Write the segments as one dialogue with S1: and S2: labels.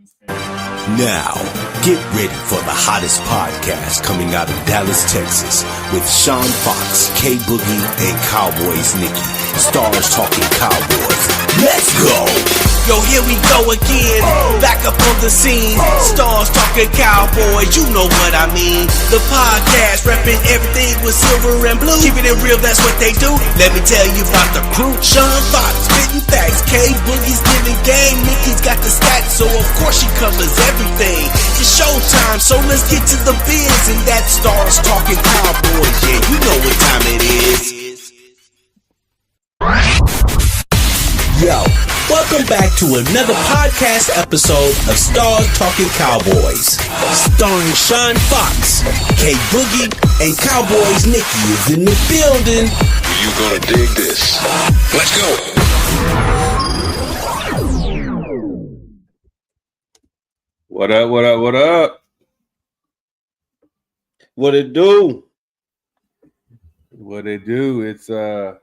S1: Now, get ready for the hottest podcast coming out of Dallas, Texas, with Sean Fox, K Boogie, and Cowboys Nicky. Stars talking Cowboys. Let's go!
S2: Yo, here we go again, back up on the scene. Stars talking Cowboys, you know what I mean. The podcast repping everything with silver and blue. Keeping it real, that's what they do. Let me tell you about the crew. Sean Fox spitting facts, K Boogie's giving game, Nicky's got the stats, so of course she covers everything. It's showtime, so let's get to the biz, and that Stars talking Cowboys. Yeah, you know what time it is.
S1: Yo, welcome back to another podcast episode of Stars Talking Cowboys. Starring Sean Fox, K Boogie, and Cowboys Nicky is in the building.
S3: You gonna dig this. Let's go.
S4: What up, what up, what up?
S5: What it do?
S4: What it do? It's a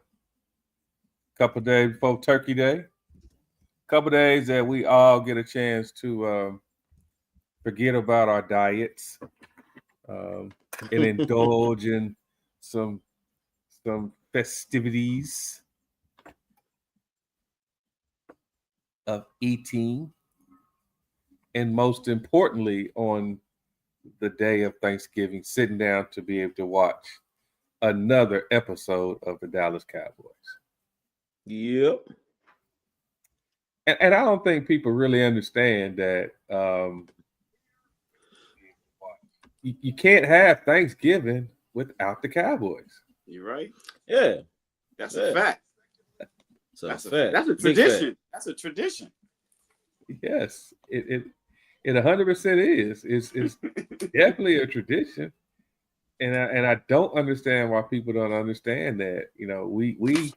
S4: couple days before Turkey Day. Couple days that we all get a chance to forget about our diets and indulge in some festivities of eating. And most importantly, on the day of Thanksgiving, sitting down to be able to watch another episode of the Dallas Cowboys.
S5: Yep.
S4: And I don't think people really understand that you can't have Thanksgiving without the Cowboys.
S6: You're right.
S5: Yeah.
S6: That's a fact.
S5: That's a fact.
S6: That's a tradition. That's a tradition.
S4: Yes, it 100% is. It's definitely a tradition, and I don't understand why people don't understand that. You know, we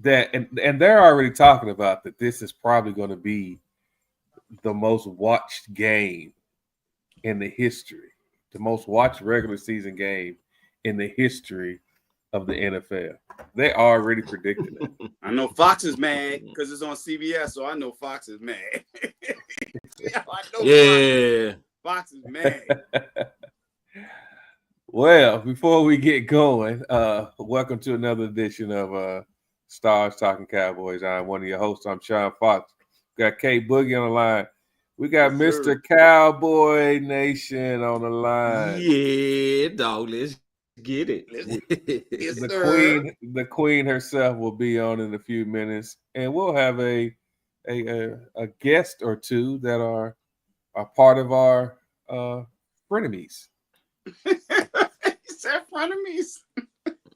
S4: that and they're already talking about that. This is probably going to be the most watched game in the history, the most watched regular season game in the history of the NFL. They already predicted it.
S6: I know Fox is mad because it's on CBS, so I know Fox is mad. Fox is mad.
S4: Well, before we get going, welcome to another edition of Stars Talking Cowboys. I'm one of your hosts. I'm Sean Fox. We got K Boogie on the line. We got Mr. Cowboy Nation on the line.
S5: Yeah, dog. Let's get it.
S4: The queen herself will be on in a few minutes, and we'll have a guest or two that are part of our frenemies.
S6: He said frenemies.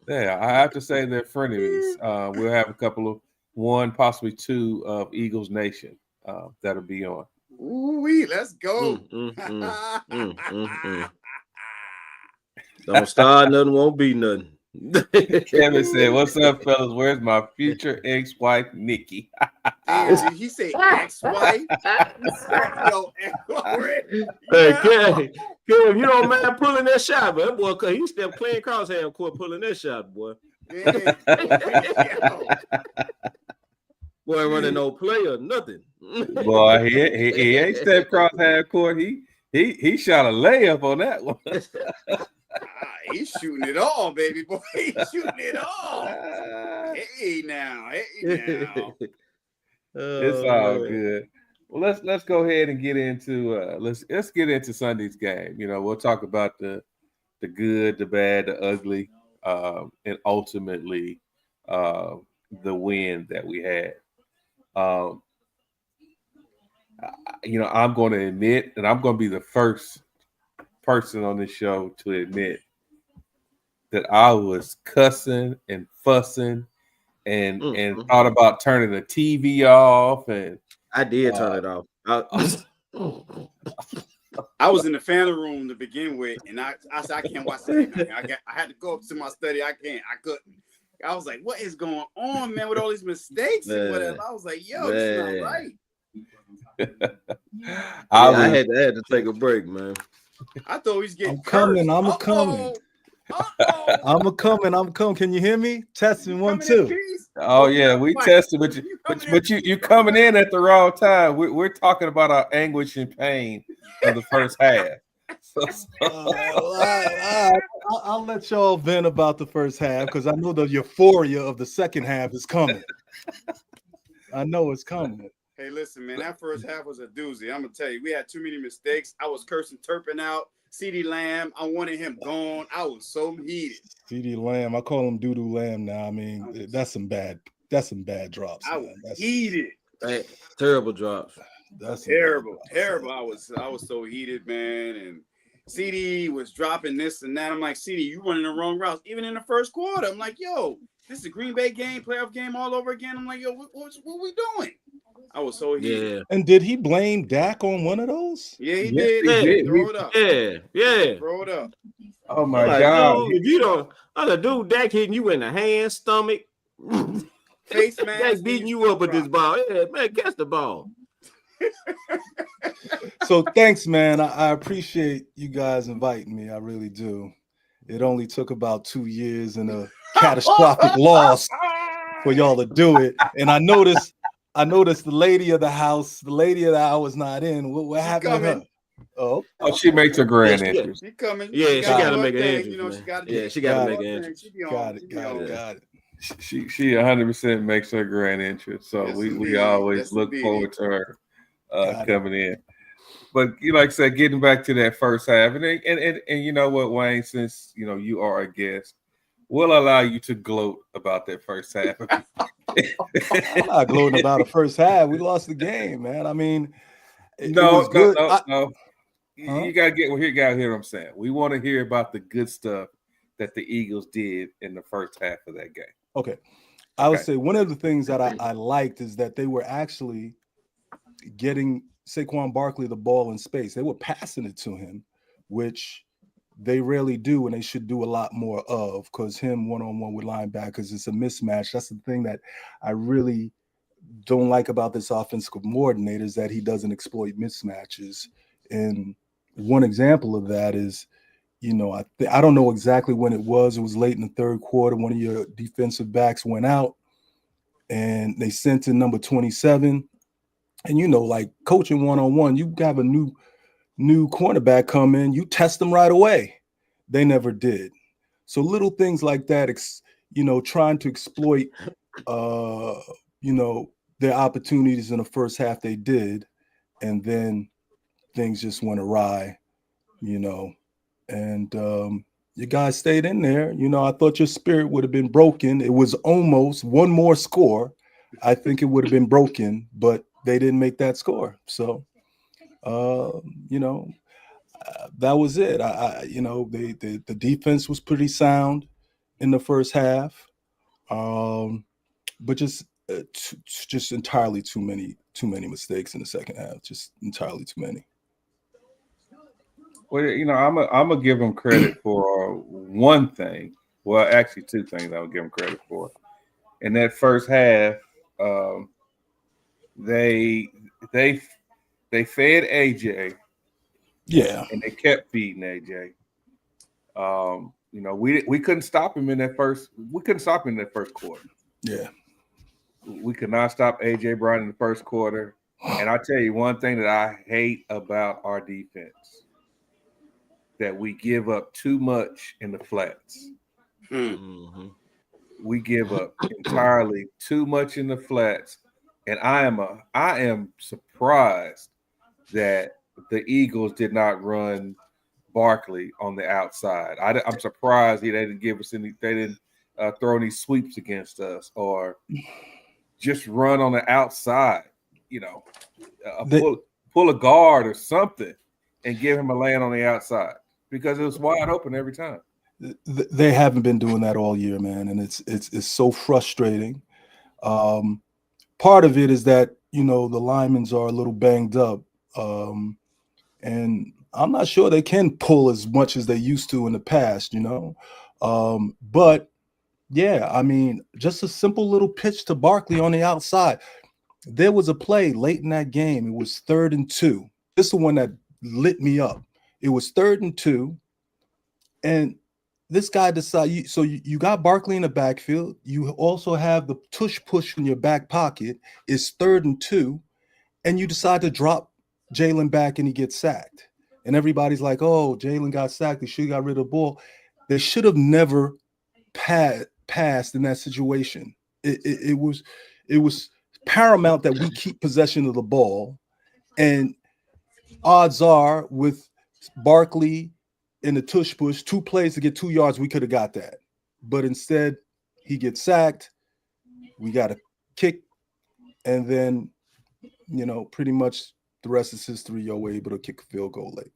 S4: Yeah, I have to say they're frenemies. We'll have a couple of one, possibly two of Eagles Nation that'll be on.
S6: Ooh-wee, let's go.
S5: Don't start nothing, won't be nothing.
S4: Kevin said, "What's up, fellas? Where's my future ex-wife, Nikki?"
S6: Did he say ex-wife? Yo,
S5: Hey, Kev, you don't mind pulling that shot, but that boy, he still playing crosshair in court, pulling that shot, boy. Boy, running no play or nothing.
S4: Boy, he ain't stepped crosshair court. He shot a layup on that one.
S6: He's shooting it all, baby boy. He's shooting it all. Hey now.
S4: It's all good. Well, let's go ahead and get into let's get into Sunday's game. You know, we'll talk about the good, the bad, the ugly, and ultimately the win that we had. You know, I'm going to admit, and I'm going to be the first person on this show to admit that I was cussing and fussing and thought about turning the TV off. And
S5: I did turn it off.
S6: I was in the family room to begin with, and I said I can't watch anything. I had to go up to my study. I couldn't. I was like, what is going on, man, with all these mistakes and whatever? I was like, yo, it's not right.
S5: I had to take a break, man.
S6: I thought he was getting
S7: I'm coming. I'm coming. Can you hear me? Testing 1, 2.
S4: Oh yeah, we tested, but you coming in at the wrong time. We're talking about our anguish and pain of the first half.
S7: I'll let y'all vent about the first half because I know the euphoria of the second half is coming. I know it's coming.
S6: Hey, listen, man, that first half was a doozy. I'm gonna tell you, we had too many mistakes. I was cursing Turpin out. CeeDee Lamb, I wanted him gone. I was so heated.
S7: CeeDee Lamb, I call him Doodoo Lamb now. I mean, that's some bad drops.
S6: I was heated.
S5: Hey, terrible drops.
S7: That's
S6: terrible. I was so heated, man. And CeeDee was dropping this and that. I'm like, CeeDee, you running the wrong routes. Even in the first quarter, I'm like, yo, this is a Green Bay game, playoff game all over again. I'm like, yo, what we doing? I was so heated.
S5: Yeah.
S7: And did he blame Dak on one of those?
S6: Yeah, he did. Throw it up.
S5: Yeah.
S6: Throw it up.
S4: Oh my God!
S5: Dude, if you don't, other dude, Dak hitting you in the hand, stomach,
S6: face mask,
S5: Dak beating you up with this ball. Yeah, man, catch the ball.
S7: So thanks, man. I appreciate you guys inviting me. I really do. It only took about 2 years and a catastrophic loss for y'all to do it. And I noticed the lady of the house, was not in. What happened to her? Oh,
S4: she makes a grand entrance.
S6: She coming.
S5: Yeah, she got to make an entrance.
S6: You know, she got
S5: to make an entrance.
S7: Got it.
S4: She 100% makes her grand entrance. So
S6: yes,
S4: we always look forward to her coming in. But you like I said, getting back to that first half, and you know what, Wayne, since you know you are a guest, we'll allow you to gloat about that first half.
S7: I'm not gloating about the first half. We lost the game, man. I mean,
S4: no.
S7: Huh?
S4: You gotta hear what I'm saying. We want to hear about the good stuff that the Eagles did in the first half of that game.
S7: Okay. I would say one of the things that I liked is that they were actually getting Saquon Barkley the ball in space. They were passing it to him, which they rarely do, and they should do a lot more of, because him one-on-one with linebackers is a mismatch. That's the thing that I really don't like about this offensive coordinator, is that he doesn't exploit mismatches. And one example of that is, you know, I don't know exactly when it was. It was late in the third quarter. One of your defensive backs went out, and they sent in number 27. And, you know, like coaching one-on-one, you have a new cornerback come in, you test them right away. They never did. So little things like that, you know, trying to exploit, you know, their opportunities in the first half, they did. And then things just went awry, you know. And you guys stayed in there. You know, I thought your spirit would have been broken. It was almost one more score. I think it would have been broken, but they didn't make that score. So, you know, that was it. You know, the defense was pretty sound in the first half, but just entirely too many mistakes in the second half. Just entirely too many.
S4: Well, you know, I'm gonna give them credit for one thing. Well, actually, two things I would give them credit for. In that first half, they fed AJ,
S7: yeah,
S4: and they kept feeding AJ. You know, we couldn't stop him in that first. We couldn't stop him in that first quarter.
S7: Yeah,
S4: we could not stop AJ Brown in the first quarter. And I tell you one thing that I hate about our defense, that we give up too much in the flats.
S5: Mm-hmm.
S4: We give up entirely too much in the flats. And I am surprised that the Eagles did not run Barkley on the outside. I'm surprised they didn't give us any. They didn't throw any sweeps against us, or just run on the outside. You know, pull a guard or something, and give him a lane on the outside, because it was wide open every time.
S7: They haven't been doing that all year, man, and it's so frustrating. Part of it is that, you know, the linemen are a little banged up, and I'm not sure they can pull as much as they used to in the past, you know. But yeah, I mean, just a simple little pitch to Barkley on the outside. There was a play late in that game. It was 3rd and 2. This is the one that lit me up. It was 3rd and 2, and this guy decided. So you got Barkley in the backfield. You also have the tush push in your back pocket. It's 3rd and 2, and you decide to drop Jalen back, and he gets sacked. And everybody's like, "Oh, Jalen got sacked. They should have got rid of the ball." They should have never passed in that situation. It was paramount that we keep possession of the ball, and odds are with Barkley in the tush push, 2 plays to get 2 yards, we could have got that. But instead, he gets sacked. We got a kick, and then, pretty much the rest is history. We're able to kick a field goal late.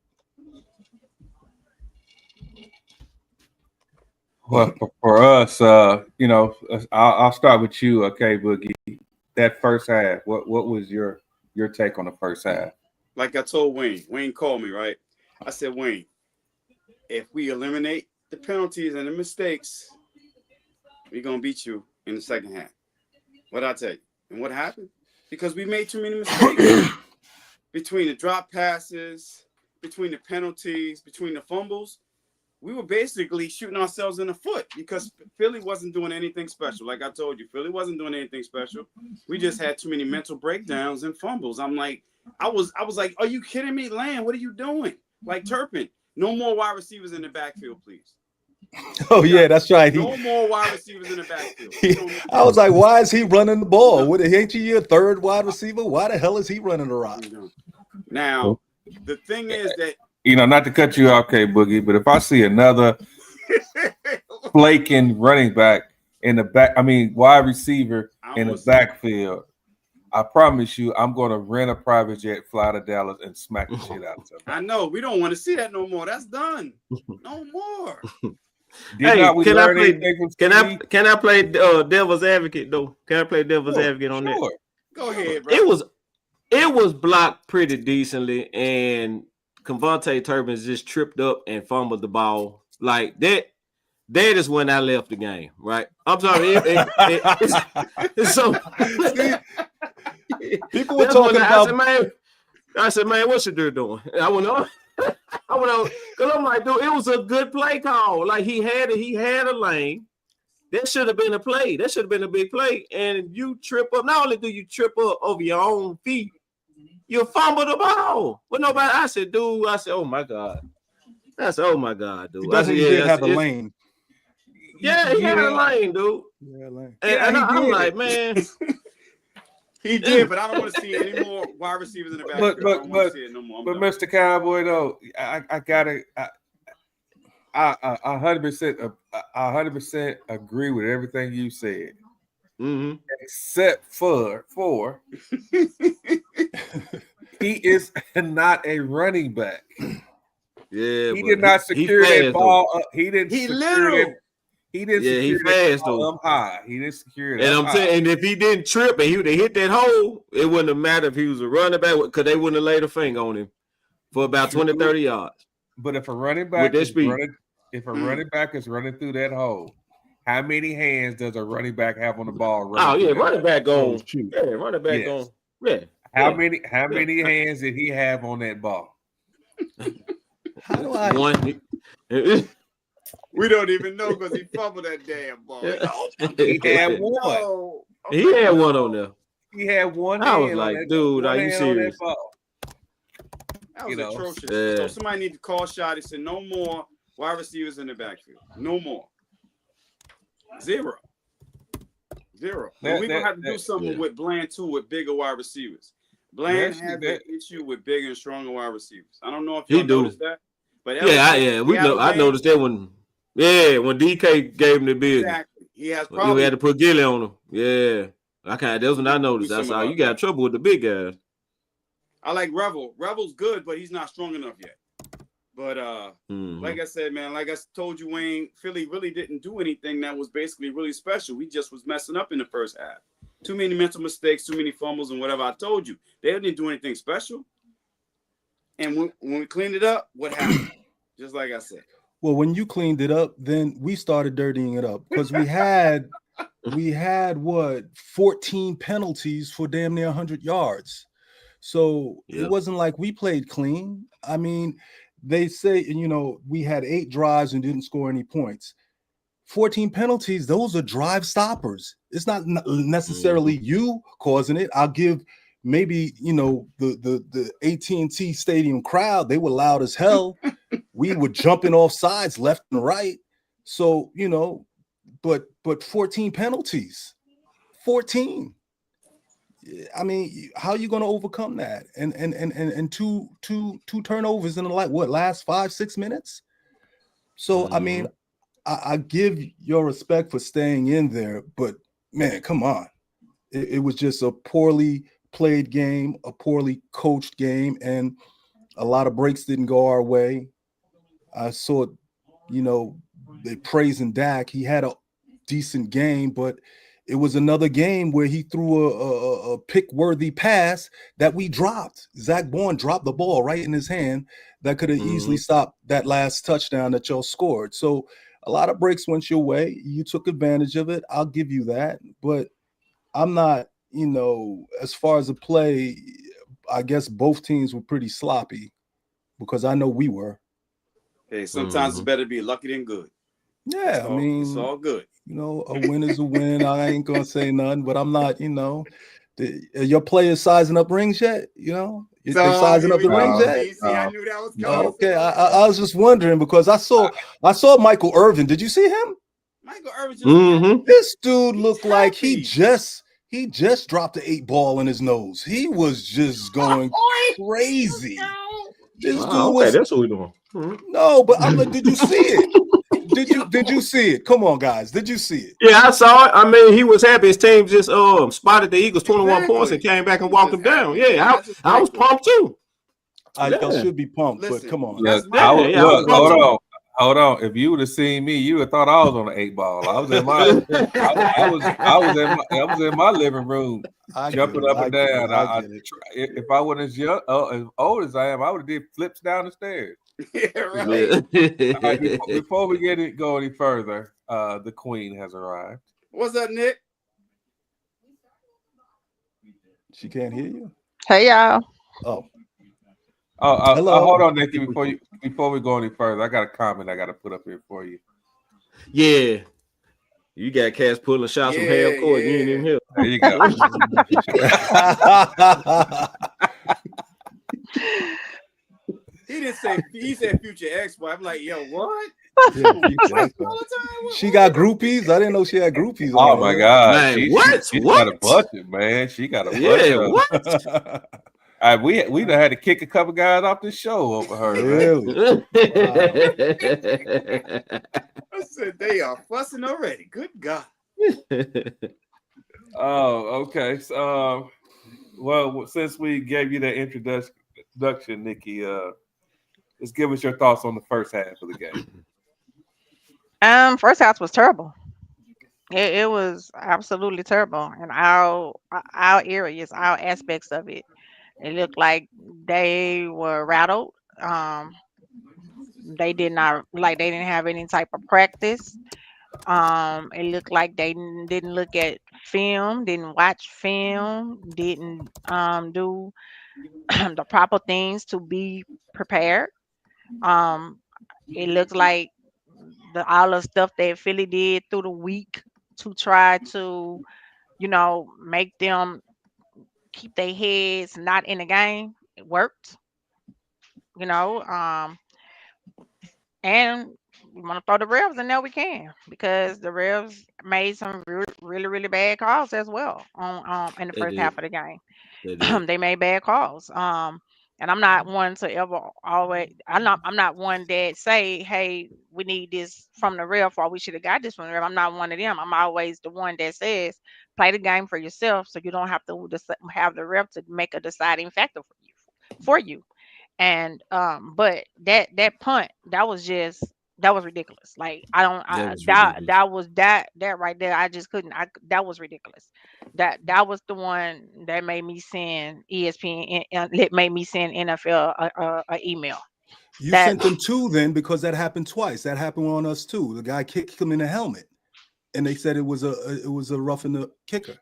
S4: Well, for us, I'll start with you, okay, Boogie. That first half, what was your take on the first half?
S6: Like I told Wayne called me, right? I said, Wayne, if we eliminate the penalties and the mistakes, we're going to beat you in the second half. What I tell you? And what happened? Because we made too many mistakes. Between the drop passes, between the penalties, between the fumbles, we were basically shooting ourselves in the foot because Philly wasn't doing anything special. Like I told you, Philly wasn't doing anything special. We just had too many mental breakdowns and fumbles. I'm like, I was like, are you kidding me, Lamb? What are you doing? Like Turpin, no more wide receivers in the backfield, please.
S7: Oh yeah, that's right.
S6: No more wide receivers in the backfield.
S7: I was like, why is he running the ball? Ain't you your 3rd wide receiver? Why the hell is he running the rock?
S6: Now, the thing is that,
S4: not to cut you off, K Boogie, but if I see another flaking running back in the back, wide receiver in the backfield, I promise you, I'm going to rent a private jet, fly to Dallas, and smack the shit out of somebody.
S6: I know. We don't want to see that no more. That's done. No more.
S5: Can I play devil's advocate though? Can I play devil's advocate on that?
S6: Go ahead, bro.
S5: It was blocked pretty decently, and Cavante Turpin just tripped up and fumbled the ball like that. That is when I left the game, right? I'm sorry. It's so
S7: people were talking about.
S5: I said, man, what's Shadur doing? I went on, because I'm like, dude, it was a good play call. Like he had a lane. That should have been a play. That should have been a big play. And you trip up. Not only do you trip up over your own feet, you fumble the ball. But nobody. I said, oh my God. Oh my God, dude.
S7: He did have a lane.
S5: Yeah, he had a lane, dude. Yeah, lane. And I'm like, man.
S6: He did, but I don't want to see any more wide receivers in the backfield.
S4: But Mr. Cowboy, though, I gotta, I 100% agree with everything you said, except for he is not a running back.
S5: Yeah,
S4: he did not secure that ball up. He didn't.
S6: He literally.
S4: He didn't. Yeah, he fast though. High. He didn't secure it.
S5: And I'm saying, and if he didn't trip and he would have hit that hole, it wouldn't have mattered if he was a running back because they wouldn't have laid a finger on him for about 20, 30 yards.
S4: But if a running back is running, running back is running through that hole, how many hands does a running back have on the ball?
S5: Running back going. Yeah, running back going. Yeah.
S4: How many hands did he have on that ball?
S7: How do I?
S5: One.
S6: We don't even know because he fumbled that damn ball.
S4: He had one.
S5: He had one on there.
S4: He had one.
S5: I was like, dude, are you serious?
S6: That was atrocious. Yeah. So somebody need to call shot. He said, no more wide receivers in the backfield. No more. Zero. We're going to have to do something with Bland, too, with bigger wide receivers. Bland has an issue with bigger and stronger wide receivers. I don't know if you noticed that. But
S5: I noticed that one. Yeah, when DK gave him the business. Exactly.
S6: He has
S5: problems. We had to put Gilly on him. Yeah. That's when I noticed. That's how you got trouble with the big guys.
S6: I like Revel. Revel's good, but he's not strong enough yet. But like I said, man, like I told you, Wayne, Philly really didn't do anything that was basically really special. We just was messing up in the first half. Too many mental mistakes, too many fumbles, and whatever. I told you. They didn't do anything special. And when we cleaned it up, what happened? Just like I said.
S7: Well, when you cleaned it up, then we started dirtying it up because we had 14 penalties for damn near 100 yards. So it wasn't like we played clean. I mean, they say, we had 8 drives and didn't score any points. 14 penalties, those are drive stoppers. It's not necessarily you causing it. I'll give maybe, the AT&T Stadium crowd, they were loud as hell. We were jumping off sides left and right. So, but 14 penalties, 14. I mean, how are you going to overcome that? And two turnovers in the last 5-6 minutes? So, I mean, I give your respect for staying in there, but man, come on. It was just a poorly played game, a poorly coached game, and a lot of breaks didn't go our way. I saw, they praising Dak. He had a decent game, but it was another game where he threw a pick-worthy pass that we dropped. Zach Bourne dropped the ball right in his hand that could have easily stopped that last touchdown that y'all scored. So a lot of breaks went your way. You took advantage of it. I'll give you that. But I'm not, as far as the play, I guess both teams were pretty sloppy because I know we were.
S6: Hey, sometimes it's better to be lucky than good.
S7: Yeah,
S6: it's all good.
S7: A win is a win. I ain't going to say nothing, but I'm not, your players sizing up rings yet? They're sizing up the rings yet?
S6: See, I knew that was coming.
S7: Okay, I was just wondering because I saw Michael Irvin. Did you see him?
S6: Michael Irvin
S7: This dude looked like he just dropped the 8 ball in his nose. He was just going crazy. This dude was.
S5: That's what we're doing.
S7: No, but I'm like, did you see it? Did you see it? Come on, guys. Did you see it?
S5: Yeah, I saw it. I mean, he was happy. His team just spotted the Eagles 21 points and came back and walked them down. Yeah, I was pumped too.
S7: I should be pumped, but come on.
S4: Hold on. If you would have seen me, you would have thought I was on the 8 ball. I was in my I was in my living room jumping up and down. If I wasn't as old as I am, I would have did flips down the stairs.
S6: Yeah, right.
S4: Before we go any further, the Queen has arrived.
S6: What's up, Nick?
S7: She can't hear you.
S8: Hey, y'all.
S7: Hello.
S4: Hold on, Nikki. Before we go any further, I got a comment I got to put up here for you.
S5: Yeah, you got Cass pulling shots from half court. You ain't even here.
S4: There you go.
S6: He didn't say. He said future ex-wife. I'm like, yo, what?
S7: She got groupies. I didn't know she had groupies.
S4: Oh my God!
S5: Man, what?
S4: She got a budget, man. She got a budget.
S5: Yeah, what?
S4: We done had to kick a couple guys off the show over her.
S7: Really?
S6: I said they are fussing already. Good God.
S4: Oh, okay. So, well, since we gave you that introduction, Nikki, just give us your thoughts on the first half of the game.
S8: First half was terrible. It was absolutely terrible, and our areas, our aspects of it. It looked like they were rattled. They didn't have any type of practice. It looked like they didn't look at film, didn't watch film, didn't do the proper things to be prepared. It looked like all the stuff that Philly did through the week to try to, make them keep their heads not in the game. It worked, and we want to throw the Revs in there, we can, because the Revs made some really, really bad calls as well on in the first half of the game. They made bad calls. And I'm not one to ever always. I'm not one that say, "Hey, we need this from the ref," or "We should have got this from the ref." I'm not one of them. I'm always the one that says, "Play the game for yourself, so you don't have to have the ref to make a deciding factor for you." And but that punt, that was ridiculous. Like that right there. I just couldn't. That was ridiculous. That was the one that made me send ESPN and it made me send NFL a email.
S7: You sent them 2 then, because that happened twice. That happened on us too. The guy kicked him in the helmet, and they said it was a roughing the kicker.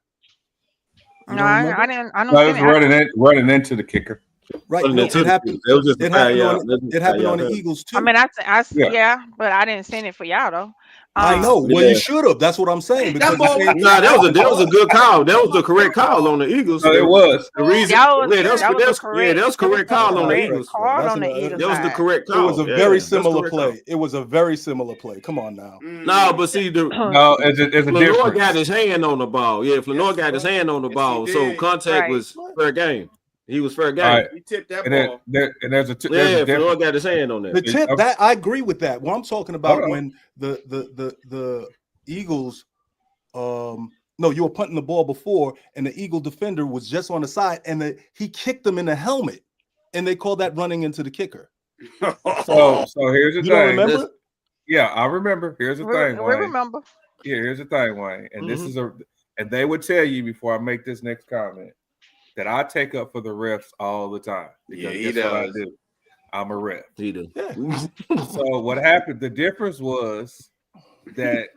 S8: No, I didn't. I don't.
S4: No, it was running into the kicker.
S7: Right.
S5: Wasn't
S7: No,
S5: it to
S7: it
S5: the
S7: happened.
S5: field. It was just a
S7: It
S5: foul,
S7: happened
S5: y'all.
S7: on.
S5: That's just
S7: It
S5: a foul,
S7: happened on
S5: y'all.
S7: the Eagles too.
S8: I mean,
S4: Yeah.
S8: yeah, but I didn't send it for y'all though.
S7: I know. Well,
S5: Yeah.
S7: you should have. That's what I'm saying. Because
S6: That ball
S7: the same
S5: Nah,
S7: thing
S5: that was a
S7: happened.
S5: good call. That was the correct call on the Eagles.
S4: No, it was.
S5: The reason,
S8: That was
S5: yeah,
S8: that was the correct.
S5: that was correct
S8: That was
S5: call
S8: the
S5: on the
S8: correct
S5: Eagles.
S8: call
S7: That's
S8: on the
S7: an-
S8: Eagles
S5: That was the
S8: side.
S5: correct
S7: It
S5: call.
S7: was a
S5: Yeah,
S7: very
S5: that's
S7: similar
S5: correct
S7: play.
S5: call.
S7: It was a very similar play. Come on now.
S5: No, but see, the
S4: No, it's a
S5: Flanor
S4: difference.
S5: got his hand on the ball. Yeah, Flanor got his hand on the
S6: Yes, he
S5: ball, so
S6: did.
S5: contact
S8: Right.
S5: was fair game. He was fair game.
S4: All right.
S6: He tipped that
S4: And then,
S6: ball.
S4: there's a
S5: Yeah,
S4: difference.
S5: Flanor got his hand on
S7: The
S5: that.
S7: tip
S4: Okay.
S7: that I agree with that. What I'm talking about
S4: Hold on.
S7: when the Eagles, no, you were punting the ball before, and the Eagle defender was just on the side, and he kicked them in the helmet, and they called that running into the kicker.
S4: So here's the
S7: You don't
S4: thing.
S7: remember?
S4: Yeah, I remember. Here's the
S8: We
S4: thing, Wayne.
S8: remember.
S4: Yeah, here's the thing, Wayne. And this
S5: Mhm.
S4: is and they would tell you before I make this next comment that I take up for the refs all the time. Because
S6: Yeah, he
S4: guess what I
S6: does.
S4: do? I'm a ref.
S5: He do.
S7: Yeah.
S4: So what happened? The difference was that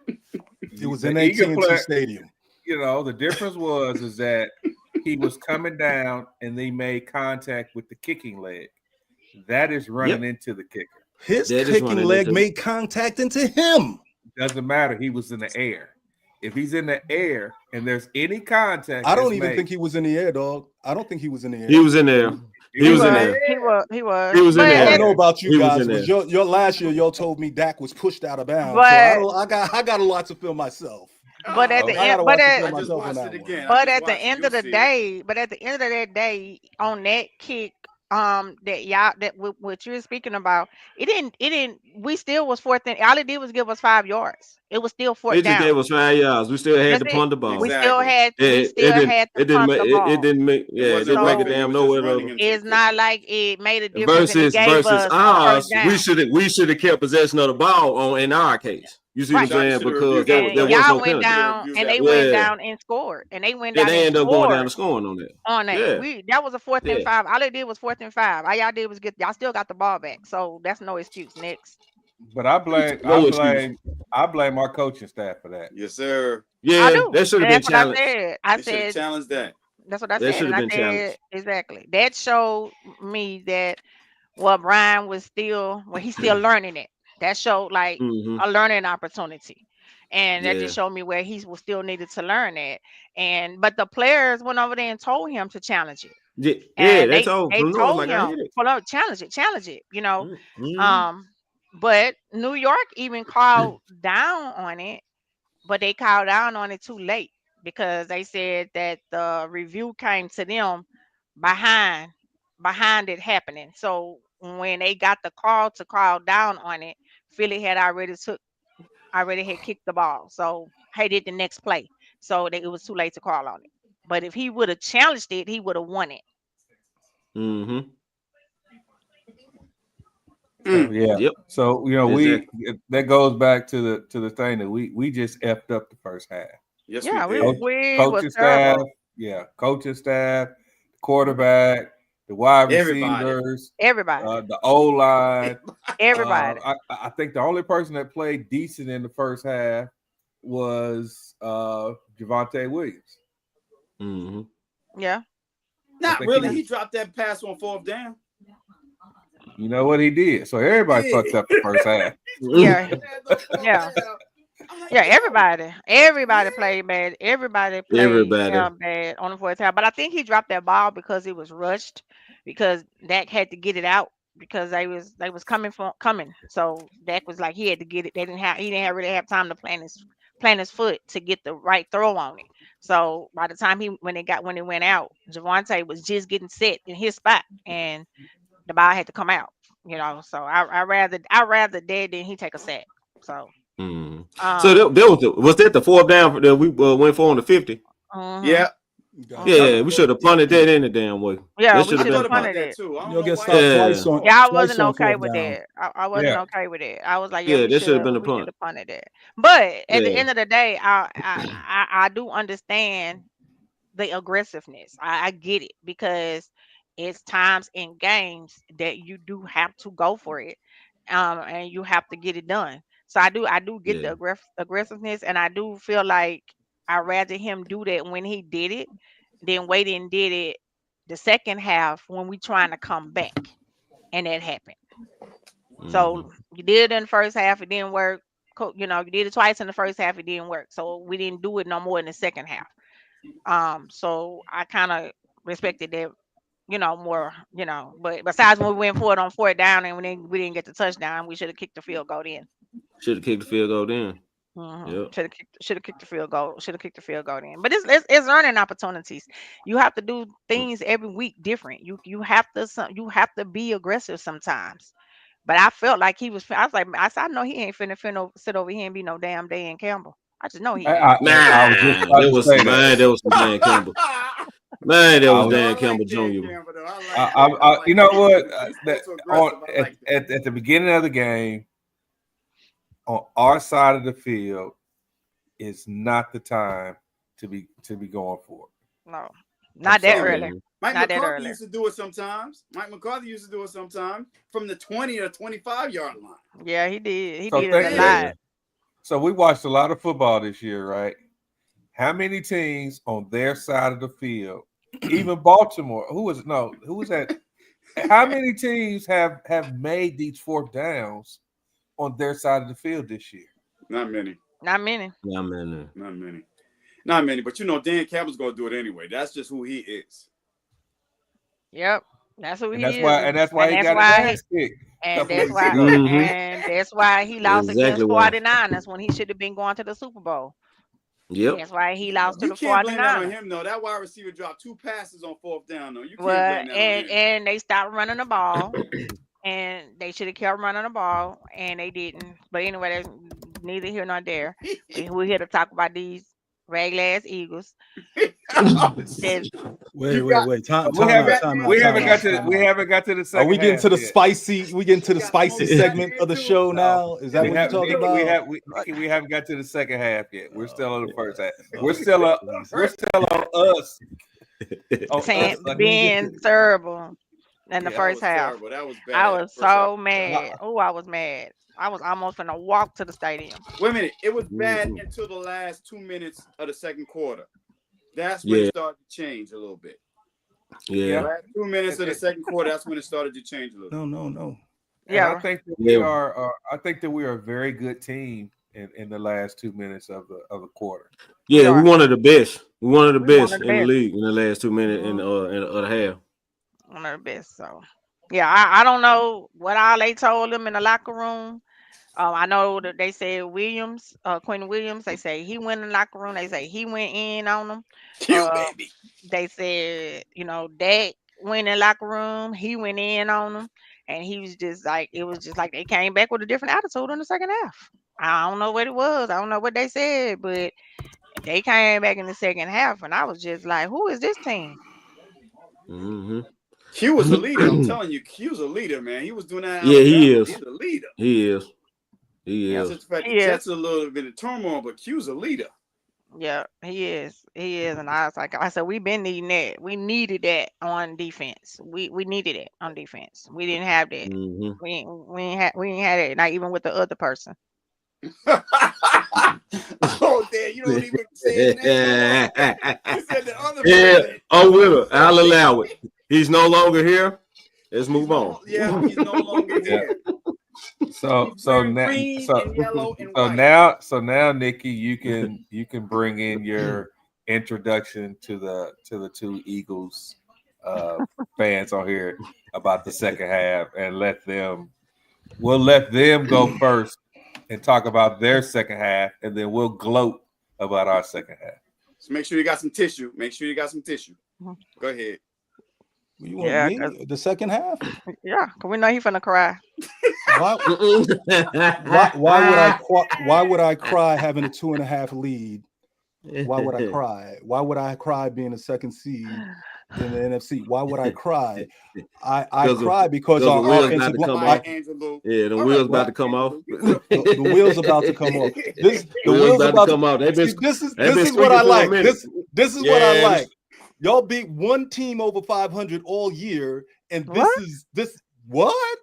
S7: It was
S4: the
S7: in
S4: Eagle
S7: AT&T
S4: player-
S7: Stadium.
S4: You know, the difference is that he was coming down and they made contact with the kicking leg. That is running into the kicker.
S7: His
S5: That is
S7: kicking
S5: running
S7: leg
S5: into-
S7: made contact into him.
S4: Doesn't matter. He was in the air. If he's in the air and there's any contact,
S7: I don't
S4: that's
S7: even
S4: made,
S7: think he was in the air, dog. I don't think he was in the air.
S5: He was in there. He was in there.
S8: He was.
S5: He
S8: But
S5: was in
S7: I
S5: there.
S7: don't know about you
S5: He was
S7: guys,
S5: in
S7: but
S5: there.
S7: your last year, y'all told me Dak was pushed out of bounds.
S8: But-
S7: So I got a lot to feel myself.
S8: But at
S4: Oh,
S8: the
S7: I gotta
S8: end,
S7: watch
S8: but
S7: the
S8: at,
S7: film
S6: I just
S7: myself on
S6: watched
S7: that
S6: it
S7: one.
S6: again.
S8: but at the end of the day, on that kick, that y'all what you're speaking about, it didn't. We still was fourth and all it did was give us 5 yards. It was still
S5: They
S8: fourth
S5: just
S8: down.
S5: gave us 5 yards. We still had
S8: That's
S5: to
S8: it.
S5: punt the ball.
S8: We
S6: Exactly.
S8: still had
S5: It
S8: we still
S5: didn't.
S8: had to
S5: It didn't
S8: punt
S5: make.
S8: the ball.
S5: It didn't make. Yeah, it
S6: wasn't
S5: didn't make
S8: so-
S5: a damn
S6: He
S5: no
S6: was
S5: way
S6: just running
S5: though.
S6: into
S8: It's
S6: the
S8: not like it made a difference. and
S5: Versus
S8: it gave us
S5: ours,
S8: first down.
S5: we should have kept possession of the ball in our case. You see
S8: Right.
S5: what I'm saying?
S6: Should've
S5: Because
S6: reviewed
S5: there
S8: And
S5: was
S8: y'all
S5: no
S8: went
S5: penalty.
S8: down,
S6: Review
S8: and
S6: that.
S8: they went
S5: Yeah.
S8: down and scored, and they went
S5: Yeah,
S8: down
S5: they
S8: and
S5: ended up going down
S8: scored
S5: and scoring on that.
S8: on that.
S5: Yeah.
S8: That was a fourth and
S5: Yeah.
S8: 5. All they did was fourth and 5. All y'all did was y'all still got the ball back, so that's no excuse. Next.
S4: but I blame
S5: No excuse.
S4: our coaching staff for that.
S6: Yes, sir.
S8: I
S5: Yeah,
S8: do.
S5: that should
S8: And
S5: have been
S8: that's what
S5: challenged.
S8: I said. I
S6: They should have
S8: said
S6: challenged that.
S8: that's what I
S5: That
S8: said.
S5: should
S8: And
S5: have
S8: I
S5: been
S8: said
S5: challenged.
S8: exactly. That showed me that Brian was he's still learning it. That showed like
S5: Mhm.
S8: a learning opportunity. And that
S5: Yeah.
S8: just showed me where he was still needed to learn it. But the players went over there and told him to challenge it.
S5: Yeah,
S8: And
S5: they told
S8: they
S5: Flanor,
S8: told
S5: like, I
S8: him,
S5: hit it.
S8: "Hold on, challenge it, you know."
S5: Mhm.
S8: But New York even called down on it, but they called down on it too late because they said that the review came to them behind it happening. So when they got the call to call down on it, Philly had already had kicked the ball. So he did the next play. So it was too late to call on it. But if he would have challenged it, he would have won it.
S5: Mhm.
S4: Yeah.
S5: Yep.
S4: So
S5: Exactly.
S4: that goes back to the thing that we just effed up the first half.
S6: Yes,
S8: Yeah,
S6: we
S8: we,
S6: did.
S8: we
S4: Coaching
S8: was
S4: staff,
S8: terrible.
S4: coaching staff, quarterback, the wide
S6: Everybody.
S4: receivers,
S8: Everybody.
S4: the O line.
S8: Everybody.
S4: I think the only person that played decent in the first half was Javonte Williams.
S5: Mhm.
S8: Yeah.
S6: Not
S4: think
S6: really.
S4: he-
S6: He dropped that pass on 4th down.
S4: You know what he did? So everybody
S6: Yeah.
S4: fucked up the first half.
S8: Yeah. Yeah. Yeah, everybody played bad. Everybody played
S5: Everybody.
S8: bad on the fourth half. But I think he dropped that ball because it was rushed, because Dak had to get it out because they was coming. So Dak was like he had to get it. He didn't really have time to plant his foot to get the right throw on it. So by the time when it went out, Javonte was just getting set in his spot, and the ball had to come out. So I rather dead than he take a sack. So.
S5: Mhm.
S8: Um,
S5: So was that the 4th down that we went for on the 50?
S8: mhm.
S6: Yeah.
S5: Yeah, we should have punted that in the damn way.
S8: Yeah,
S5: That
S8: we
S5: should
S8: should
S5: have
S8: have
S5: been
S8: punted
S6: that
S8: it.
S6: too. I don't
S7: You'll
S6: know
S7: get
S6: why.
S7: stopped
S5: Yeah.
S7: twice on.
S8: Yeah, I
S7: twice
S8: wasn't
S7: on
S8: okay
S7: 4th
S8: with
S7: down.
S8: that. I wasn't
S4: Yeah.
S8: okay with it. I was like,
S5: Yeah,
S8: we
S5: that should have
S8: should
S5: been a
S8: we
S5: punt.
S8: should have punted it. But at the
S5: Yeah.
S8: end of the day, I do understand the aggressiveness. I get it because it's times in games that you do have to go for it, and you have to get it done. So I do get
S5: Yeah.
S8: the aggressiveness, and I do feel like I'd rather him do that when he did it than wait and did it the second half when we trying to come back, and that happened. So you did it in the first half, it didn't work. You did it twice in the first half, it didn't work. So we didn't do it no more in the second half. So I kind of respected that, more, but besides when we went for it on fourth down and we didn't get the touchdown, we should have kicked the field goal then.
S5: Should have kicked the field goal then.
S8: Yep. Should have kicked the field goal. Should have kicked the field goal in. But it's learning opportunities. You have to do things every week different. You have to be aggressive sometimes. But I felt like I was like, I know he ain't finna sit over here and be no damn Dan Campbell. I just know he ain't.
S5: There was some Dan Campbell. Man, that was Dan Campbell Jr.
S4: You know what? At the beginning of the game, on our side of the field, is not the time to be going for it.
S8: No, not that early.
S6: Mike McCarthy used to do it sometimes. From the 20 or 25-yard line.
S8: Yeah, he did. He did it a lot.
S4: So we watched a lot of football this year, right? How many teams on their side of the field, even Baltimore, who was that? How many teams have made these fourth downs on their side of the field this year?
S6: Not many. But Dan Campbell's gonna do it anyway. That's just who he is.
S8: Yep, that's who he is.
S4: That's why he got a ass kick.
S8: And that's why he lost against 49ers when he should have been going to the Super Bowl.
S5: Yep.
S8: That's why he lost to the 49ers.
S6: You can't blame that on him, though. That wide receiver dropped 2 passes on fourth down, though. You can't blame that on him.
S8: And they stopped running the ball, and they should have kept running the ball, and they didn't. But anyway, there's neither here nor there. We're here to talk about these regular ass Eagles.
S7: Wait. Time
S4: We haven't got to the second.
S7: Are we getting to the spicy? We getting to the spicy segment of the show now? Is that what you're talking about?
S4: We haven't got to the second half yet. We're still on the first half. We're still on us.
S8: Being terrible in the first half.
S6: That was bad.
S8: I was so mad. Oh, I was mad. I was almost gonna walk to the stadium.
S6: Wait a minute. It was bad until the last 2 minutes of the second quarter. That's when it started to change a little bit.
S5: Yeah.
S6: The last 2 minutes of the second quarter, that's when it started to change a little bit.
S7: No.
S8: Yeah.
S4: I think that we are. I think that we are a very good team in the last 2 minutes of the quarter.
S5: Yeah, we one of the best. We one of the best in the league in the last 2 minutes in the half.
S8: One of the best. So yeah, I don't know what all they told them in the locker room. I know that they said Williams, Quentin Williams, they say he went in the locker room. They say he went in on them.
S6: Baby.
S8: They said, Dak went in the locker room. He went in on them. And he was just like, it was just like they came back with a different attitude in the second half. I don't know what it was. I don't know what they said, but they came back in the second half. And I was just like, who is this team?
S5: Mm-hmm.
S6: Q was a leader. I'm telling you, Q's a leader, man. He was doing that.
S5: Yeah, he is.
S6: He's a leader.
S5: He is.
S6: Just the fact that Jets a little bit of turmoil, but Q's a leader.
S8: Yeah, he is. And I was like, we've been needing that. We needed that on defense. We needed it on defense. We didn't have that.
S5: Mm-hmm.
S8: We ain't had it. Not even with the other person.
S6: Oh, damn! You don't even say that. You said the other person.
S5: Oh, well, I'll allow it. He's no longer here. Let's move on.
S6: Yeah, he's no longer here.
S4: So now, Nikki, you can bring in your introduction to the two Eagles fans on here about the second half, and we'll let them go first and talk about their second half, and then we'll gloat about our second half.
S6: So make sure you got some tissue. Go ahead.
S7: You want me? The second half?
S8: Yeah, because we know he's finna cry.
S7: Why would I cry having a 2.5 lead? Why would I cry? Why would I cry being a second seed in the NFC? Why would I cry? I cry because our offensive line.
S5: The wheels about to come off.
S7: The wheels about to come off. The wheels about to come off. This is what I like. This is what I like. Y'all beat one team over 500 all year, and this what?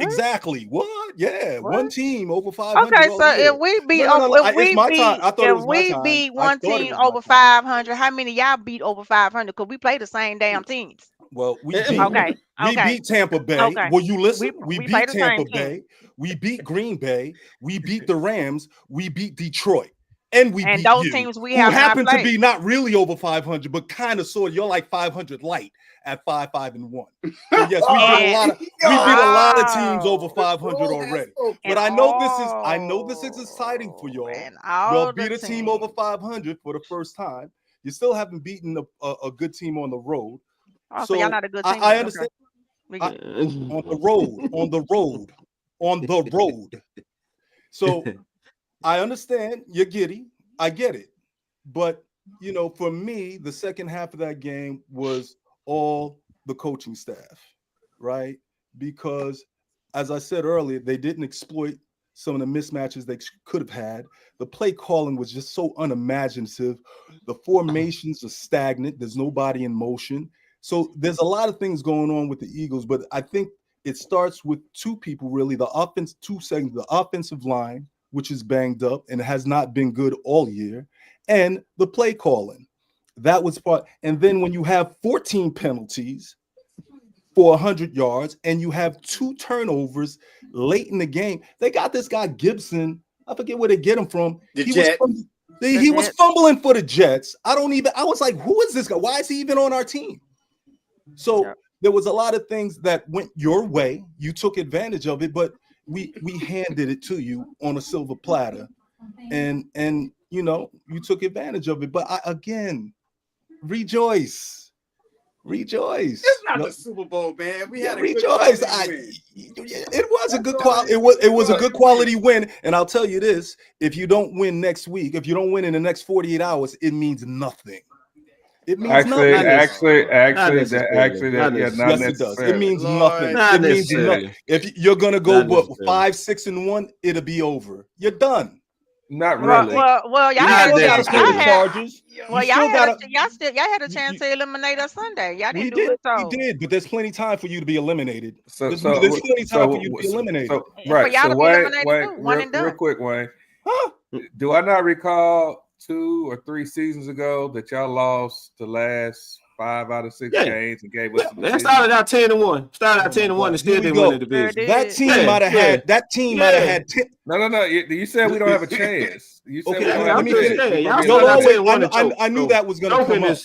S7: Exactly what? Yeah, one team over 500.
S8: Okay, so if we beat one team over 500, how many y'all beat over 500? Because we play the same damn teams.
S7: Well, we beat,
S8: Okay.
S7: we beat Tampa Bay.
S8: Okay.
S7: Will you listen?
S8: We
S7: We
S8: play
S7: beat
S8: the same
S7: Tampa
S8: team.
S7: Bay. We beat Green Bay. We beat the Rams. We beat Detroit. And we beat
S8: those
S7: you,
S8: teams we
S7: who
S8: have not
S7: happen to
S8: played.
S7: be not really over 500, but kind of sort of. You're like 500 light at 5-5-1. So yes, we beat a lot of teams over 500 already. But I know this is exciting for y'all. Y'all beat a team over 500 for the first time. You still haven't beaten a good team on the road.
S8: Oh, so y'all not a good team.
S7: I understand. On the road. So I understand you're giddy. I get it. But, you know, for me, the second half of that game was all the coaching staff, right? Because, as I said earlier, they didn't exploit some of the mismatches they could have had. The play calling was just so unimaginative. The formations are stagnant. There's nobody in motion. So there's a lot of things going on with the Eagles, but I think it starts with two people, really. The offensive line, which is banged up and has not been good all year, and the play calling. That was part. And then when you have 14 penalties for 100 yards and you have 2 turnovers late in the game, they got this guy Gibson. I forget where they get him from. He was fumbling for the Jets. I was like, who is this guy? Why is he even on our team? So there was a lot of things that went your way. You took advantage of it, but we handed it to you on a silver platter, and you know, you took advantage of it. But again, rejoice. It's
S6: not the Super Bowl, man. We had a
S7: rejoice. It was a good quality. It was a good quality win. And I'll tell you this: if you don't win next week, if you don't win in the next 48 hours, it means nothing. It means
S4: actually,
S7: nothing.
S4: Actually,
S7: yes, it does. It means nothing. It means nothing. If you're gonna go 5-6-1, it'll be over. You're done.
S4: Not really.
S8: Well, y'all
S7: had
S8: a chance to eliminate us Sunday. Y'all didn't
S7: do
S8: it.
S7: We did, but there's plenty of time for you to be eliminated. There's plenty of time for you to be eliminated.
S4: Right. So Wayne, real quick, Wayne. Do I not recall 2 or 3 seasons ago that y'all lost the last 5 out of 6 games and gave us?
S5: They started out 10-1. Started out 10-1 and still didn't win the division.
S7: That team might have had. That team might have had 10.
S4: No. You said we don't have a chance. You said
S7: I knew that was going to come up.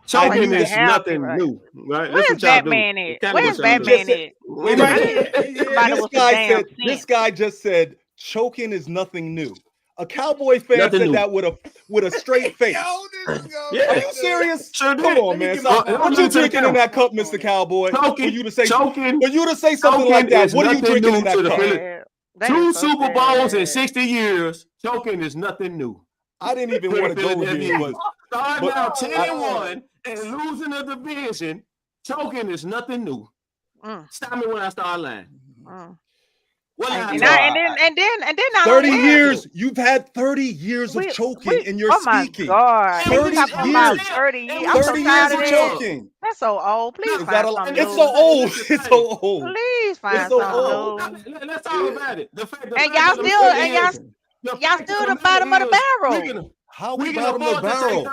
S5: Choking is nothing new, right?
S8: Where's Batman at? Where's Batman at?
S7: This guy just said choking is nothing new. A Cowboy fan said that with a straight face. Are you serious? Come on, man. What you drinking in that cup, Mr. Cowboy? For you to say something like that, what are you drinking in that cup?
S5: 2 Super Bowls in 60 years. Choking is nothing new.
S7: I didn't even want to go here, but
S5: starting out 10-1 and losing the division, choking is nothing new. Stop me when I start lying.
S8: And then
S7: 30 years. You've had 30 years of choking in your speaking.
S8: God.
S7: 30 years.
S8: 30 years.
S7: 30 years of choking.
S8: That's so old. Please find something
S7: It's so old. It's so old.
S8: Please find something new.
S5: Let's talk about it.
S8: And y'all still the bottom of the barrel.
S7: How we bottom the barrel?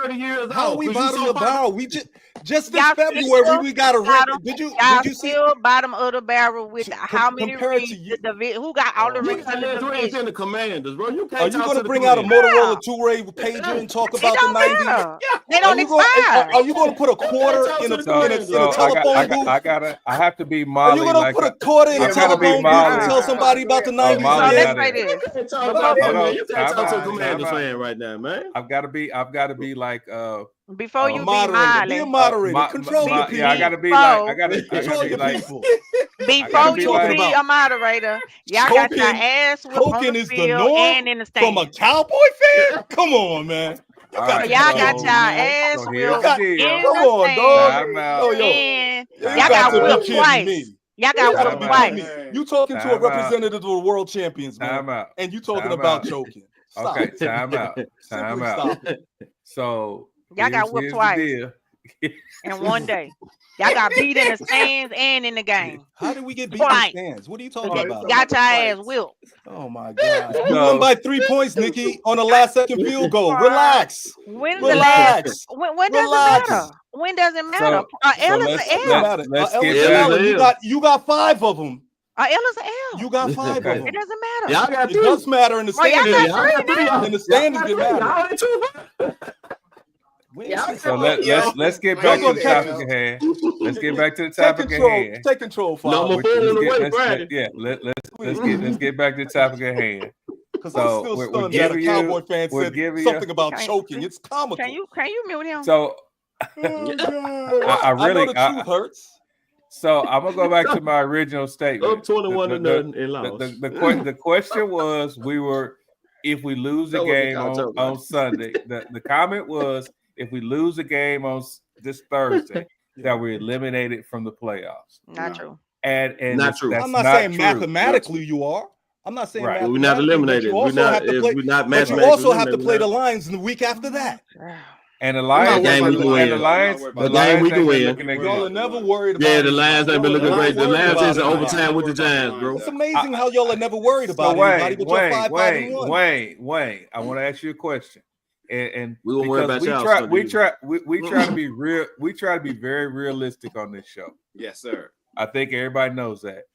S7: How we bottom the barrel? We just this February we got a record. Did you see?
S8: Still bottom of the barrel with how many rings? Who got all the rings
S5: in the Commanders, bro? You can't.
S7: Are you going to bring out a Motorola 2-way pager and talk about the 90s?
S8: They don't expire.
S7: Are you going to put a quarter in a telephone booth?
S4: I have to be Molly.
S7: Are you going to put a quarter in a telephone booth and tell somebody about the 90s?
S8: Let's say this.
S5: You can't talk to a Commanders fan right now, man.
S4: I've got to be like
S8: before you be Molly.
S7: Be a moderator. Control the people.
S4: Yeah, I gotta be like
S7: control your people.
S8: Before you be a moderator, y'all got your ass whipped on the field and in the stand.
S7: From a Cowboy fan? Come on, man.
S8: Y'all got your ass whipped in the stand. Y'all got whipped twice. Y'all got whipped twice.
S7: You talking to a representative of the world champions, man. And you talking about choking.
S4: Okay, time out. So
S8: y'all got whipped twice. in one day. Y'all got beat in the stands and in the game.
S7: How did we get beat in the stands? What are you talking about?
S8: Got your ass whipped.
S7: Oh my God! You won by 3 points, Nikki, on the last second field goal. Relax.
S8: When
S7: Relax.
S8: When does it matter? When does it matter? L is an L.
S7: You got 5 of them.
S8: L is an L.
S7: You got 5 of them.
S8: It doesn't matter.
S5: Y'all got
S7: it does matter in the stands.
S8: In
S7: the stands, it matters.
S4: So let's get back to the topic at hand. Let's get back to the topic at hand.
S7: Take control,
S5: Father.
S4: Let's get back to the topic at hand.
S7: Because I'm still stunned that a Cowboy fan said something about choking. It's comical.
S8: Can you mute him?
S4: So I really
S7: know the truth hurts.
S4: So I'm gonna go back to my original statement.
S5: Up 21-0 in loss.
S4: The question was, if we lose a game on Sunday. The comment was, if we lose a game on this Thursday, that we're eliminated from the playoffs.
S8: Not true.
S4: And
S5: not true.
S7: I'm not saying mathematically you are. I'm not saying
S5: we're not eliminated. We're not
S7: but you also have to play the Lions in the week after that.
S4: And the Lions,
S5: the game we can win.
S7: Y'all are never worried about.
S5: Yeah, the Lions ain't been looking great. The Lions is an overtime with the Giants, bro.
S7: It's amazing how y'all are never worried about anybody, but you're 5-1.
S4: Wayne, I want to ask you a question. And
S5: we won't worry about y'all.
S4: We try to be real. We try to be very realistic on this show.
S6: Yes, sir.
S4: I think everybody knows that.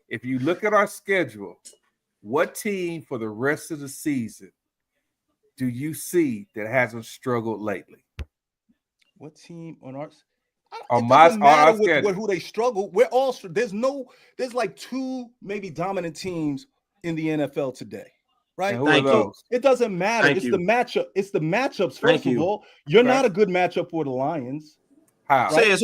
S4: If you look at our schedule, what team for the rest of the season do you see that hasn't struggled lately?
S7: What team on our?
S4: On our
S7: schedule with who they struggle. We're all there's like 2 maybe dominant teams in the NFL today. Right?
S4: So
S7: it doesn't matter. It's the matchup. It's the matchups. First of all, you're not a good matchup for the Lions.
S4: How?
S5: Right?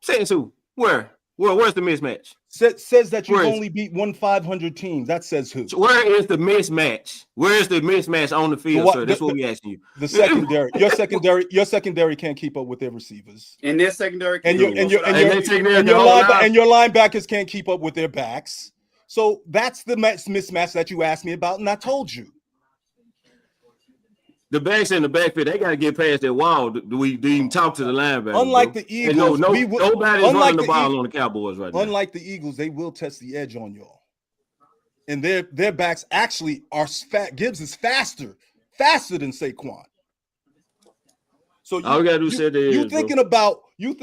S5: Says who? Where? Where's the mismatch?
S7: Says that you've only beat 500 teams. That says who?
S5: Where is the mismatch? Where is the mismatch on the field, sir? That's what we asking you.
S7: The secondary. Your secondary can't keep up with their receivers.
S6: And their secondary
S7: and your linebackers can't keep up with their backs. So that's the mismatch that you asked me about, and I told you.
S5: The backs in the backfield, they got to get past that wall. Do we even talk to the linebacker?
S7: Unlike the Eagles,
S5: nobody's running the ball on the Cowboys right now.
S7: Unlike the Eagles, they will test the edge on y'all. And their backs actually are fat. Gibbs is faster than Saquon. So
S5: all we gotta do set the edge.
S7: You thinking about
S5: set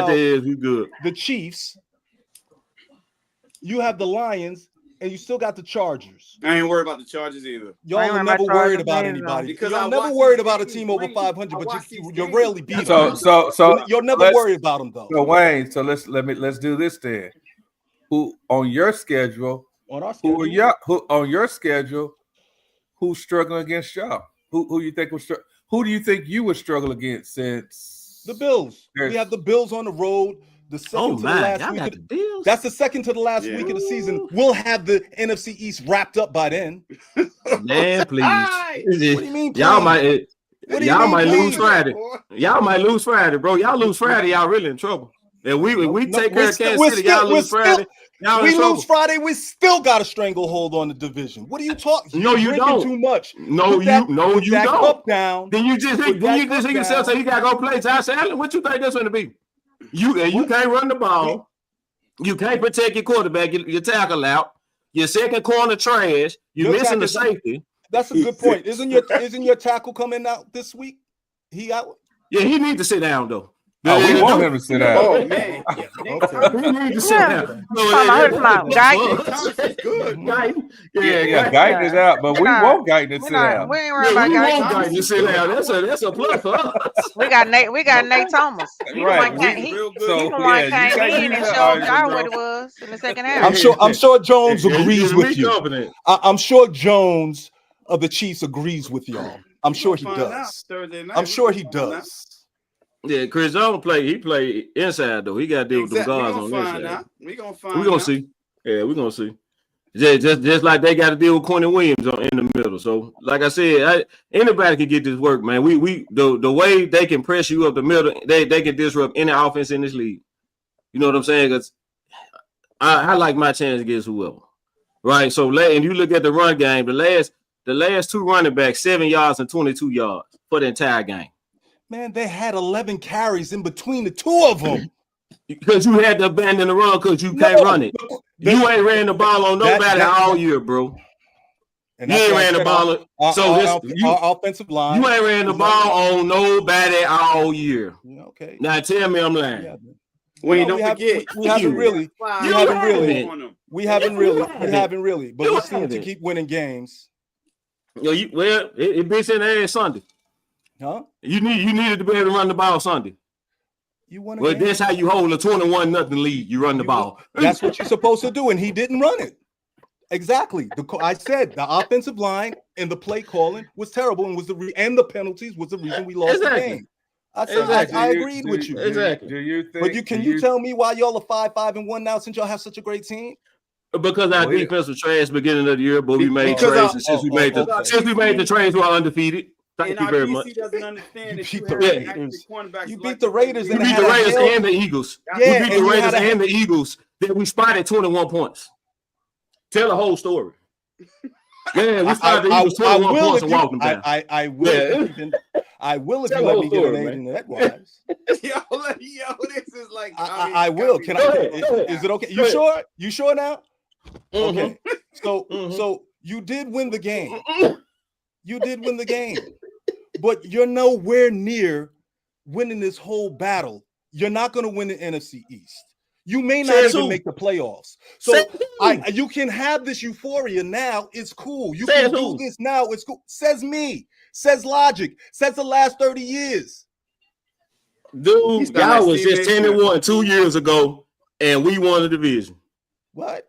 S5: the edge, we good.
S7: The Chiefs. You have the Lions, and you still got the Chargers.
S6: I ain't worried about the Chargers either.
S7: Y'all are never worried about anybody. Because y'all never worried about a team over 500, but you're rarely beat them.
S4: So
S7: you'll never worry about them though.
S4: So Wayne, let's do this then. Who on your schedule?
S7: On our schedule.
S4: Who on your schedule? Who's struggling against y'all? Who you think was? Who do you think you would struggle against since
S7: the Bills? We have the Bills on the road. The second to the last week of the, that's the second to the last week of the season. We'll have the NFC East wrapped up by then.
S5: Man, please.
S7: What do you mean?
S5: Y'all might lose Friday. Y'all might lose Friday, bro. Y'all lose Friday, y'all really in trouble. And we take care of Kansas City. Y'all lose Friday.
S7: We lose Friday. We still got a stranglehold on the division. What are you talking?
S5: No, you don't.
S7: Too much.
S5: No, you don't.
S7: Cup down.
S5: Then you just hit yourself. So you gotta go play Josh Allen. What you think that's going to be? You can't run the ball. You can't protect your quarterback. Your tackle out. Your second corner trash. You're missing the safety.
S7: That's a good point. Isn't your tackle coming out this week? He out.
S5: Yeah, he needs to sit down though.
S4: We want him to sit down.
S6: Oh man,
S5: he needs to sit down.
S4: Guyton is out, but we want Guyton to sit down.
S8: We ain't worried about
S5: Guyton to sit down. That's a plus for us.
S8: We got Nate Thomas.
S4: Right.
S8: He came in and showed y'all what it was in the second half.
S7: I'm sure Jones agrees with you. I'm sure Jones of the Chiefs agrees with y'all. I'm sure he does. I'm sure he does.
S5: Yeah, Chris Jones he play inside though. He got to deal with them guards on this side.
S6: We're
S5: gonna see. Yeah, we're gonna see. Just like they got to deal with Quentin Williams in the middle. So, like I said, anybody can get this work, man. The way they can press you up the middle, they can disrupt any offense in this league. You know what I'm saying? Because I like my chance against whoever. Right. So, and you look at the run game, the last 2 running backs, 7 yards and 22 yards for the entire game.
S7: Man, they had 11 carries in between the two of them.
S5: Because you had to abandon the run because you can't run it. You ain't ran the ball on nobody all year, bro.
S7: And
S5: you ain't ran the ball.
S7: Our offensive line.
S5: You ain't ran the ball on nobody all year.
S7: Okay.
S5: Now tell me I'm lying.
S7: Yeah.
S6: Wait, don't forget.
S7: We haven't really. We haven't really. But we seem to keep winning games.
S5: It beats in the ass Sunday.
S7: Huh?
S5: You needed to be able to run the ball Sunday. Well, that's how you hold a 21-0 lead. You run the ball.
S7: That's what you're supposed to do, and he didn't run it. Exactly. I said the offensive line and the play calling was terrible, and and the penalties was the reason we lost the game. I agreed with you.
S5: Exactly.
S4: Do you think?
S7: But can you tell me why y'all are 5-5-1 now since y'all have such a great team?
S5: Because our defense was trash beginning of the year, but we made trades, and since we made the trades, we're undefeated. Thank you very much.
S6: Doesn't understand that
S7: you beat the Raiders and
S5: the Eagles.
S7: Yeah,
S5: we beat the Raiders and the Eagles. That we spotted 21 points. Tell the whole story. Man, we spotted the Eagles 21 points and walked them down.
S7: I will. I will if you let me get an agent that wise.
S6: Yo, this is like.
S7: I will. Can I? Is it okay? You sure? You sure now? Okay. So you did win the game. You did win the game, but you're nowhere near winning this whole battle. You're not going to win the NFC East. You may not even make the playoffs. So you can have this euphoria now. It's cool. You can do this now. It's cool. Says me. Says logic. Says the last 30 years.
S5: Dude, y'all was just 10-1 2 years ago, and we won the division.
S7: What?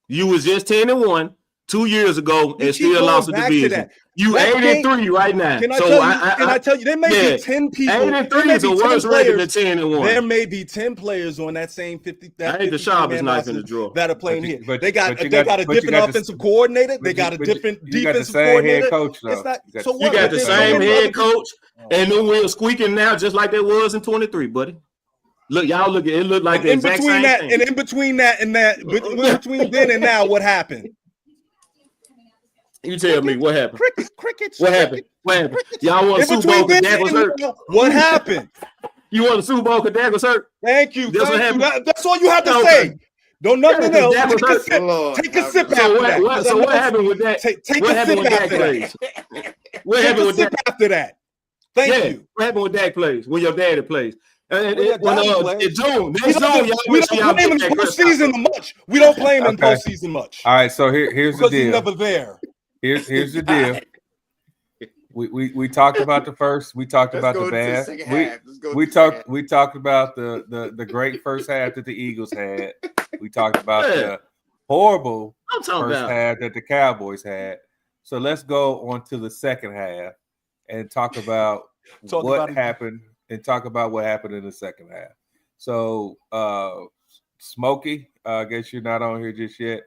S5: You was just 10-1 2 years ago and still lost the division. You 8-3 right now.
S7: Can I tell you? There may be 10 people.
S5: 8-3 is a worse record than 10-1.
S7: There may be 10 players on that same 50.
S5: I ain't the sharpest knife in the drawer
S7: that are playing here. They got a different offensive coordinator. They got a different defensive coordinator.
S4: Head coach,
S5: you got the same head coach, and then we're squeaking now just like that was in 23, buddy. Look, y'all look at it. Look like the exact same thing.
S7: And in between that and that, between then and now, what happened?
S5: You tell me what happened.
S7: Crickets.
S5: What happened? Y'all won the Super Bowl because Dak was hurt.
S7: What happened?
S5: You won the Super Bowl because Dak was hurt.
S7: Thank you. That's all you have to say. Don't nothing else. Take a sip after that.
S5: So what happened with that?
S7: Take a sip after that.
S5: What happened with Dak
S7: after that? Thank you.
S5: What happened with Dak plays? When your daddy plays? In June,
S7: we don't play him in postseason much. We don't play him in postseason much.
S4: All right, so here's the deal.
S7: He's never there.
S4: Here's the deal. We talked about the first. We talked about the bad. We talked about the great first half that the Eagles had. We talked about the horrible first half that the Cowboys had. So let's go on to the second half and talk about what happened and talk about what happened in the second half. So Smokey, I guess you're not on here just yet.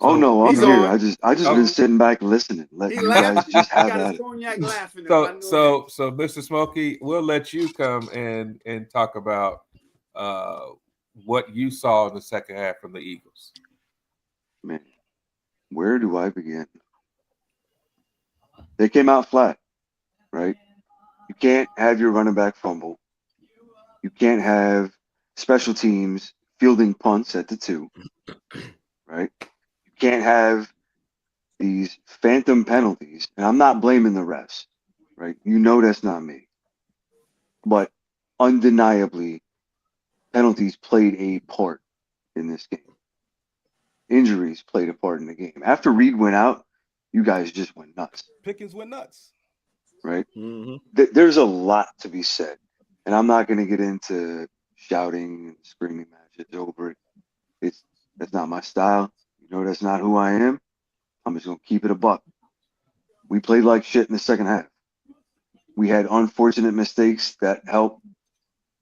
S9: Oh no, I'm here. I just been sitting back listening. Let you guys just have at it.
S4: So Mr. Smokey, we'll let you come and talk about what you saw in the second half from the Eagles.
S9: Man, where do I begin? They came out flat, right? You can't have your running back fumble. You can't have special teams fielding punts at the 2, right? Can't have these phantom penalties, and I'm not blaming the refs, right? You know that's not me. But undeniably, penalties played a part in this game. Injuries played a part in the game. After Reed went out, you guys just went nuts.
S7: Pickens went nuts.
S9: Right? Mm-hmm. There's a lot to be said, and I'm not going to get into shouting and screaming matches over it. That's not my style. You know that's not who I am. I'm just going to keep it a buck. We played like shit in the second half. We had unfortunate mistakes that helped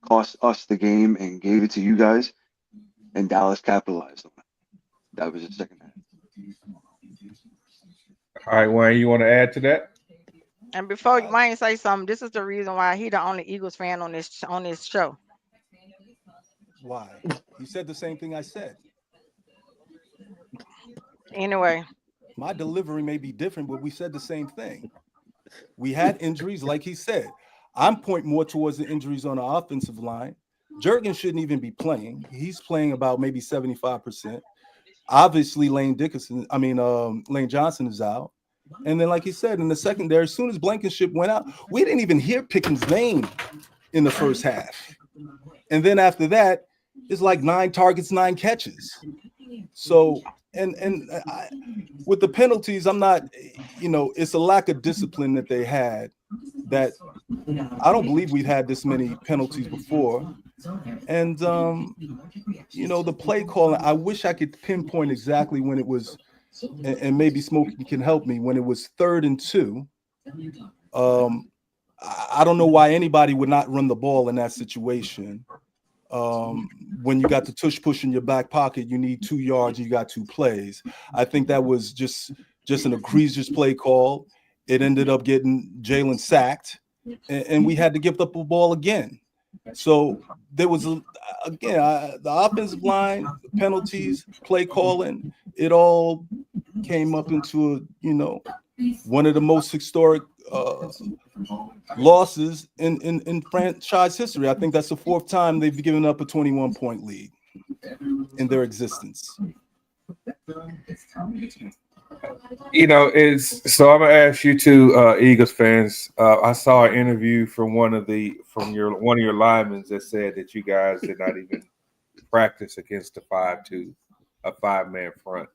S9: cost us the game and gave it to you guys, and Dallas capitalized on it. That was the second half.
S4: All right, Wayne, you want to add to that?
S8: And before Wayne say something, this is the reason why he the only Eagles fan on this show.
S7: Why? You said the same thing I said.
S8: Anyway,
S7: my delivery may be different, but we said the same thing. We had injuries, like he said. I'm pointing more towards the injuries on the offensive line. Jurgens shouldn't even be playing. He's playing about maybe 75%. Obviously, Lane Johnson is out. And then, like he said, in the secondary, as soon as Blankenship went out, we didn't even hear Pickens' name in the first half. And then after that, it's like 9 targets, 9 catches. So, with the penalties, I'm not, it's a lack of discipline that they had that I don't believe we've had this many penalties before. And, the play calling, I wish I could pinpoint exactly when it was, and maybe Smokey can help me, when it was 3rd and 2. I don't know why anybody would not run the ball in that situation. When you got the tush push in your back pocket, you need 2 yards, you got 2 plays. I think that was just an egregious play call. It ended up getting Jalen sacked, and we had to give up the ball again. So there was, the offensive line, penalties, play calling, it all came up into one of the most historic losses in franchise history. I think that's the 4th time they've given up a 21-point lead in their existence.
S4: So I'm gonna ask you two Eagles fans. I saw an interview from one of your linemen that said that you guys did not even practice against a 5-2, a 5-man front.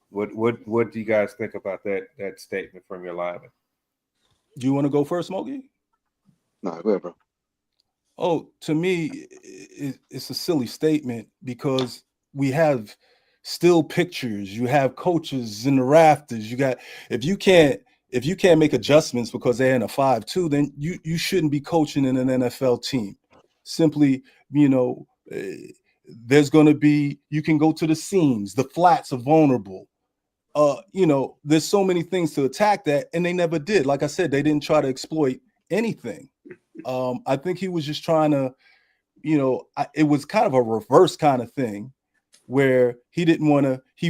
S4: What do you guys think about that statement from your lineman?
S7: Do you want to go first, Smokey?
S9: No, go ahead, bro.
S7: Oh, to me, it's a silly statement because we have still pictures. You have coaches in the rafters. If you can't make adjustments because they're in a 5-2, then you shouldn't be coaching in an NFL team. Simply, there's going to be, you can go to the seams. The flats are vulnerable. There's so many things to attack that, and they never did. Like I said, they didn't try to exploit anything. I think he was just trying to, it was kind of a reverse kind of thing where he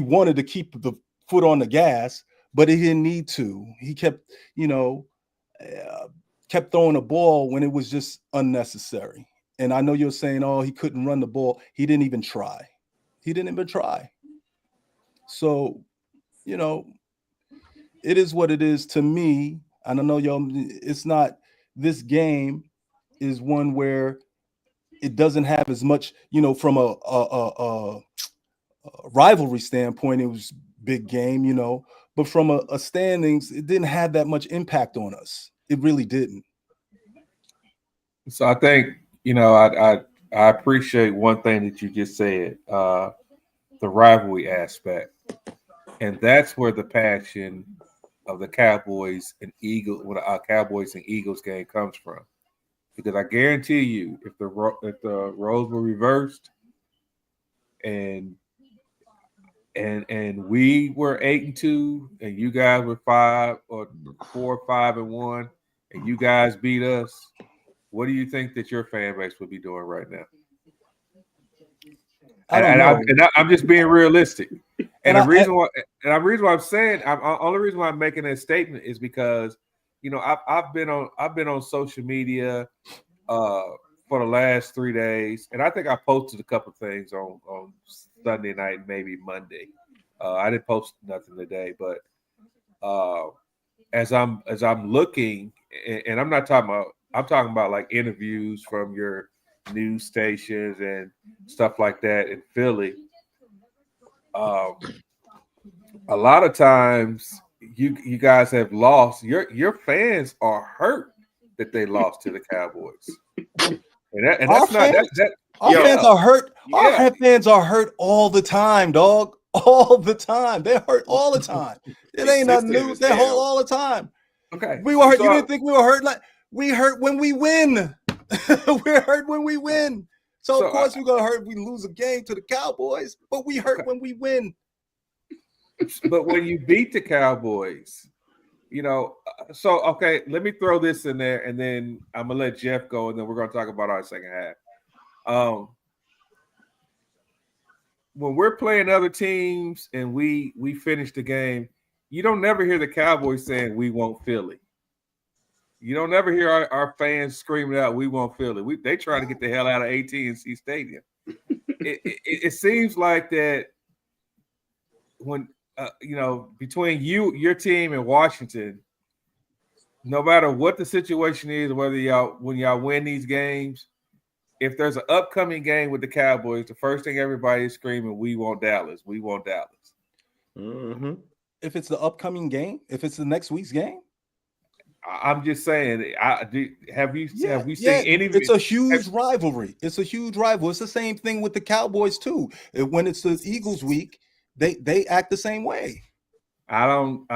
S7: wanted to keep the foot on the gas, but he didn't need to. He kept throwing the ball when it was just unnecessary. And I know you're saying, oh, he couldn't run the ball. He didn't even try. So, it is what it is to me. And I know it's not, this game is one where it doesn't have as much, from a rivalry standpoint, it was big game, but from a standings, it didn't have that much impact on us. It really didn't.
S4: So I think, I appreciate one thing that you just said, the rivalry aspect. And that's where the passion of the Cowboys and Eagles game comes from. Because I guarantee you, if the roles were reversed and we were 8-2 and you guys were 4 or 5-1 and you guys beat us, what do you think that your fan base would be doing right now? I'm just being realistic. And the reason why I'm saying, only reason why I'm making that statement is because, I've been on social media for the last 3 days, and I think I posted a couple things on Sunday night, maybe Monday. I didn't post nothing today, but as I'm looking, and I'm talking about like interviews from your news stations and stuff like that in Philly. A lot of times you guys have lost. Your fans are hurt that they lost to the Cowboys. And that's not that.
S7: Our fans are hurt. Yeah. Our fans are hurt all the time, dog. All the time. They're hurt all the time. It ain't nothing new. They're hurt all the time.
S4: Okay.
S7: We were hurt. You didn't think we were hurt? Like, we hurt when we win. We're hurt when we win. So of course we're gonna hurt if we lose a game to the Cowboys, but we hurt when we win.
S4: But when you beat the Cowboys, so okay, let me throw this in there, and then I'm gonna let Jeff go, and then we're gonna talk about our second half. When we're playing other teams and we finish the game, you don't never hear the Cowboys saying we want Philly. You don't ever hear our fans screaming out, "We won't feel it." They trying to get the hell out of AT&T Stadium. It seems like that when between your team and Washington, no matter what the situation is, whether when y'all win these games, if there's an upcoming game with the Cowboys, the first thing everybody is screaming, "We want Dallas. We want Dallas."
S5: Mm-hmm.
S7: If it's the upcoming game, if it's the next week's game.
S4: I'm just saying. Have we seen any?
S7: It's a huge rivalry. It's a huge rivalry. It's the same thing with the Cowboys too. When it's the Eagles week, they act the same way.
S4: I don't.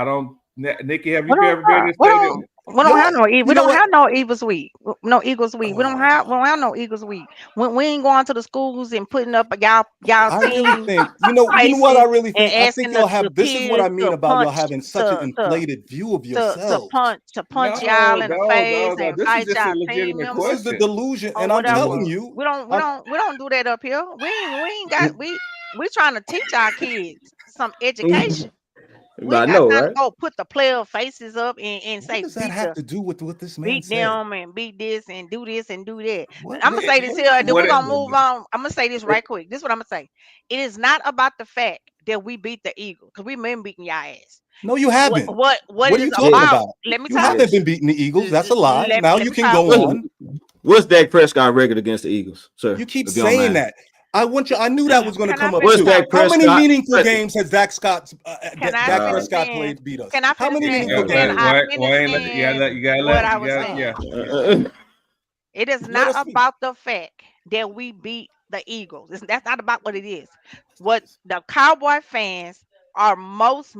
S4: Nikki, have you ever been in this stadium?
S8: We don't have no Eagles week. No Eagles week. We don't have no Eagles week. When we ain't going to the schools and putting up y'all
S7: I really think you know what I really think. I think y'all have. This is what I mean about y'all having such an inflated view of yourselves.
S8: To punch y'all in the face and fight y'all team members.
S7: This is the delusion, and I'm telling you,
S8: we don't do that up here. We trying to teach our kids some education.
S5: I know, right?
S8: Go put the player faces up and say,
S7: what does that have to do with what this man said?
S8: Beat them and beat this and do this and do that. I'm gonna say this here, and then we're gonna move on. I'm gonna say this right quick. This is what I'm gonna say. It is not about the fact that we beat the Eagles, because we've been beating y'all ass.
S7: No, you haven't.
S8: What
S7: are you talking about?
S8: Let me
S7: you
S8: tell
S7: haven't been beating the Eagles. That's a lie. Now you can go on.
S5: What's Dak Prescott record against the Eagles, sir?
S7: You keep saying that. I knew that was going to come up.
S5: How
S7: many meaningful games has Dak Prescott played beat us?
S8: How
S7: many meaningful games?
S8: It is not about the fact that we beat the Eagles. That's not about what it is. What the Cowboy fans are most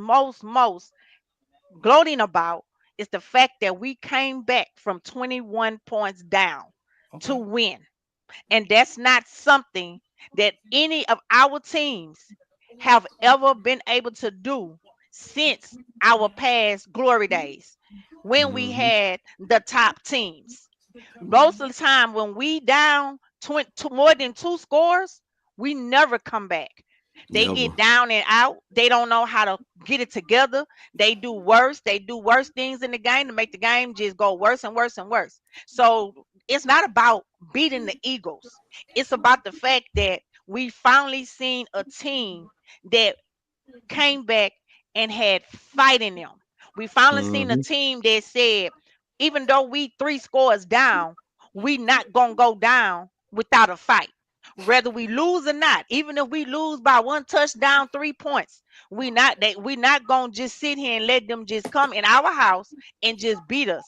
S8: gloating about is the fact that we came back from 21 points down to win. And that's not something that any of our teams have ever been able to do since our past glory days when we had the top teams. Most of the time when we down more than 2 scores, we never come back. They get down and out. They don't know how to get it together. They do worse. They do worse things in the game to make the game just go worse and worse and worse. So it's not about beating the Eagles. It's about the fact that we finally seen a team that came back and had fight in them. We finally seen a team that said, even though we 3 scores down, we not gonna go down without a fight. Whether we lose or not, even if we lose by 1 touchdown, 3 points, we not gonna just sit here and let them just come in our house and just beat us.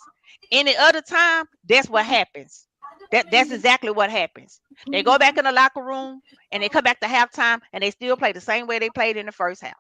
S8: Any other time, that's what happens. That's exactly what happens. They go back in the locker room and they come back to halftime and they still play the same way they played in the first half.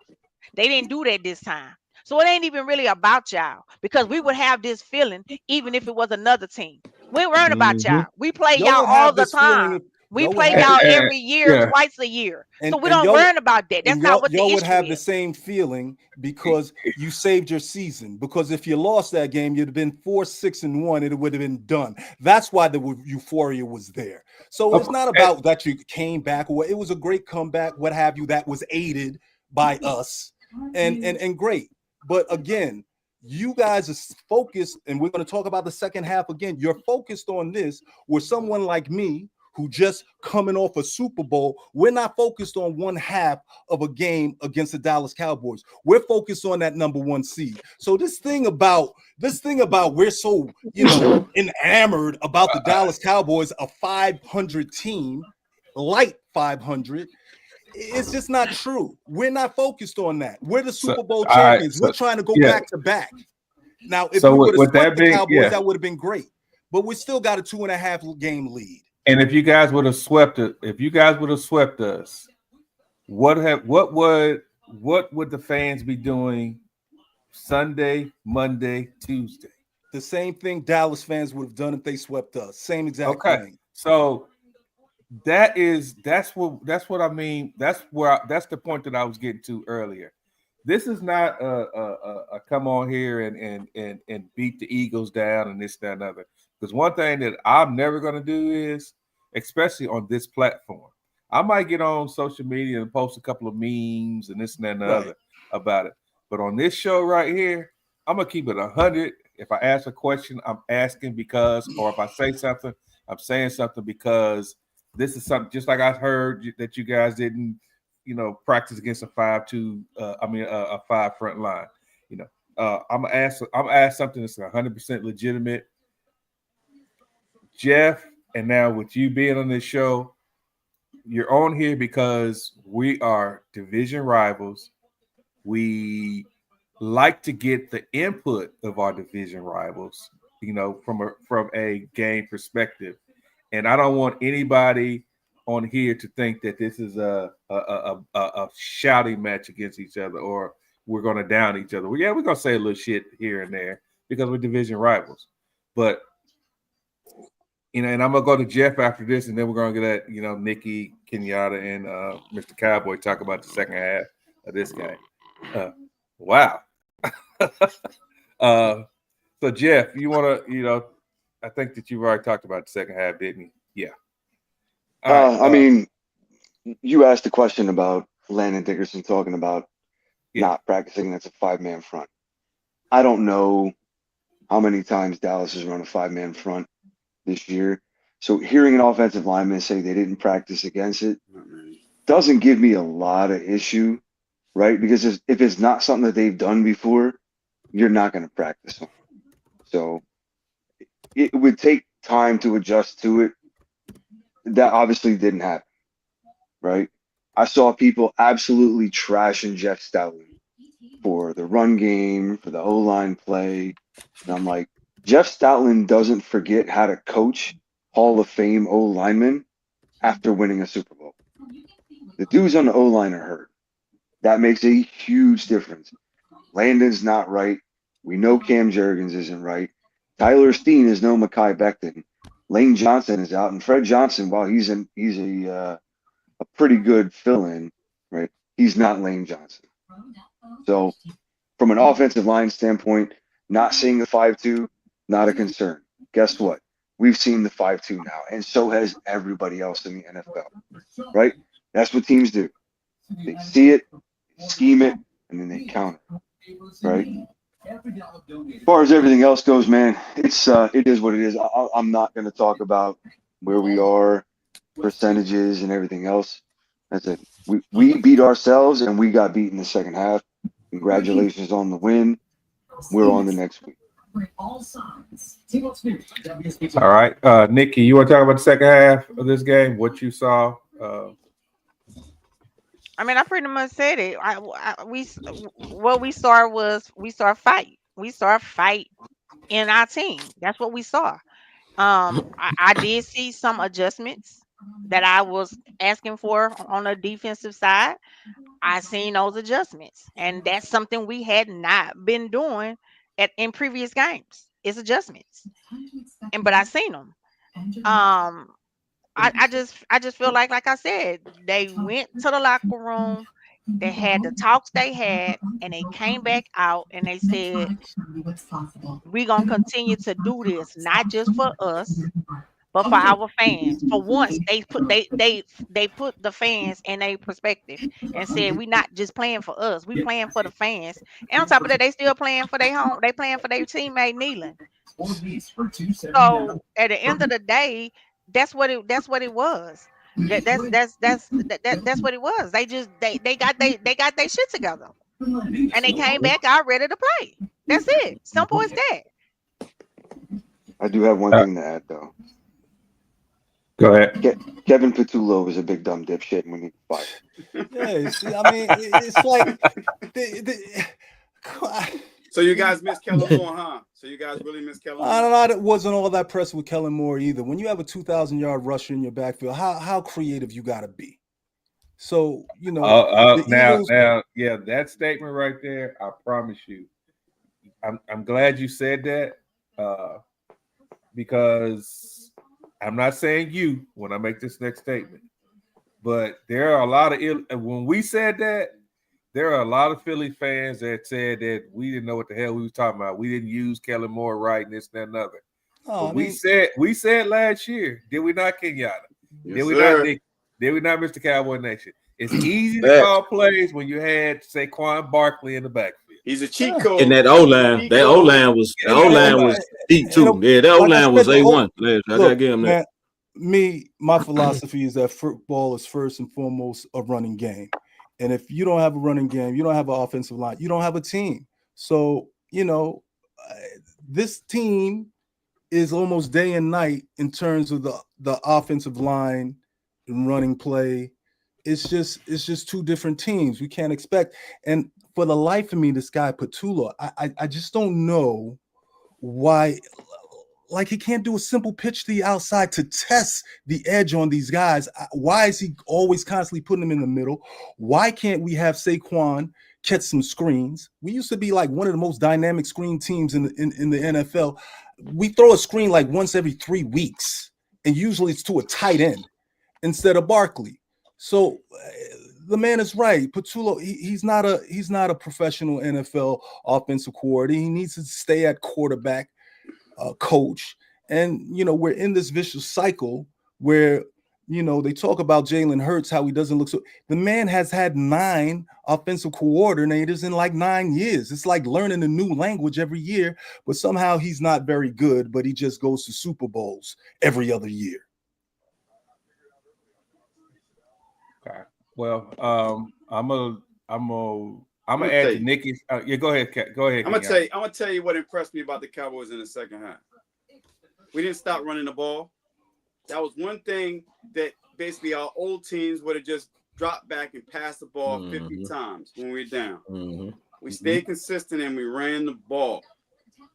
S8: They didn't do that this time. So it ain't even really about y'all, because we would have this feeling even if it was another team. We ain't worried about y'all. We play y'all all the time. We play y'all every year, twice a year. So we don't worry about that. That's not what the issue is.
S7: Y'all would have the same feeling because you saved your season. Because if you lost that game, you'd have been 4-6-1. It would have been done. That's why the euphoria was there. So it's not about that you came back. It was a great comeback, what have you, that was aided by us and great. But again, you guys are focused, and we're going to talk about the second half again. You're focused on this, where someone like me, who just coming off a Super Bowl, we're not focused on one half of a game against the Dallas Cowboys. We're focused on that number 1 seed. So this thing about we're so enamored about the Dallas Cowboys, a 500 team, light 500. It's just not true. We're not focused on that. We're the Super Bowl champions. We're trying to go back to back. Now, if we would have swept the Cowboys, that would have been great. But we still got a 2.5 game lead.
S4: And if you guys would have swept us, what would the fans be doing Sunday, Monday, Tuesday?
S7: The same thing Dallas fans would have done if they swept us. Same exact thing.
S4: So that's what I mean. That's the point that I was getting to earlier. This is not a come on here and beat the Eagles down and this, that, and other. Because one thing that I'm never going to do is, especially on this platform, I might get on social media and post a couple of memes and this and that and the other about it. But on this show right here, I'm going to keep it 100 If I ask a question, I'm asking because, or if I say something, I'm saying something because this is something. Just like I heard that you guys didn't, practice against a 5-2. A 5 front line. I'm gonna ask something that's 100% legitimate. Jeff, and now with you being on this show, you're on here because we are division rivals. We like to get the input of our division rivals, from a game perspective. And I don't want anybody on here to think that this is a shouting match against each other or we're going to down each other. Well, yeah, we're going to say a little shit here and there because we're division rivals. But, and I'm going to go to Jeff after this, and then we're going to get at, Nikki, Kenyatta, and Mr. Cowboy talk about the second half of this game. Wow. So, Jeff, you want to, I think that you've already talked about the second half, didn't you? Yeah.
S9: You asked a question about Landon Dickerson talking about not practicing against a 5-man front. I don't know how many times Dallas has run a 5-man front this year. So hearing an offensive lineman say they didn't practice against it doesn't give me a lot of issue, right? Because if it's not something that they've done before, you're not going to practice them. So it would take time to adjust to it. That obviously didn't happen, right? I saw people absolutely trashing Jeff Stoutland for the run game, for the O-line play. And I'm like, Jeff Stoutland doesn't forget how to coach Hall of Fame O-linemen after winning a Super Bowl. The dudes on the O-line are hurt. That makes a huge difference. Landon's not right. We know Cam Jurgens isn't right. Tyler Steen is no Mekhi Becton. Lane Johnson is out, and Fred Johnson, while he's a pretty good fill-in, right? He's not Lane Johnson. So, from an offensive line standpoint, not seeing the 5-2, not a concern. Guess what? We've seen the 5-2 now, and so has everybody else in the NFL, right? That's what teams do. They see it, scheme it, and then they counter, right? As far as everything else goes, man, it is what it is. I'm not going to talk about where we are, percentages, and everything else. That's it. We beat ourselves, and we got beat in the second half. Congratulations on the win. We're on the next week.
S4: All right, Nikki, you want to talk about the second half of this game? What you saw?
S8: I pretty much said it. What we saw was fight. We saw fight in our team. That's what we saw. I did see some adjustments that I was asking for on the defensive side. I seen those adjustments, and that's something we had not been doing in previous games. It's adjustments, but I seen them. I just feel like I said, they went to the locker room, they had the talks they had, and they came back out and they said, we're gonna continue to do this, not just for us, but for our fans. For once, they put the fans in a perspective and said, we're not just playing for us, we playing for the fans. And on top of that, they still playing for their home, they playing for their teammate Nealon. So at the end of the day, that's what it was. That's what it was. They just they got their shit together, and they came back out ready to play. That's it. Simple as that.
S9: I do have one thing to add, though.
S4: Go ahead.
S9: Kevin Patullo was a big dumb dipshit when he fired.
S7: Yeah, see, it's like
S6: So you guys miss Kellen Moore, huh? So you guys really miss Kellen Moore?
S7: I don't know. It wasn't all that pressed with Kellen Moore either. When you have a 2,000-yard rusher in your backfield, how creative you got to be. So
S4: now, yeah, that statement right there. I promise you, I'm glad you said that because I'm not saying you when I make this next statement, but there are a lot of when we said that. There are a lot of Philly fans that said that we didn't know what the hell we was talking about. We didn't use Kellen Moore right, and this, that, and another. We said last year, did we not, Kenyatta?
S6: Yes,
S4: did we
S6: sir.
S4: not, Nick? Did we not, Mr. Cowboy Nation? It's easy to call plays when you had Saquon Barkley in the backfield.
S6: He's a cheat code.
S5: And that O line was deep too. Yeah, that O line was A1. I gotta give him that.
S7: My philosophy is that football is first and foremost a running game. And if you don't have a running game, you don't have an offensive line, you don't have a team. So, this team is almost day and night in terms of the offensive line and running play. It's just two different teams. We can't expect. And for the life of me, this guy Patullo, I just don't know why. Like, he can't do a simple pitch to the outside to test the edge on these guys. Why is he always constantly putting them in the middle? Why can't we have Saquon catch some screens? We used to be like one of the most dynamic screen teams in the NFL. We throw a screen like once every 3 weeks, and usually it's to a tight end instead of Barkley. So the man is right. Patullo, he's not a professional NFL offensive coordinator. He needs to stay at quarterback. Coach, and we're in this vicious cycle where they talk about Jalen Hurts, how he doesn't look so. The man has had 9 offensive coordinators in like 9 years. It's like learning a new language every year, but somehow he's not very good, but he just goes to Super Bowls every other year.
S4: Okay. Well, I'm gonna add to Nikki's. Yeah, go ahead. Go ahead.
S6: I'm gonna tell you what impressed me about the Cowboys in the second half. We didn't stop running the ball. That was one thing that basically our old teams would have just dropped back and passed the ball 50 times when we were down. We stayed consistent and we ran the ball.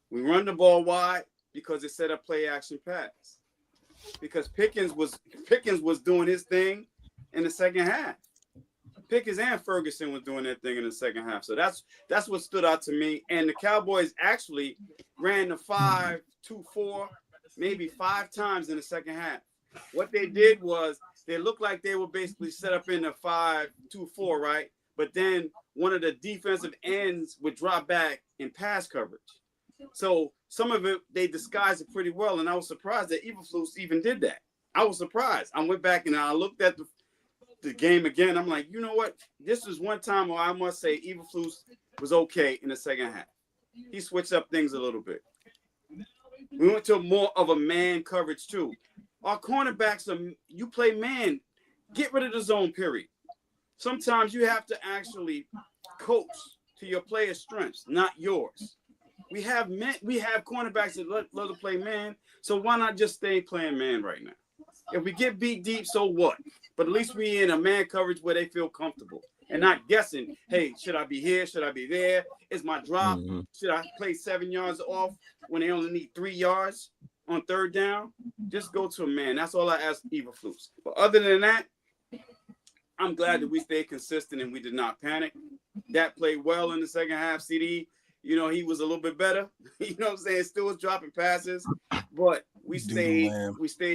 S6: We run the ball wide because it set up play action pass. Because Pickens was doing his thing in the second half. Pickens and Ferguson was doing their thing in the second half. So that's what stood out to me. And the Cowboys actually ran the 5-2-4 maybe 5 times in the second half. What they did was they looked like they were basically set up in the 5-2-4, right? But then one of the defensive ends would drop back in pass coverage. So some of it, they disguised it pretty well. And I was surprised that Eberflus even did that. I was surprised. I went back and I looked at the game again. I'm like, you know what? This is one time where I must say Eberflus was okay in the second half. He switched up things a little bit. We went to more of a man coverage too. Our cornerbacks you play man. Get rid of the zone period. Sometimes you have to actually coach to your player's strengths, not yours. We have cornerbacks that love to play man. So why not just stay playing man right now? If we get beat deep, so what? But at least we in a man coverage where they feel comfortable and not guessing, hey, should I be here? Should I be there? Is my drop? Should I play 7 yards off when they only need 3 yards on third down? Just go to a man. That's all I ask Eberflus. But other than that, I'm glad that we stayed consistent and we did not panic. That played well in the second half. CD, he was a little bit better. You know what I'm saying? Still was dropping passes, but we stayed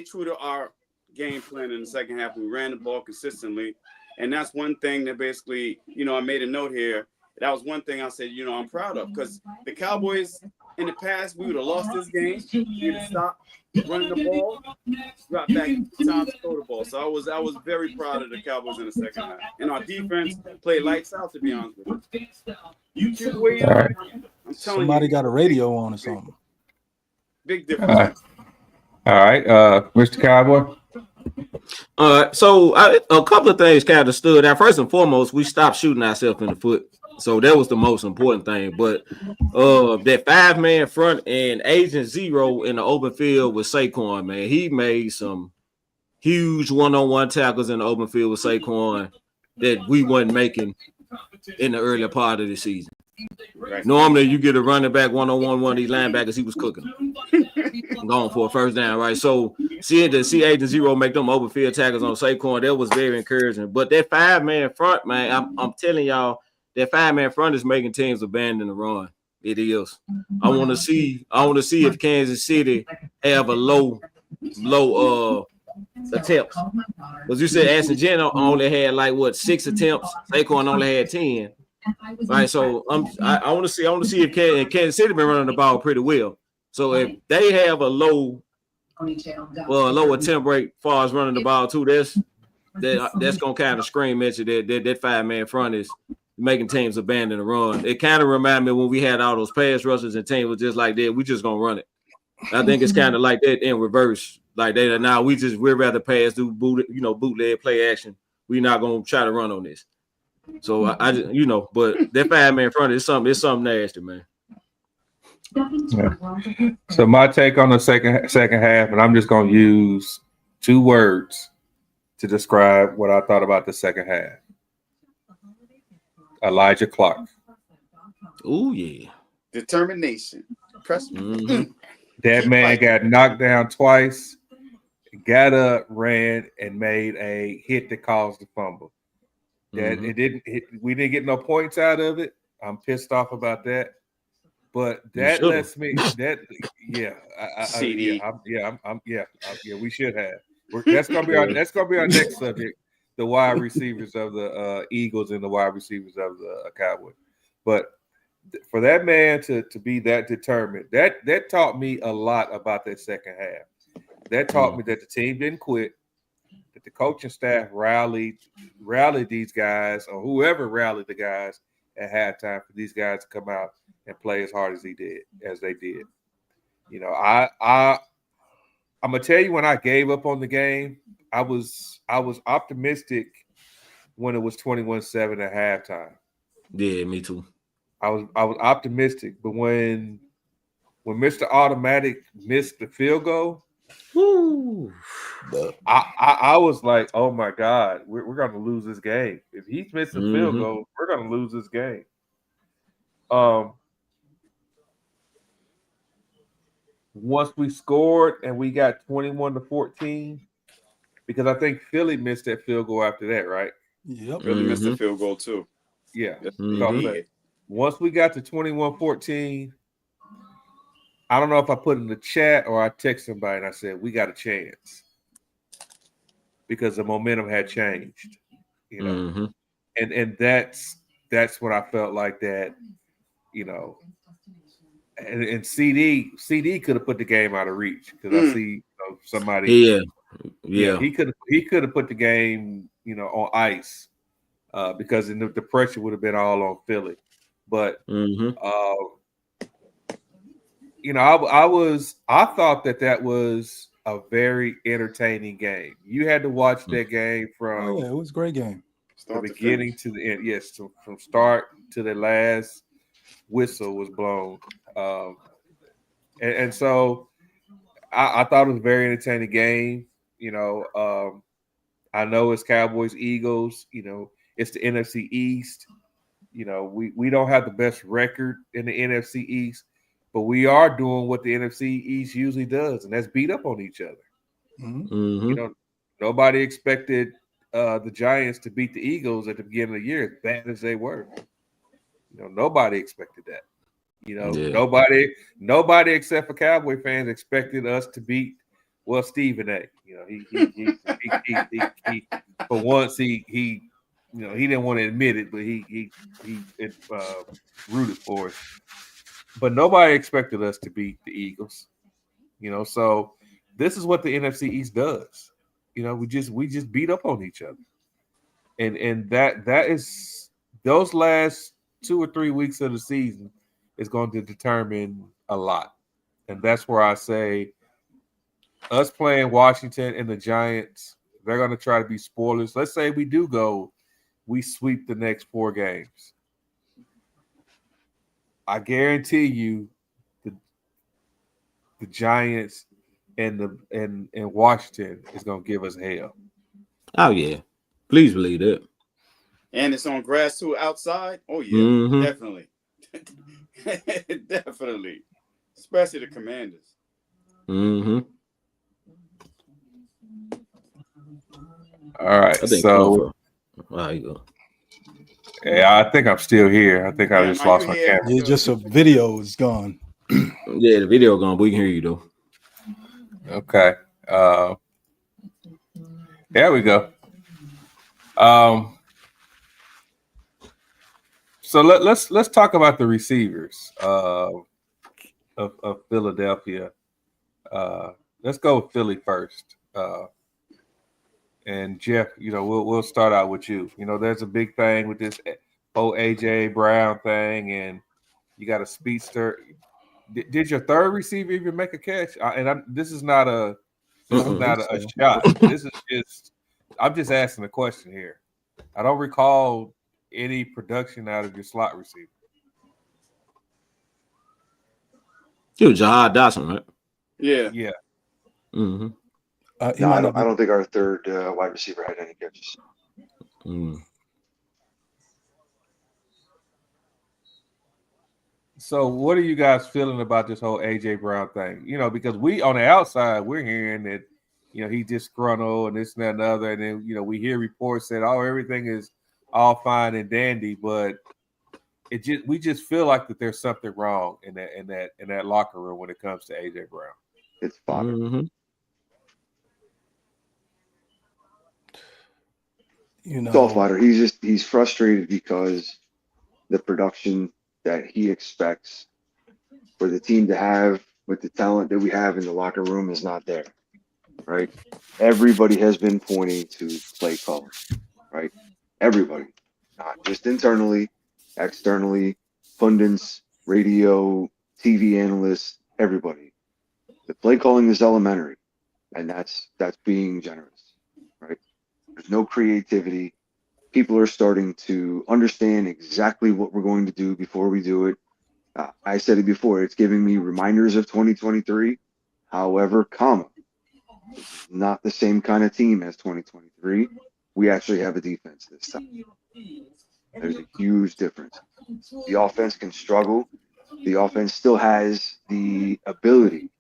S6: true to our game plan in the second half. We ran the ball consistently. And that's one thing that basically, I made a note here. That was one thing I said, I'm proud of, because the Cowboys in the past, we would have lost this game. We would have stopped running the ball, drop back, time to throw the ball. So I was very proud of the Cowboys in the second half. And our defense played lights out, to be honest with you.
S7: All right. I'm telling Somebody got a radio on or something.
S6: Big difference.
S4: All right. Mr. Cowboy.
S5: So a couple of things kind of stood out. First and foremost, we stopped shooting ourselves in the foot. So that was the most important thing. But that 5-man front and Agent Zero in the open field with Saquon, man, he made some huge one-on-one tackles in the open field with Saquon that we weren't making in the earlier part of the season. Right. Normally, you get a running back one-on-one, one of these linebackers, he was cooking. Going for a first down, right? So see Agent Zero make them open field tackles on Saquon, that was very encouraging. But that 5-man front, man, I'm telling y'all, that 5-man front is making teams abandon the run. It is. I want to see if Kansas City have a low attempts. Because you said Ashton Jenner only had 6 attempts. Saquon only had 10. Right. So I want to see if Kansas City been running the ball pretty well. So if they have a low attempt rate as far as running the ball too, that's gonna kind of scream at you that 5-man front is making teams abandon the run. It kind of reminded me when we had all those pass rushers and teams was just like that. We just gonna run it. I think it's kind of like that in reverse. Like they now we'd rather pass, do bootleg play action. We're not gonna try to run on this. So I but that 5-man front is something nasty, man.
S4: Yeah. So my take on the second half, and I'm just gonna use 2 words to describe what I thought about the second half. Elijah Clark.
S5: Oh yeah.
S6: Determination. Press.
S4: That man got knocked down twice, got up, ran, and made a hit that caused the fumble. That we didn't get no points out of it. I'm pissed off about that. But that lets me CD. We should have. That's gonna be our next subject. The wide receivers of the Eagles and the wide receivers of the Cowboys. But for that man to be that determined, that taught me a lot about that second half. That taught me that the team didn't quit, that the coaching staff rallied these guys, or whoever rallied the guys at halftime for these guys to come out and play as hard as they did. I'm gonna tell you, when I gave up on the game, I was optimistic when it was 21-7 at halftime.
S5: Yeah, me too.
S4: I was optimistic, but when Mr. Automatic missed the field goal, I was like, oh my God, we're gonna lose this game. If he's missing field goal, we're gonna lose this game. Once we scored and we got 21-14, because I think Philly missed that field goal after that, right?
S7: Yep.
S6: Philly missed the field goal too.
S4: Yeah. Once we got to 21-14, I don't know if I put in the chat or I text somebody and I said, we got a chance. Because the momentum had changed, And that's when I felt like that, And CD could have put the game out of reach, because I see somebody.
S5: Yeah.
S4: He could have put the game, on ice, because the pressure would have been all on Philly. But I thought that was a very entertaining game. You had to watch that game from
S7: it was a great game.
S4: The beginning to the end. Yes, from start to the last whistle was blown. And so I thought it was a very entertaining game. I know it's Cowboys, Eagles, it's the NFC East. We don't have the best record in the NFC East, but we are doing what the NFC East usually does, and that's beat up on each other. Nobody expected the Giants to beat the Eagles at the beginning of the year, as bad as they were. Nobody expected that. Nobody except for Cowboy fans expected us to beat Stephen A. He for once he didn't want to admit it, but he rooted for us. But nobody expected us to beat the Eagles. So this is what the NFC East does. We just beat up on each other. And that is those last 2 or 3 weeks of the season is going to determine a lot. And that's where I say us playing Washington and the Giants, they're going to try to be spoilers. Let's say we do go, we sweep the next 4 games. I guarantee you the Giants and Washington is going to give us hell.
S5: Oh, yeah. Please believe that.
S6: And it's on grass too outside. Oh, yeah, definitely. Definitely. Especially the Commanders.
S4: All right. So
S5: you go.
S4: Yeah, I think I'm still here. I think I just lost my camera.
S7: Yeah, just a video is gone.
S5: Yeah, the video gone, but we can hear you though.
S4: Okay. There we go. So let's talk about the receivers of Philadelphia. Let's go with Philly first. And Jeff, we'll start out with you. There's a big thing with this whole AJ Brown thing, and you got a speedster. Did your third receiver even make a catch? This is not a shot. This is just I'm just asking a question here. I don't recall any production out of your slot receiver.
S5: You was Jahad Dotson, right?
S6: Yeah.
S4: Yeah.
S5: Mm-hmm.
S9: No, I don't think our third wide receiver had any catches.
S5: Mm.
S4: So what are you guys feeling about this whole AJ Brown thing? You know, because we on the outside, we're hearing that, you know, he disgruntled and this and that and the other. And then, you know, we hear reports that, oh, everything is all fine and dandy, but we just feel like that there's something wrong in that locker room when it comes to AJ Brown.
S9: It's fodder.
S5: Mm-hmm.
S7: You know,
S9: It's all fodder. He's frustrated because the production that he expects for the team to have with the talent that we have in the locker room is not there, right? Everybody has been pointing to play calling, right? Everybody, not just internally, externally, pundits, radio, TV analysts, everybody. The play calling is elementary, and that's being generous, right? There's no creativity. People are starting to understand exactly what we're going to do before we do it. I said it before, it's giving me reminders of 2023. However, it's not the same kind of team as 2023. We actually have a defense this time. There's a huge difference. The offense can struggle. The offense still has the ability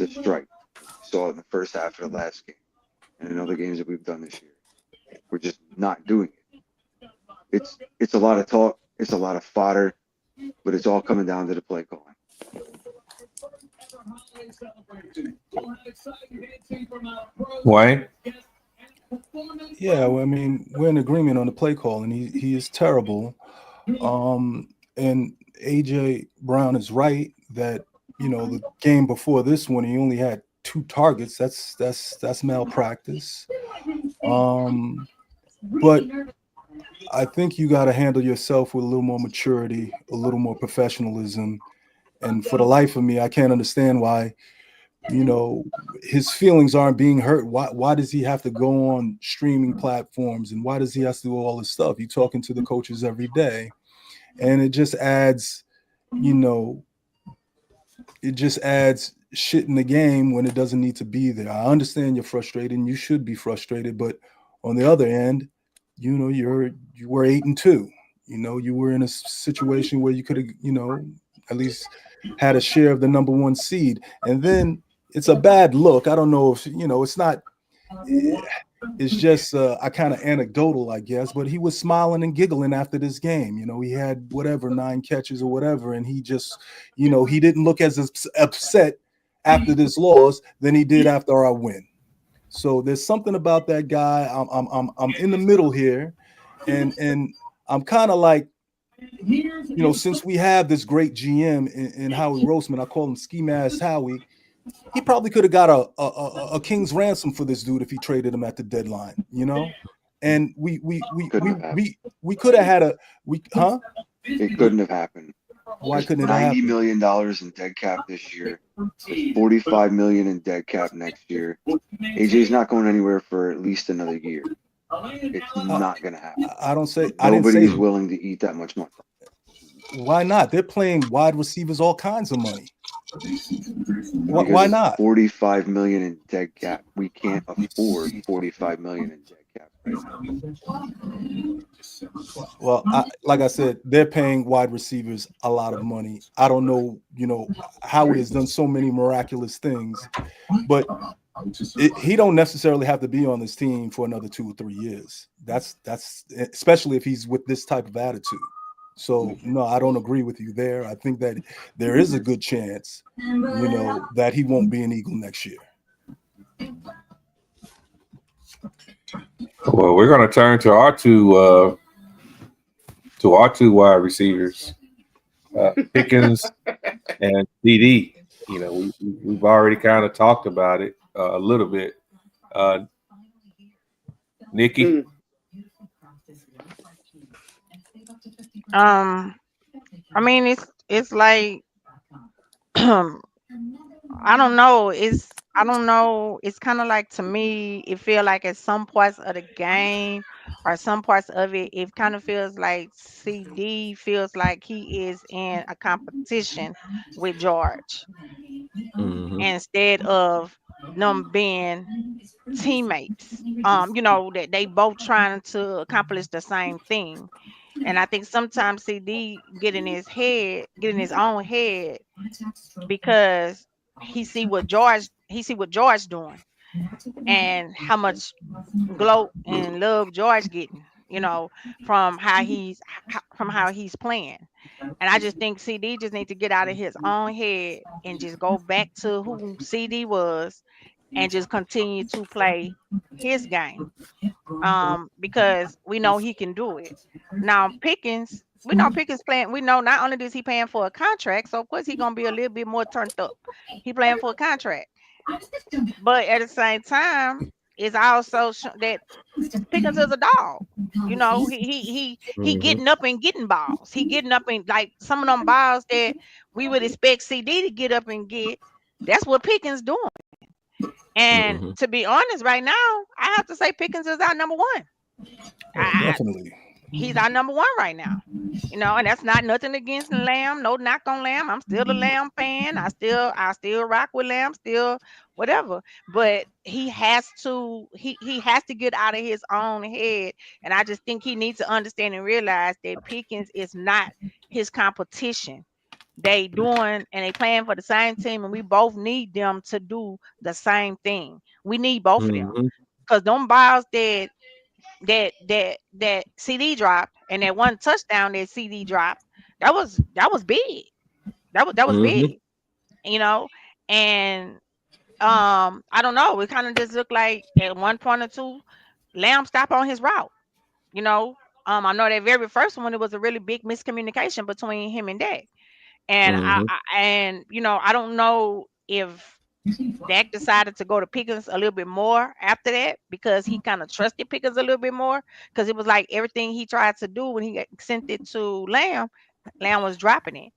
S9: to strike. We saw it in the first half of the last game and in other games that we've done this year. We're just not doing it. It's a lot of talk. It's a lot of fodder, but it's all coming down to the play calling.
S4: Wayne?
S7: Yeah, well, I mean, we're in agreement on the play call, and he is terrible. And AJ Brown is right that, you know, the game before this one, he only had 2 targets. That's malpractice. But I think you got to handle yourself with a little more maturity, a little more professionalism. And for the life of me, I can't understand why, you know, his feelings aren't being hurt. Why does he have to go on streaming platforms, and why does he have to do all this stuff? You're talking to the coaches every day, and it just adds, you know, shit in the game when it doesn't need to be there. I understand you're frustrated, and you should be frustrated, but on the other end, you know, you were 8-2. You know, you were in a situation where you could have, you know, at least had a share of the number 1 seed. And then it's a bad look. I don't know if, you know, it's not, it's just a kind of anecdotal, I guess, but he was smiling and giggling after this game. You know, he had 9 catches or whatever. And he just, you know, he didn't look as upset after this loss than he did after our win. So there's something about that guy. I'm in the middle here, and I'm kind of like, you know, since we have this great GM in Howie Roseman, I call him Ski Mask Howie. He probably could have got a king's ransom for this dude if he traded him at the deadline, you know. And we could have had
S9: It couldn't have happened.
S7: Why couldn't it happen?
S9: $90 million in dead cap this year. $45 million in dead cap next year. AJ's not going anywhere for at least another year. It's not going to happen.
S7: Nobody's
S9: willing to eat that much money.
S7: Why not? They're playing wide receivers all kinds of money. Why not?
S9: $45 million in dead cap. We can't afford $45 million in dead cap right now.
S7: Well, like I said, they're paying wide receivers a lot of money. I don't know, you know, Howie has done so many miraculous things, but he don't necessarily have to be on this team for another 2 or 3 years. That's especially if he's with this type of attitude. So no, I don't agree with you there. I think that there is a good chance, you know, that he won't be an Eagle next year.
S4: Well, we're going to turn to our two wide receivers, Pickens and CD. You know, we've already kind of talked about it a little bit. Nikki.
S8: I mean, it's like I don't know. I don't know. It's kind of like to me, it feel like at some parts of the game or some parts of it, it kind of feels like CD feels like he is in a competition with George instead of them being teammates. That they both trying to accomplish the same thing. And I think sometimes CD get in his own head because he see what George doing and how much gloat and love George getting, from how he's playing. And I just think CD just need to get out of his own head and just go back to who CD was and just continue to play his game. Because we know he can do it. Now Pickens, we know Pickens playing. We know not only is he paying for a contract, so of course he's gonna be a little bit more turned up. He playing for a contract, but at the same time, it's also that Pickens is a dog. He getting up and getting balls. He getting up and like some of them balls that we would expect CD to get up and get. That's what Pickens doing. And to be honest, right now, I have to say Pickens is our number one.
S7: Definitely.
S8: He's our number one right now. And that's not nothing against Lamb. No knock on Lamb. I'm still a Lamb fan. I still rock with Lamb, still whatever. But he has to get out of his own head. And I just think he needs to understand and realize that Pickens is not his competition. They doing and they playing for the same team, and we both need them to do the same thing. We need both of them because them balls that CD dropped and that one touchdown that CD dropped, that was big. That was big, and I don't know. It kind of just looked like at one point or two, Lamb stopped on his route. I know that very first one, it was a really big miscommunication between him and Dak. And I don't know if Dak decided to go to Pickens a little bit more after that because he kind of trusted Pickens a little bit more because it was like everything he tried to do when he sent it to Lamb was dropping it.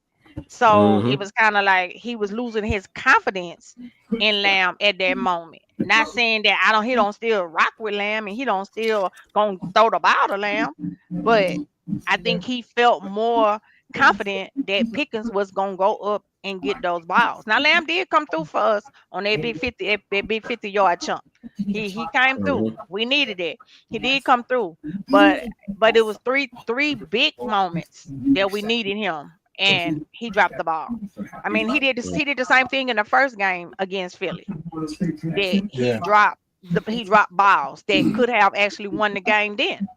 S8: So it was kind of like he was losing his confidence in Lamb at that moment. Not saying that he don't still rock with Lamb and he don't still gonna throw the ball to Lamb, but I think he felt more confident that Pickens was gonna go up and get those balls. Now Lamb did come through for us on that big 50-yard chunk. He came through. We needed it. He did come through, but it was three big moments that we needed him, and he dropped the ball. I mean, he did the same thing in the first game against Philly. He dropped balls that could have actually won the game then.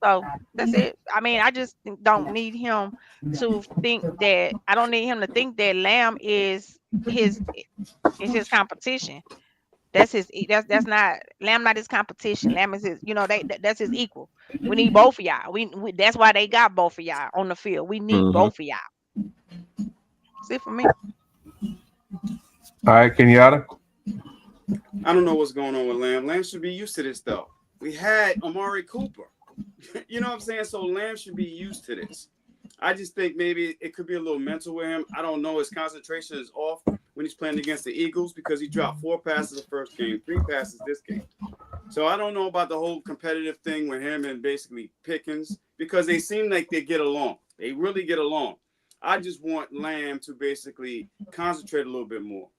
S8: So that's it. I mean, I just don't need him to think that. I don't need him to think that Lamb is his competition. That's not Lamb, not his competition. Lamb is his. That's his equal. We need both of y'all. We that's why they got both of y'all on the field. We need both of y'all. That's it for me.
S4: All right, Kenyatta.
S6: I don't know what's going on with Lamb. Lamb should be used to this though. We had Amari Cooper. You know what I'm saying? So Lamb should be used to this. I just think maybe it could be a little mental with him. I don't know. His concentration is off when he's playing against the Eagles because he dropped 4 passes the first game, 3 passes this game. So I don't know about the whole competitive thing with him and basically Pickens because they seem like they get along. They really get along. I just want Lamb to basically concentrate a little bit more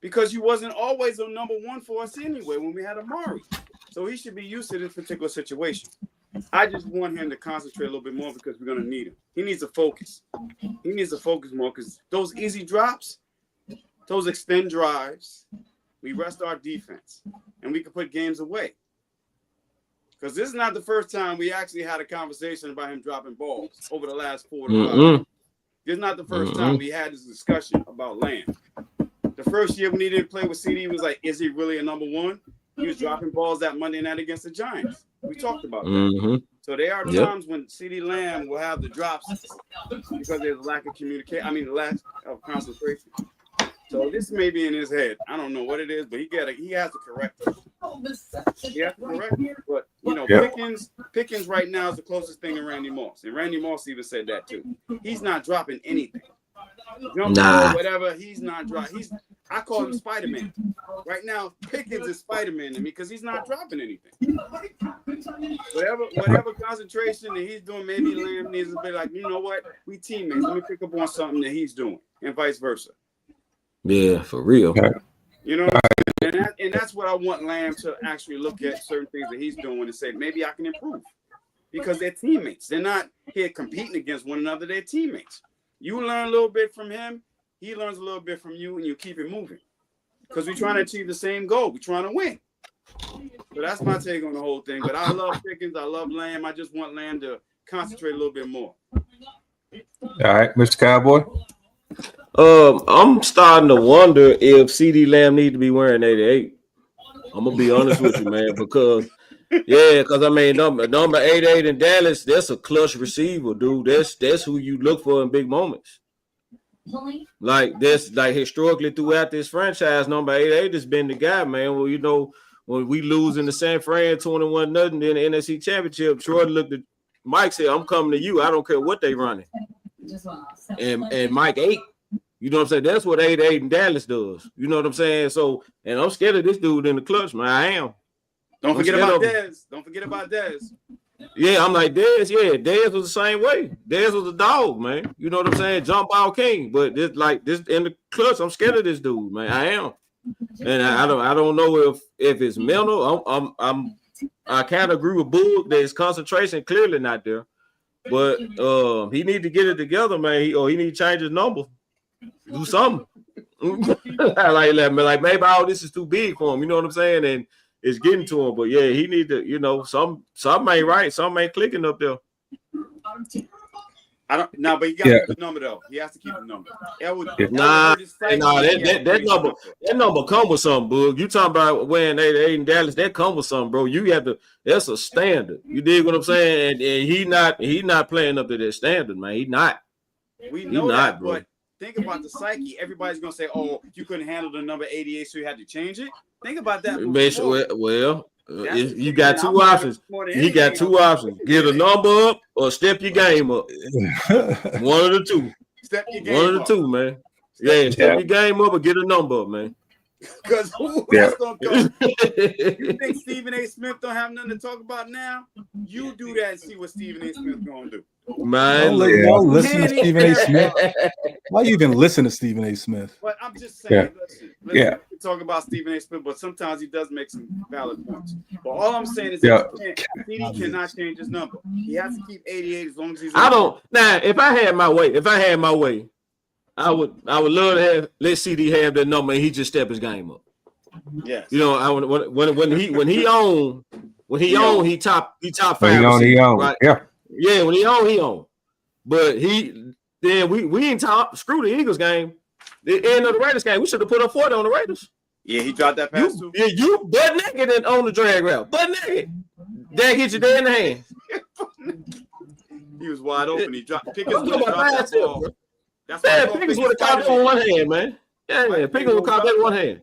S6: because he wasn't always a number one for us anyway when we had Amari. So he should be used to this particular situation. I just want him to concentrate a little bit more because we're going to need him. He needs to focus. He needs to focus more because those easy drops, those extend drives, we rest our defense, and we can put games away. Because this is not the first time we actually had a conversation about him dropping balls over the last 4 to 5. This is not the first time we had this discussion about Lamb. The first year when he didn't play with CD, he was like, is he really a number one? He was dropping balls that Monday night against the Giants. We talked about that. So there are times when CD Lamb will have the drops because there's a lack of communication. I mean, lack of concentration. So this may be in his head. I don't know what it is, but he has to correct it. He has to correct it. But You know, Pickens right now is the closest thing to Randy Moss, and Randy Moss even said that too. He's not dropping anything. Whatever. He's not dropping. I call him Spider-Man. Right now, Pickens is Spider-Man to me because he's not dropping anything. Whatever concentration that he's doing, maybe Lamb needs to be like, you know what? We teammates. Let me pick up on something that he's doing, and vice versa.
S5: Yeah, for real.
S6: You know, and that's what I want Lamb to actually look at certain things that he's doing and say, maybe I can improve. Because they're teammates. They're not here competing against one another. They're teammates. You learn a little bit from him. He learns a little bit from you, and you keep it moving. Because we're trying to achieve the same goal. We're trying to win. So that's my take on the whole thing. But I love Pickens. I love Lamb. I just want Lamb to concentrate a little bit more.
S4: All right, Mr. Cowboy.
S5: I'm starting to wonder if CeeDee Lamb need to be wearing 88. I'm gonna be honest with you, man, because I mean number 88 in Dallas, that's a clutch receiver, dude. That's who you look for in big moments. Like this, like historically throughout this franchise, number 88 has been the guy, man. Well, you know, when we lose in the San Fran 21-0 in the NFC Championship, Troy looked at Mike, said, "I'm coming to you. I don't care what they running." And Mike 8. You know what I'm saying? That's what 88 in Dallas does. You know what I'm saying? So, and I'm scared of this dude in the clutch, man. I am.
S6: Don't forget about Dez. Don't forget about Dez.
S5: Yeah, I'm like Dez. Yeah, Dez was the same way. Dez was a dog, man. You know what I'm saying? Jump ball king. But this in the clutch, I'm scared of this dude, man. I am. And I don't know if it's mental. I kind of agree with Bull that his concentration clearly not there. But he need to get it together, man. He need to change his number. Do something. like maybe all this is too big for him. You know what I'm saying? And it's getting to him. But yeah, he need to, you know, some ain't right, some ain't clicking up there.
S6: I don't but he got to keep the number though. He has to keep the number. That
S5: number come with something, Boog. You talking about wearing 88 in Dallas, that come with something, bro. You have to, that's a standard. You dig what I'm saying? And he not playing up to that standard, man. He not.
S6: We know that, bro. But think about the psyche. Everybody's gonna say, "Oh, you couldn't handle the number 88, so you had to change it." Think about that.
S5: You got two options. You got two options: get a number up or step your game up. One of the two.
S6: Step your game
S5: One of the two, man. Yeah, step your game up or get a number up, man.
S6: Because who else gonna go? You think Stephen A. Smith don't have nothing to talk about now? You do that and see what Stephen A. Smith gonna do.
S7: Man, don't listen to Stephen A. Smith. Why you even listen to Stephen A. Smith?
S6: But I'm just saying, listen, we can talk about Stephen A. Smith, but sometimes he does make some valid points. But all I'm saying is that CD cannot change his number. He has to keep 88 as long as he's.
S5: If I had my way, I would love to let CD have that number and he just step his game up.
S6: Yes.
S5: You know, when he he top 5.
S4: He on. Right? Yeah.
S5: Yeah, when he on. But we ain't top. Screw the Eagles game. The end of the Raiders game, we should have put up 40 on the Raiders.
S6: Yeah, he dropped that pass too.
S5: Yeah, you butt naked and on the drag route. Butt naked. That hit you there in the hand.
S6: He was wide open. He dropped Pickens would have dropped that ball.
S5: Pickens would have caught that with one hand, man. Yeah, Pickens would have caught that with one hand.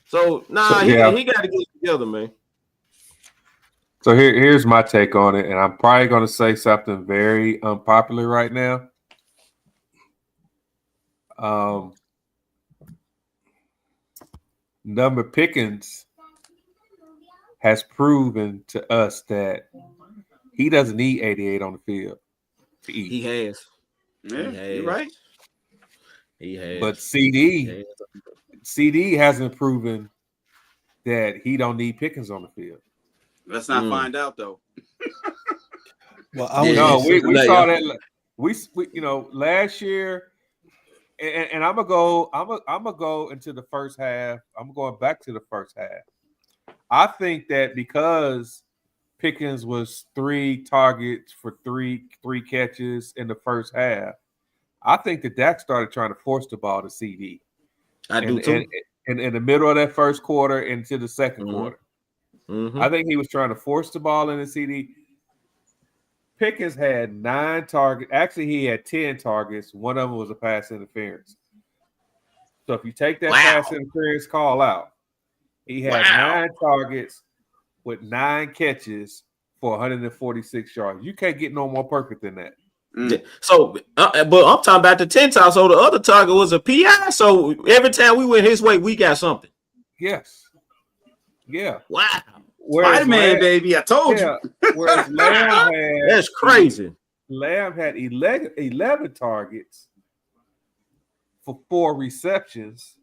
S5: So he got to get it together, man.
S4: So here's my take on it, and I'm probably going to say something very unpopular right now. Number Pickens has proven to us that he doesn't need 88 on the field to eat.
S5: He has.
S6: Yeah, you're right.
S5: He has.
S4: But CD hasn't proven that he don't need Pickens on the field.
S6: Let's not find out though.
S7: Well,
S4: we saw that. We last year, and I'm gonna go into the first half. I'm going back to the first half. I think that because Pickens was 3 targets for three catches in the first half, I think that Dak started trying to force the ball to CD.
S5: I do too.
S4: And in the middle of that first quarter into the second quarter.
S5: Mm-hmm.
S4: I think he was trying to force the ball in the CD. Pickens had 9 targets. Actually, he had 10 targets. One of them was a pass interference. So if you take that pass interference call out, he had 9 targets with 9 catches for 146 yards. You can't get no more perfect than that.
S5: So, but I'm talking about the 10 times. So the other target was a PI. So every time we went his way, we got something.
S4: Yes. Yeah.
S5: Wow.
S6: Spider-Man, baby. I told you.
S4: Whereas Lamb had
S5: that's crazy.
S4: Lamb had 11 targets for 4 receptions.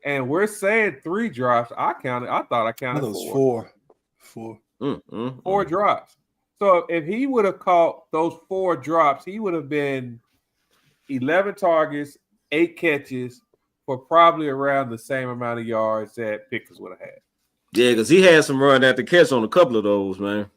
S4: And we're saying 3 drops. I thought I counted 4.
S7: 4
S4: drops. So if he would have caught those 4 drops, he would have been 11 targets, 8 catches for probably around the same amount of yards that Pickens would have had.
S5: Yeah, because he had some run after catch on a couple of those, man.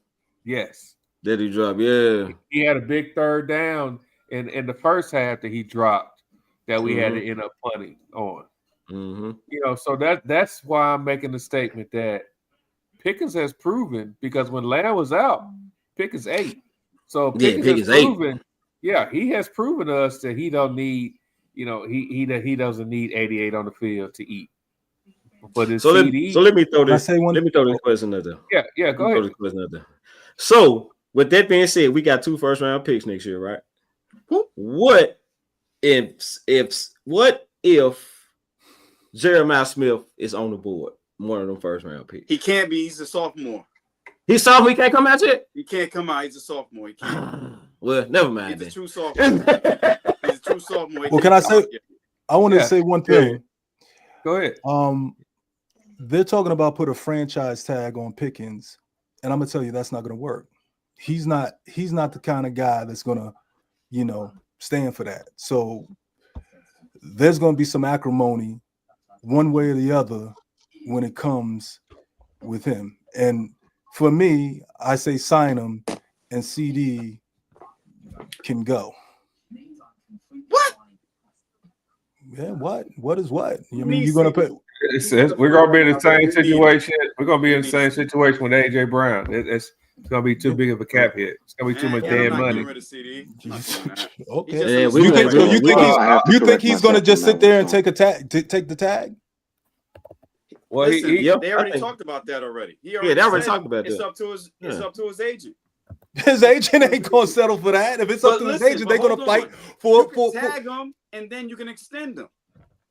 S4: Yes.
S5: Did he drop? Yeah.
S4: He had a big third down in the first half that he dropped that we had to end up punting on.
S5: Mm-hmm.
S4: You know, so that's why I'm making the statement that Pickens has proven, because when Lamb was out, Pickens ate. So Pickens has proven, he has proven to us that he don't need, you know, he doesn't need 88 on the field to eat. But it's
S5: let me throw this. Let me throw this question out there.
S4: Yeah, go ahead.
S5: So with that being said, we got 2 first-round picks next year, right? What if Jeremiah Smith is on the board, one of them first-round picks?
S6: He can't be. He's a sophomore.
S5: He's sophomore. He can't come out yet.
S6: He can't come out. He's a sophomore. He can't.
S5: Well, never mind.
S6: He's a true sophomore. He's a true sophomore.
S7: Well, can I say? I want to say one thing.
S4: Go ahead.
S7: They're talking about put a franchise tag on Pickens, and I'm gonna tell you that's not gonna work. He's not the kind of guy that's gonna, you know, stand for that. So there's gonna be some acrimony one way or the other when it comes with him. And for me, I say sign him, and CD can go.
S6: What?
S7: Yeah, what is what? I mean, you're gonna put.
S4: We're gonna be in the same situation. We're gonna be in the same situation with AJ Brown. It's gonna be too big of a cap hit. It's gonna be too much dead money.
S7: Okay. You think he's gonna just sit there and take the tag?
S6: Well, they already talked about that already.
S5: They already talked about that.
S6: It's up to his agent.
S7: His agent ain't gonna settle for that. If it's up to his agent, they're gonna fight for
S6: tag him, and then you can extend them.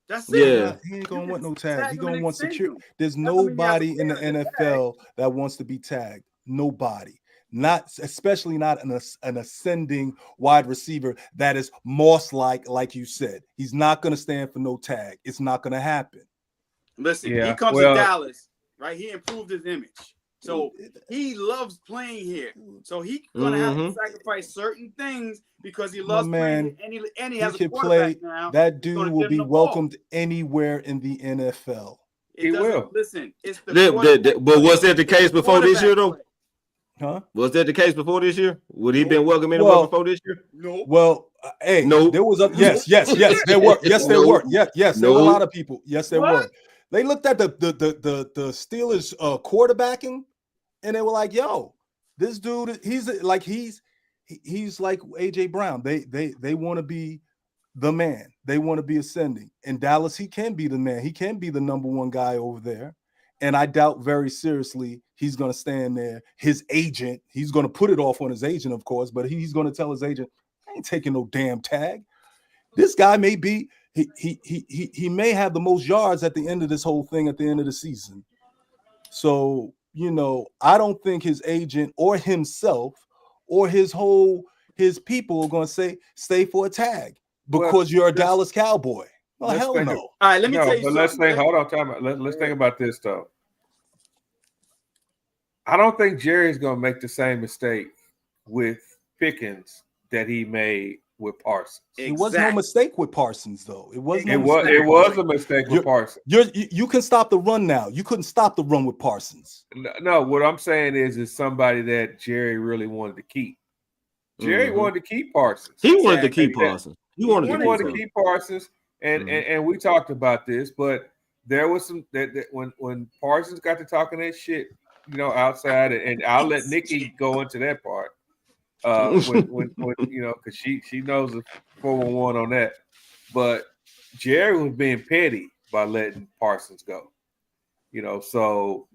S6: That's
S5: it. Yeah,
S7: he ain't gonna want no tag. He gonna want security. There's nobody in the NFL that wants to be tagged. Nobody. Not especially not an ascending wide receiver that is Moss-like you said. He's not gonna stand for no tag. It's not gonna happen.
S6: Listen, he comes to Dallas, right? He improved his image. So he loves playing here. So he's gonna have to sacrifice certain things because he loves playing, and he has a quarterback now.
S7: That dude will be welcomed anywhere in the NFL.
S4: He will.
S6: Listen, it's
S5: but was that the case before this year, though?
S7: Huh?
S5: Was that the case before this year? Would he been welcomed anywhere before this year?
S6: No.
S7: Well, there was a yes. There were. Yes, there were. Yes, there were a lot of people. Yes, there were. They looked at the Steelers quarterbacking, and they were like, "Yo, this dude, he's like AJ Brown. They want to be the man. They want to be ascending. In Dallas, he can be the man. He can be the number one guy over there. And I doubt very seriously he's going to stand there. His agent, he's going to put it off on his agent, of course, but he's going to tell his agent, I ain't taking no damn tag. This guy may be, he may have the most yards at the end of this whole thing at the end of the season. So, you know, I don't think his agent or himself or his people are going to say, stay for a tag because you're a Dallas Cowboy. Well, hell no.
S6: All right, let me tell you something.
S4: Let's think. Hold on, time. Let's think about this though. I don't think Jerry's gonna make the same mistake with Pickens that he made with Parsons.
S7: It was no mistake with Parsons, though. It was
S4: a mistake with Parsons.
S7: You can stop the run now. You couldn't stop the run with Parsons.
S4: No, what I'm saying is somebody that Jerry really wanted to keep. Jerry wanted to keep Parsons.
S5: He wanted to keep Parsons. He wanted
S4: to keep Parsons. And we talked about this, but there was some that when Parsons got to talking that shit, you know, outside, and I'll let Nikki go into that part. When you know, because she knows the 411 on that. But Jerry was being petty by letting Parsons go. You know, so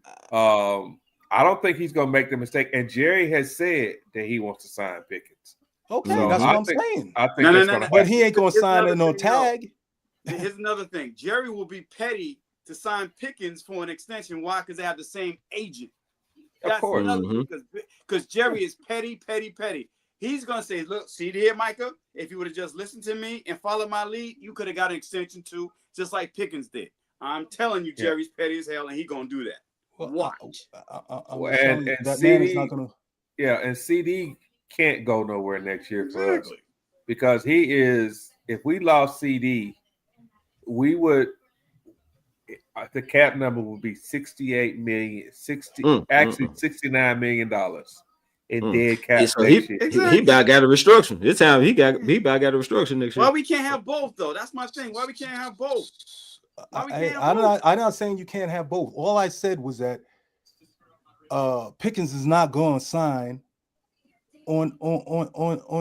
S4: I don't think he's going to make the mistake. And Jerry has said that he wants to sign Pickens.
S7: Okay,
S4: So
S7: that's what I'm saying.
S4: I think that's going to
S7: But he ain't going to sign it on tag.
S6: Here's another thing. Jerry will be petty to sign Pickens for an extension. Why? Because they have the same agent. That's
S4: of course.
S6: Because Jerry is petty. He's going to say, look, see here, Micah, if you would have just listened to me and followed my lead, you could have got an extension too, just like Pickens did. I'm telling you, Jerry's petty as hell, and he's going to do that. Watch.
S4: And CD, and CD can't go nowhere next year for us because he is. If we lost CD, we would. The cap number would be $69 million in dead cap.
S5: So he about got a restriction. This time he about got a restriction next year.
S6: Why we can't have both though? That's my thing. Why we can't have both?
S7: I'm not saying you can't have both. All I said was that Pickens is not going to sign on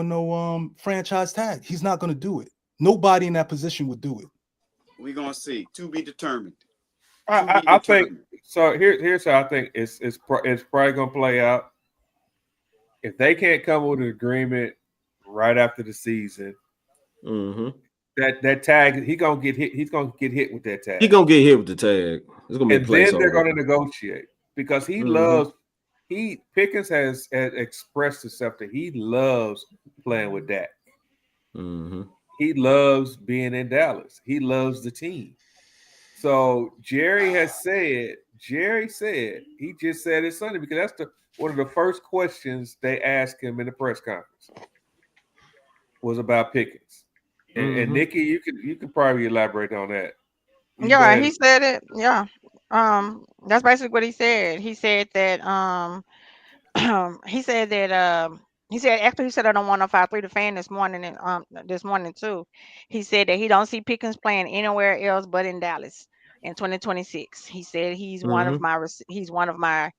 S7: no franchise tag. He's not going to do it. Nobody in that position would do it.
S6: We're going to see. To be determined.
S4: I think so. Here's how I think it's probably going to play out. If they can't come with an agreement right after the season, that tag, he's gonna get hit. He's gonna get hit with that tag.
S5: He's gonna get hit with the tag. It's gonna be
S4: and then they're gonna negotiate because he loves. Pickens has expressed himself that he loves playing with Dak. He loves being in Dallas. He loves the team. So Jerry said he just said it Sunday because that's one of the first questions they asked him in the press conference was about Pickens. And Nikki, you can probably elaborate on that.
S8: Yeah, he said it. Yeah. That's basically what he said. He said that he said after he said I don't want no 5-3 the fan this morning too. He said that he don't see Pickens playing anywhere else but in Dallas in 2026. He said he's one of my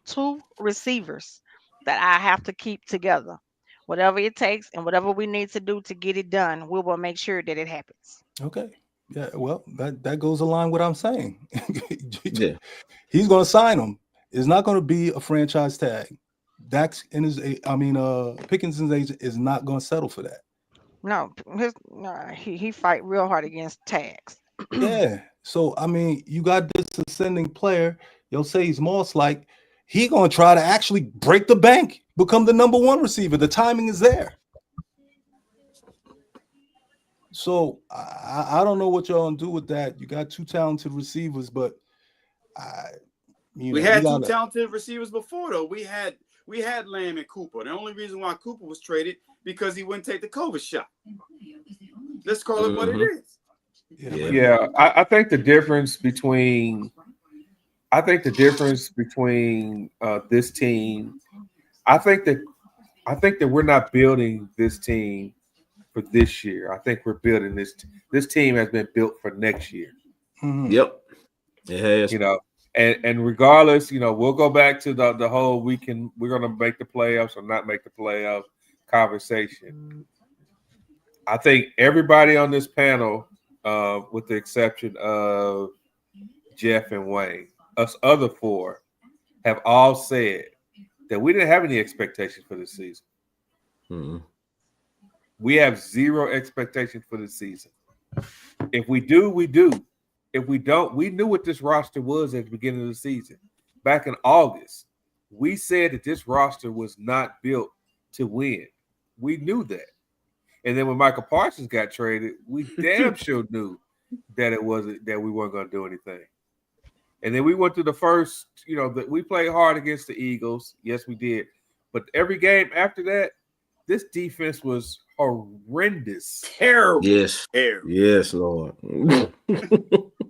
S8: 2 receivers that I have to keep together. Whatever it takes and whatever we need to do to get it done, we will make sure that it happens.
S7: Okay. Yeah, well, that goes along with what I'm saying. Yeah. He's going to sign him. It's not going to be a franchise tag. Pickens' agent is not going to settle for that.
S8: No, he fight real hard against tags.
S7: Yeah. So, you got this ascending player. You'll say he's most like he going to try to actually break the bank, become the number 1 receiver. The timing is there. So I don't know what y'all gonna do with that. You got 2 talented receivers, but
S6: we had 2 talented receivers before though. We had Lamb and Cooper. The only reason why Cooper was traded because he wouldn't take the COVID shot. Let's call it what it is.
S4: Yeah. I think the difference between this team. I think that we're not building this team for this year. I think we're building this team has been built for next year.
S5: Yep. It has.
S4: And regardless, we'll go back to the whole we're gonna make the playoffs or not make the playoffs conversation. I think everybody on this panel, with the exception of Jeff and Wayne, us other 4 have all said that we didn't have any expectations for this season. We have 0 expectation for the season. If we do, we do. If we don't, we knew what this roster was at the beginning of the season. Back in August, we said that this roster was not built to win. We knew that. And then when Michael Parsons got traded, we damn sure knew that we weren't going to do anything. And then we went through the first, we played hard against the Eagles. Yes, we did. But every game after that, this defense was horrendous.
S6: Terrible.
S5: Yes.
S6: Terrible.
S5: Yes, Lord.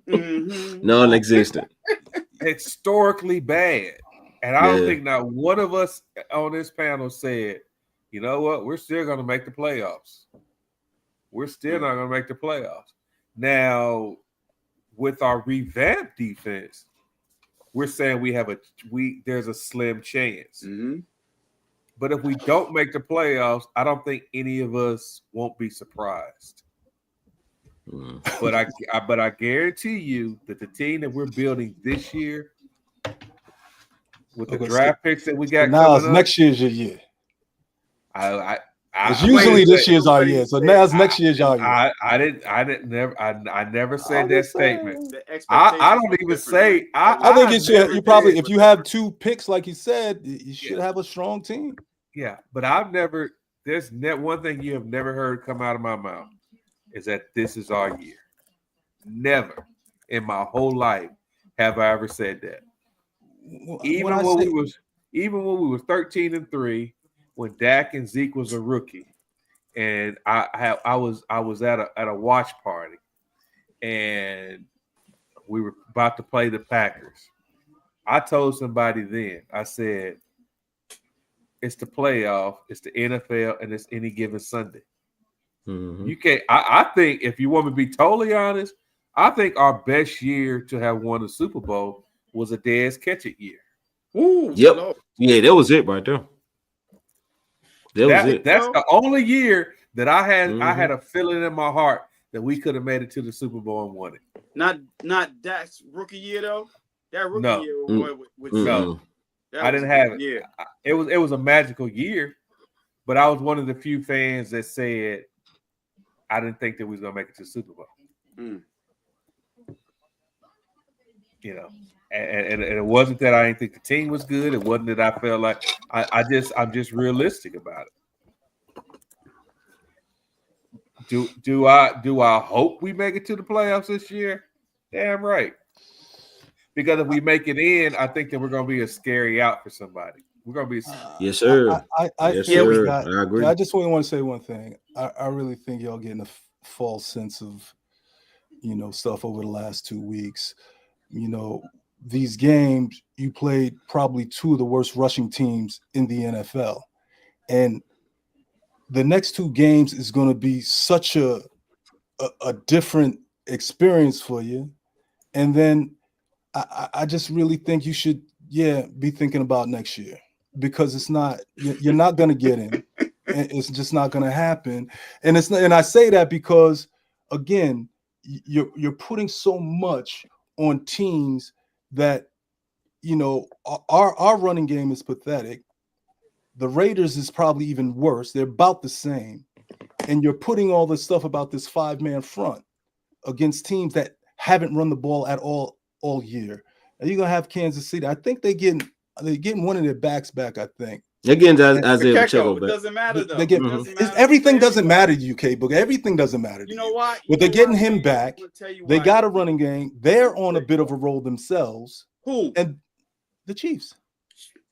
S5: Non-existent.
S4: Historically bad. And I don't think not one of us on this panel said, you know what, we're still going to make the playoffs. We're still not going to make the playoffs. Now, with our revamped defense, we're saying there's a slim chance. But if we don't make the playoffs, I don't think any of us won't be surprised. But I guarantee you that the team that we're building this year, with the draft picks that we got.
S7: Now it's next year's your year. It's usually this year's our year, so now it's next year's our year.
S4: I never said that statement. I don't even say.
S7: I think it should. You probably, if you have 2 picks, like you said, you should have a strong team.
S4: Yeah, but I've never. There's one thing you have never heard come out of my mouth is that this is our year. Never in my whole life have I ever said that. Even when we was 13-3. When Dak and Zeke was a rookie, and I was at a watch party, and we were about to play the Packers. I told somebody then, I said, it's the playoff, it's the NFL, and it's any given Sunday.
S5: Mm-hmm.
S4: You can't. I think if you want me to be totally honest, I think our best year to have won the Super Bowl was a Dez Ketchuk year.
S5: Ooh, yep. Lord. Yeah, that was it right there.
S4: That's the only year that I had. Mm-hmm. I had a feeling in my heart that we could have made it to the Super Bowl and won it.
S6: Not Dak's rookie year though. That rookie year with
S4: no. I didn't have it. Yeah, it was a magical year, but I was one of the few fans that said I didn't think that we was gonna make it to the Super Bowl.
S6: Mm.
S4: You know. And it wasn't that I didn't think the team was good. It wasn't that I felt like I'm just realistic about it. Do I hope we make it to the playoffs this year? Damn right. Because if we make it in, I think that we're going to be a scary out for somebody. We're going to be.
S5: Yes, sir.
S7: I agree. I just want to say one thing. I really think y'all getting a false sense of, stuff over the last 2 weeks. These games, you played probably 2 of the worst rushing teams in the NFL. And the next 2 games is going to be such a different experience for you. And then I just really think you should, be thinking about next year, because you're not going to get in. It's just not going to happen. And and I say that because, again, you're putting so much on teams that, our running game is pathetic. The Raiders is probably even worse. They're about the same. And you're putting all this stuff about this 5-man front against teams that haven't run the ball at all year. And you're going to have Kansas City. I think they're getting one of their backs back, I think.
S5: They're getting Isaiah Pacheco back.
S6: It doesn't matter, though.
S7: Everything doesn't matter to you, K-Book. Everything doesn't matter to you.
S6: You know what?
S7: But they're getting him back. They got a running game. They're on a bit of a roll themselves.
S6: Who?
S7: And the Chiefs.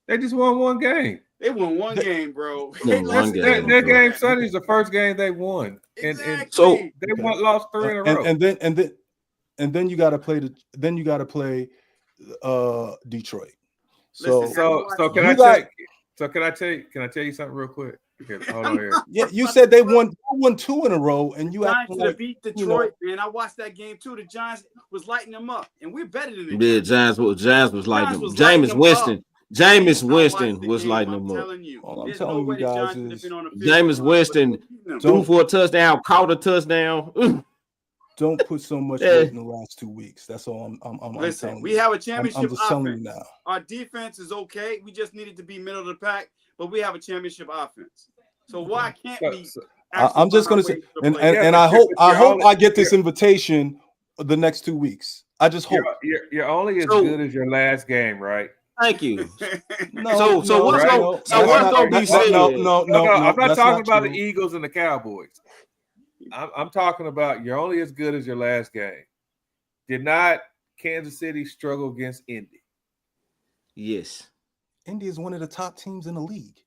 S4: They just won one game.
S6: They won one game, bro.
S4: Their game Sunday is the first game they won.
S6: Exactly.
S4: And so they lost 3 in a row.
S7: And then you got to play Detroit.
S4: So can I tell you something real quick? Okay, hold on here.
S7: Yeah, you said they won 2 in a row, and you
S6: Giants should have beat Detroit, man. I watched that game too. The Giants was lighting them up, and we're better than them.
S5: Yeah, Giants was lighting them. Jameis Winston was lighting them up.
S7: I'm telling you guys is
S5: Jameis Winston threw for a touchdown, caught a touchdown.
S7: Don't put so much weight in the last 2 weeks. That's all I'm
S6: Listen,
S7: telling
S6: we
S7: you.
S6: have a championship
S7: I'm just telling you
S6: offense.
S7: now.
S6: Our defense is okay. We just needed to be middle of the pack, but we have a championship offense. So why can't we?
S7: I'm just going to say, and I hope I get this invitation the next 2 weeks. I just hope.
S4: You're only as good as your last game, right?
S5: Thank you.
S7: What's
S5: going to be said?
S7: No.
S4: I'm not talking about the Eagles and the Cowboys. I'm talking about you're only as good as your last game. Did not Kansas City struggle against Indy?
S5: Yes.
S7: Indy is one of the top teams in the league.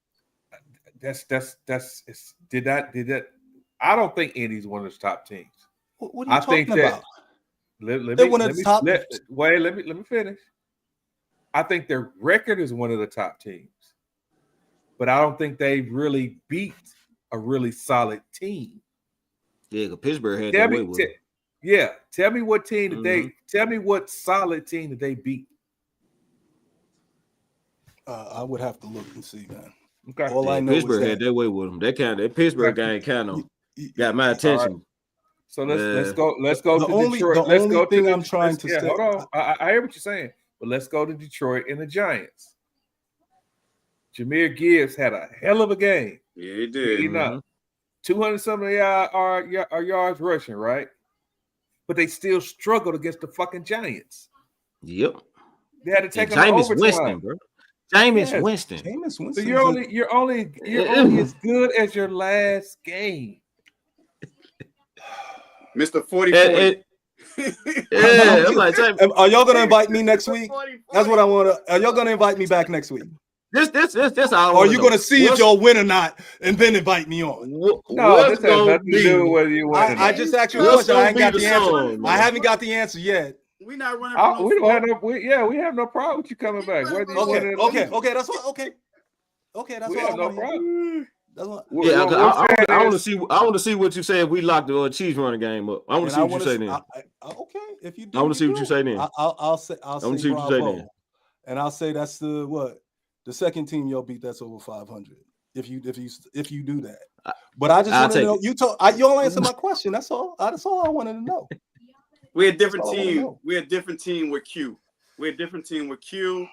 S4: Did that? I don't think Indy's one of the top teams.
S7: What are you talking about?
S4: Let me finish. I think their record is one of the top teams, but I don't think they really beat a really solid team.
S5: Yeah, because Pittsburgh had that way with them.
S4: Yeah, tell me what team that tell me what solid team that they beat.
S7: I would have to look and see, man.
S4: Okay.
S7: All I know
S5: Pittsburgh
S7: is
S5: had that way with them. That Pittsburgh game kind of got my attention.
S4: Right. So let's go to Detroit.
S7: The only thing I'm trying to say.
S4: Hold on. I hear what you're saying, but let's go to Detroit and the Giants. Jahmyr Gibbs had a hell of a game.
S6: Yeah, he did.
S4: 200 something yards rushing, right? But they still struggled against the fucking Giants.
S5: Yep.
S4: They had to take them
S5: Jameis
S4: overtime.
S5: Winston, bro. Jameis Winston.
S7: Jameis Winston.
S4: So you're only as good as your last game.
S6: Mr. 40.
S5: Yeah, I'm like,
S7: are y'all gonna invite me next week? That's what I want to. Are y'all gonna invite me back next week?
S5: This. Or
S7: are you gonna see if y'all win or not, and then invite me on?
S4: No, this has nothing to do with whether you win.
S7: I just asked you a question. I ain't got the answer. I haven't got the answer yet.
S6: We not running.
S4: We don't have no. We have no problem with you coming back.
S7: Okay. That's what. Okay. That's
S4: we
S7: what
S4: have no problem.
S5: Yeah, I want to see. I want to see what you say if we lock the Chiefs running game up. I want to see what you say then.
S7: Okay, if you do,
S5: I want to see what you say then.
S7: I'll say.
S5: I want to see what you say then.
S7: And I'll say that's the second team y'all beat that's over 500. If you do that, but I just want to know y'all answer my question. That's all. That's all I wanted to know.
S6: We're a different team. We're a different team with Q. We're a different team with Q,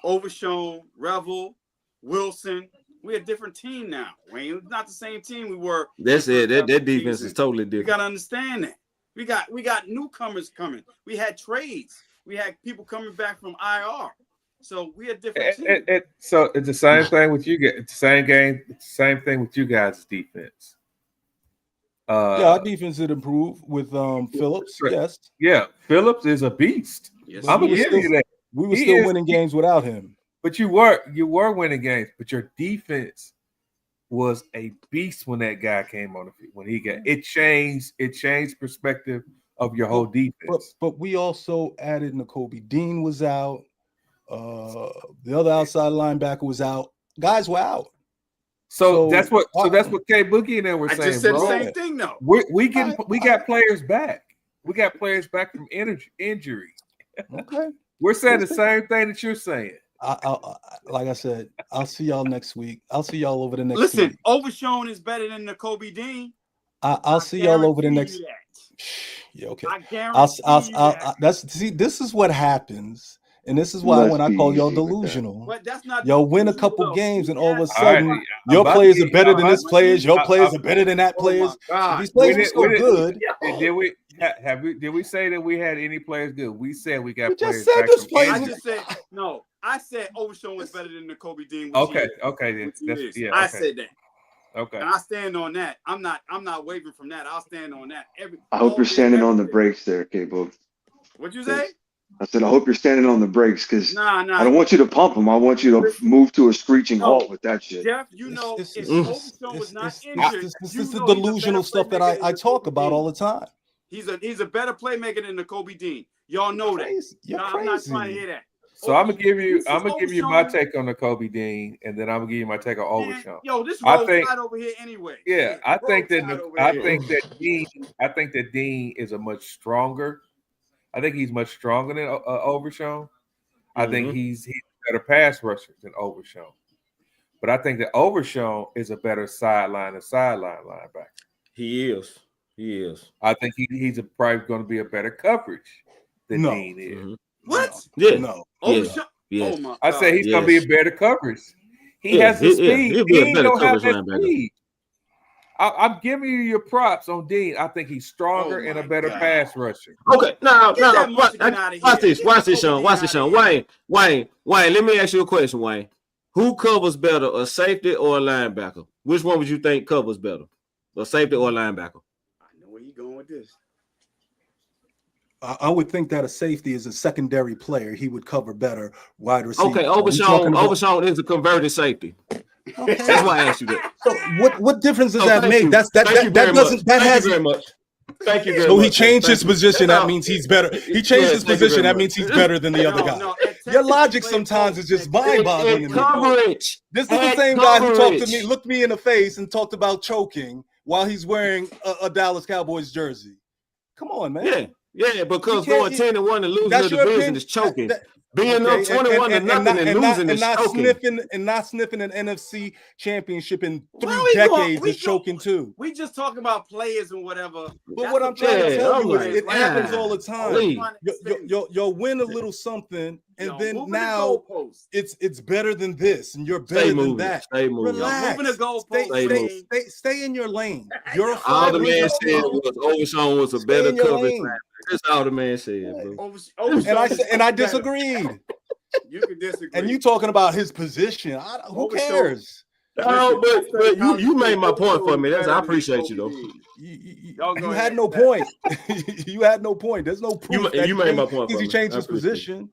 S6: Overshown, Revel, Wilson. We're a different team now. Wayne, it's not the same team we were.
S5: That's it. That defense is totally different.
S6: You gotta understand that. We got newcomers coming. We had trades. We had people coming back from IR. So we're a different team.
S4: So it's the same thing with you guys. It's the same game. It's the same thing with you guys' defense.
S7: Our defense did improve with Phillips. Yes.
S4: Yeah, Phillips is a beast.
S7: Yes,
S4: I'm gonna give you that.
S7: We were still winning games without him.
S4: But you were winning games, but your defense was a beast when that guy came on the field. When he got it changed perspective of your whole defense.
S7: But we also added Nakobe Dean was out. The other outside linebacker was out. Guys were out.
S4: So that's what K Boogie and them were saying.
S6: I just said the same thing though.
S4: We got players back. We got players back from injury.
S7: Okay.
S4: We're saying the same thing that you're saying.
S7: Like I said, I'll see y'all next week. I'll see y'all over the next week.
S6: Overshown is better than Nakobe Dean.
S7: I'll see y'all over the next. Yeah, okay. I guarantee this is what happens, and this is why when I call y'all delusional, y'all win a couple games, and all of a sudden your players are better than this players. Your players are better than that players. These players are so good.
S4: Did we say that we had any players good? We said we got players.
S6: I said Overshown was better than Nakobe Dean.
S4: Okay.
S6: I said that.
S4: Okay.
S6: And I stand on that. I'm not wavering from that. I'll stand on that.
S9: I hope you're standing on the brakes there, K-Book.
S6: What'd you say?
S9: I said, I hope you're standing on the brakes because
S6: I
S9: don't want you to pump them. I want you to move to a screeching halt with that shit.
S6: Jeff, if Overshown was not injured,
S7: this is the delusional stuff that I talk about all the time.
S6: He's a better playmaker than Nakobe Dean. Y'all know that. I'm not trying to hear that.
S4: So I'm gonna give you my take on Nakobe Dean, and then I'm gonna give you my take on Overshown.
S6: Yo, this rolls right over here anyway.
S4: Yeah, I think that Dean is a much stronger. I think he's much stronger than Overshown. I think he's a better pass rusher than Overshown. But I think that Overshown is a better sideline linebacker.
S5: He is.
S4: I think he's probably going to be a better coverage than Dean is.
S6: Mm-hmm. What?
S5: Yeah.
S6: No.
S5: Overshown.
S6: Yeah. Oh my God.
S4: I say he's going to be a better coverage. He has the speed.
S5: He'll be a better
S4: coverage
S5: linebacker.
S4: I'm giving you your props on Dean. I think he's stronger and a better pass rusher.
S5: Okay, now, watch this, Sean. Watch this, Sean. Wayne, let me ask you a question, Wayne. Who covers better, a safety or a linebacker? Which one would you think covers better, a safety or a linebacker?
S6: I know where you're going with this.
S7: I would think that a safety is a secondary player. He would cover better wide receiver.
S5: Okay, Overshown is a converted safety. Okay. That's why I asked you that.
S7: So what difference does that make?
S5: Thank you very much. Thank you very much.
S7: So he changed his position. That means he's better. He changed his position. That means he's better than the other guy. Your logic sometimes is just mind-boggling.
S5: Coverage.
S7: This is the same guy who talked to me, looked me in the face, and talked about choking while he's wearing a Dallas Cowboys jersey. Come on, man.
S5: Yeah, because going 10-1 and losing the division is choking. being up 21 to nothing and losing and
S7: not sniffing an NFC championship in 3 decades is choking too.
S6: We just talking about players and whatever.
S7: But what I'm trying to tell you is it happens all the time. You'll win a little something, and then now it's better than this, and you're better than that. Relax. Stay in your lane. You're a
S5: all the man said was Overshown was a better coverage. That's all the man said, bro.
S7: And I disagreed.
S6: You can disagree.
S7: And you talking about his position. Who cares?
S5: No, but you made my point for me. I appreciate you, though.
S7: You had no point. You had no point. There's no proof.
S5: You made my point.
S7: He changed his position.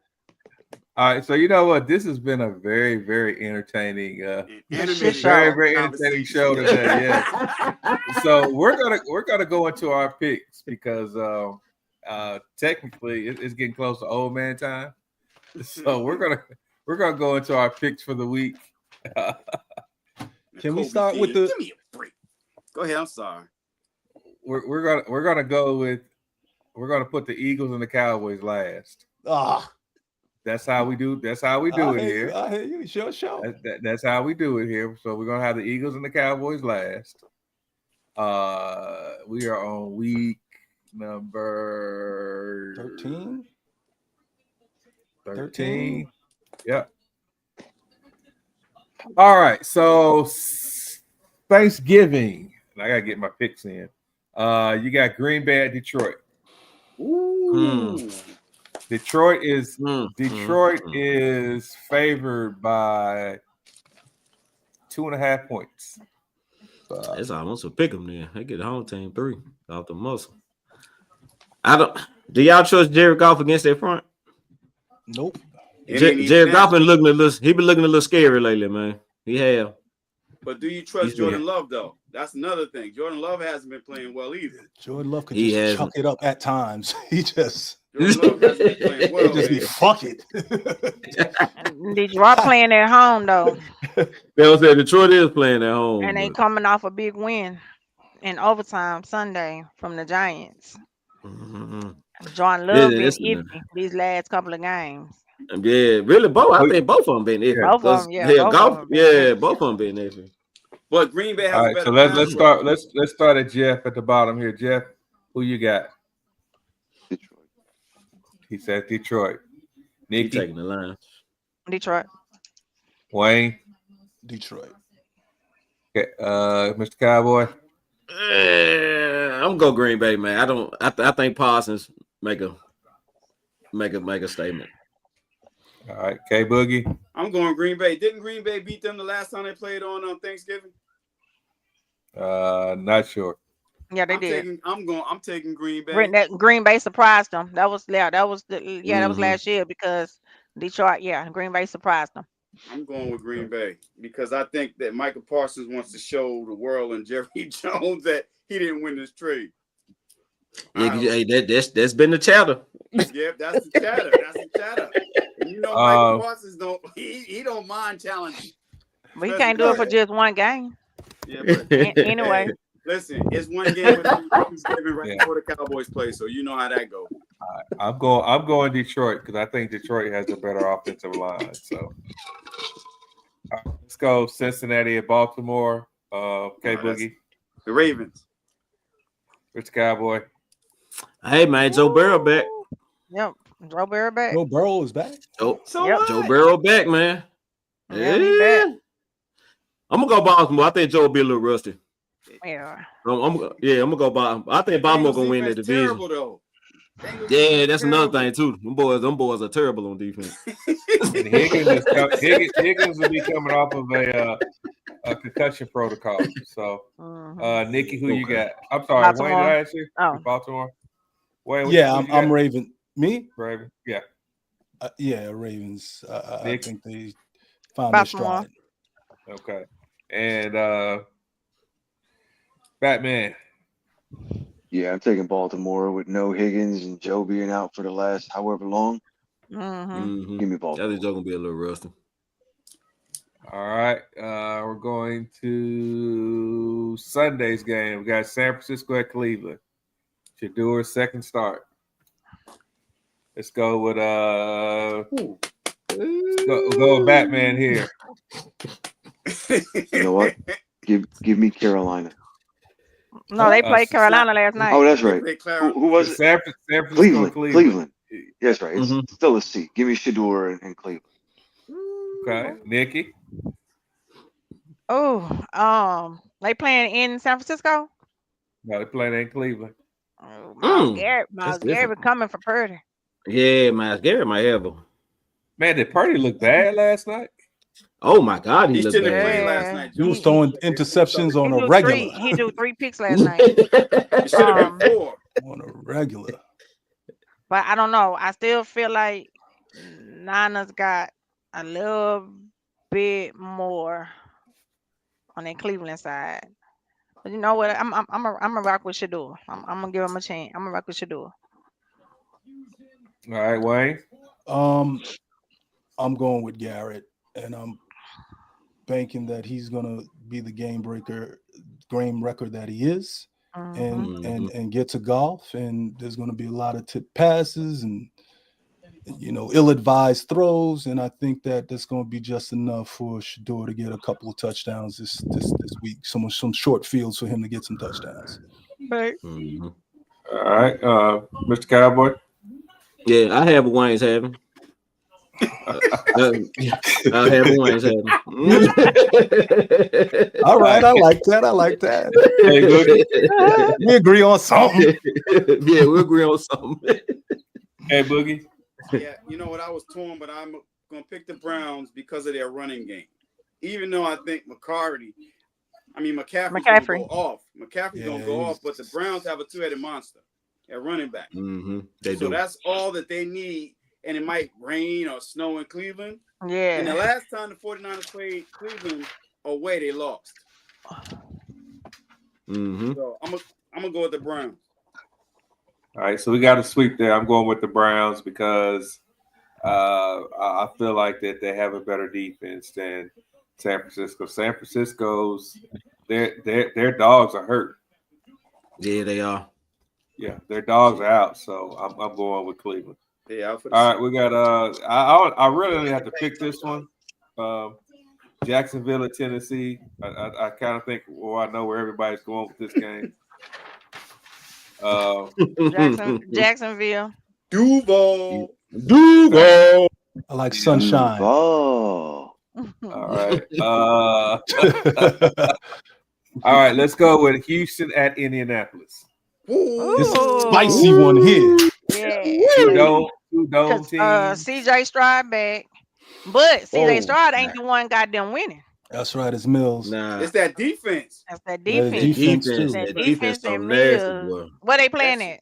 S4: All right, so you know what? This has been a very, very entertaining, very entertaining show today. Yeah. So we're gonna go into our picks because technically it's getting close to old man time. So we're gonna go into our picks for the week.
S7: Can we start with the?
S6: Give me a break. Go ahead. I'm sorry.
S4: We're gonna put the Eagles and the Cowboys last. That's how we do. That's how we do it here.
S7: I hear you. Sure.
S4: That's how we do it here. So we're gonna have the Eagles and the Cowboys last. We are on week number
S7: 13.
S4: 13. Yep. All right. So Thanksgiving. I gotta get my picks in. You got Green Bay at Detroit.
S6: Ooh.
S4: Detroit is favored by 2.5 points.
S5: It's almost a pick 'em there. They get the home team 3 off the muscle. Do y'all trust Jared Goff against that front?
S7: Nope.
S5: Jared Goff been looking a little scary lately, man. He have.
S6: But do you trust Jordan Love though? That's another thing. Jordan Love hasn't been playing well either.
S7: Jordan Love could just chuck it up at times. He just fuck it.
S8: Detroit playing at home though.
S5: They was saying Detroit is playing at home,
S8: and they coming off a big win in overtime Sunday from the Giants. Jordan Love been iffy these last couple of games.
S5: Yeah, really, both. I think both of them been iffy.
S8: Both of them,
S5: both of them been iffy.
S6: But Green Bay has
S4: all right, so let's start. Let's start at Jeff at the bottom here. Jeff, who you got?
S9: Detroit.
S4: He said Detroit. Nikki
S5: taking the line.
S8: Detroit.
S4: Wayne.
S7: Detroit.
S4: Okay, Mr. Cowboy.
S5: I'm gonna go Green Bay, man. I think Parsons make a statement.
S4: All right, K Boogie.
S6: I'm going Green Bay. Didn't Green Bay beat them the last time they played on Thanksgiving?
S4: Not sure.
S8: Yeah, they did.
S6: I'm taking Green Bay.
S8: Green Bay surprised them. That was last year because Detroit. Yeah, Green Bay surprised them.
S6: I'm going with Green Bay because I think that Michael Parsons wants to show the world and Jerry Jones that he didn't win this trade.
S5: Yeah, that's been the chatter.
S6: Yeah, that's the chatter. That's the chatter. And you know, Michael Parsons don't mind challenging.
S8: But he can't do it for just one game.
S6: Yeah, but
S8: anyway.
S6: Listen, it's one game right before the Cowboys play, so you know how that goes.
S4: I'm going Detroit because I think Detroit has a better offensive line. So let's go Cincinnati at Baltimore. K Boogie.
S6: The Ravens.
S4: Rich Cowboy.
S5: Hey man, Joe Burrow back.
S8: Yep, Joe Burrow back.
S7: Joe Burrow is back.
S5: Joe Burrow back, man.
S8: Yeah.
S5: I'm gonna go Baltimore. I think Joe will be a little rusty.
S8: Yeah.
S5: I'm gonna go Baltimore. I think Baltimore gonna win the division.
S6: Though.
S5: Yeah, that's another thing too. Them boys are terrible on defense.
S4: And Higgins will be coming off of a concussion protocol. So, Nikki, who you got? I'm sorry,
S8: Baltimore.
S4: Wayne. Did I ask you?
S8: Oh.
S4: Baltimore. Wayne,
S7: yeah, I'm Raven. Me?
S4: Raven. Yeah.
S7: Yeah, Ravens. I think they found their
S8: Baltimore.
S7: stride.
S4: Okay. And Batman.
S9: Yeah, I'm taking Baltimore with no Higgins and Joe being out for the last however long.
S8: Mm-hmm.
S9: Give me Baltimore.
S5: I think Joe gonna be a little rusty.
S4: All right. We're going to Sunday's game. We got San Francisco at Cleveland. Shadour's second start. Let's go with go with Batman here.
S9: You know what? Give me Carolina.
S8: No, they played Carolina last night.
S9: Oh, that's right. Who was it?
S4: San Francisco,
S9: Cleveland. That's right. It's still a C. Give me Shador and Cleveland.
S4: Okay, Nikki.
S8: Oh, they playing in San Francisco?
S4: No, they playing in Cleveland.
S8: Miles Garrett coming for Purdy.
S5: Yeah, Miles Garrett might have him.
S4: Man, did Purdy look bad last night?
S5: Oh my God, he looked
S6: shouldn't have
S5: bad.
S6: played last night.
S7: He was throwing interceptions on a regular.
S8: He do 3 picks last night.
S6: It should have been 4
S7: on a regular.
S8: But I don't know. I still feel like Niners got a little bit more on the Cleveland side. But you know what? I'm a rock with Shador. I'm gonna give him a chance. I'm gonna rock with Shador.
S4: All right, Wayne.
S7: I'm going with Garrett, and I'm banking that he's gonna be the game record that he is, and get to golf. And there's gonna be a lot of tip passes and ill-advised throws, and I think that that's going to be just enough for Shador to get a couple of touchdowns this week. Some short fields for him to get some touchdowns.
S8: Right.
S4: All right, Mr. Cowboy.
S5: Yeah, I have Wayne's having. I have Wayne's having.
S7: All right, I like that. Hey, we agree on something.
S5: Yeah, we agree on something.
S4: Hey, Boogie.
S6: Yeah, you know what? I was torn, but I'm going to pick the Browns because of their running game. Even though I think McCaffrey's going to go off. McCaffrey's going to go off, but the Browns have a two-headed monster at running back.
S5: They do.
S6: That's all that they need, and it might rain or snow in Cleveland.
S8: Yeah.
S6: And the last time the 49ers played Cleveland away, they lost. So I'm gonna go with the Browns.
S4: All right, so we got a sweep there. I'm going with the Browns because I feel like that they have a better defense than San Francisco. San Francisco's their dogs are hurt.
S5: Yeah, they are.
S4: Yeah, their dogs are out. So I'm going with Cleveland.
S6: Yeah.
S4: All right, we got I really only have to pick this one. Jacksonville at Tennessee. I kind of think I know where everybody's going with this game.
S8: Jacksonville.
S6: Duval.
S7: I like sunshine.
S9: Oh.
S4: All right. All right, let's go with Houston at Indianapolis.
S7: This is a spicy one here.
S8: Yeah.
S4: Two dome teams.
S8: CJ Stroud back. But CJ Stroud ain't the one goddamn winning.
S7: That's right, it's Mills.
S5: Nah.
S6: It's that defense.
S8: That's that defense.
S5: That defense
S8: and
S5: nasty,
S8: Mills. Where they playing at?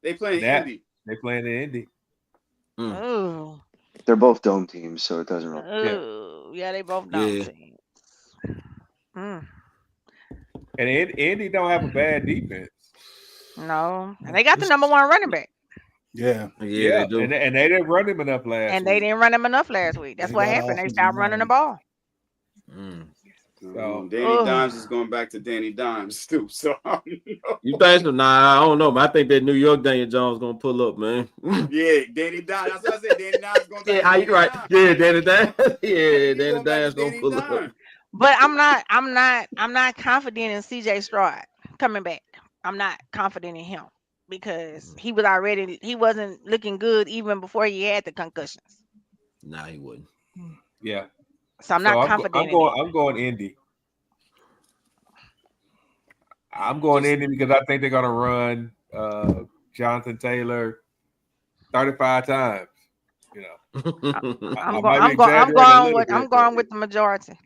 S6: They playing Indy.
S4: They playing in Indy.
S8: Ooh.
S9: They're both dome teams, so it doesn't really.
S8: Ooh. Yeah, they both dome teams.
S4: And Indy don't have a bad defense.
S8: No. And they got the number 1 running back.
S7: Yeah.
S5: They do.
S4: And they didn't run him enough last week.
S8: And they didn't run him enough last week. That's what happened. They stopped running the ball.
S6: So Danny Dimes is going back to Danny Dimes too. So
S5: you think so? Nah, I don't know. But I think that New York Daniel Jones gonna pull up, man.
S6: Yeah, Danny Dimes. That's what I said. Danny Dimes going back.
S5: Yeah, you right. Yeah, Danny Dimes. Yeah, Danny Dimes gonna pull up.
S8: But I'm not confident in CJ Stroud coming back. I'm not confident in him because he wasn't looking good even before he had the concussions.
S5: Nah, he wouldn't.
S4: Yeah.
S8: So I'm not confident.
S4: I'm going Indy. I'm going Indy because I think they're gonna run Jonathan Taylor 35 times. You know,
S8: I'm going with the majority.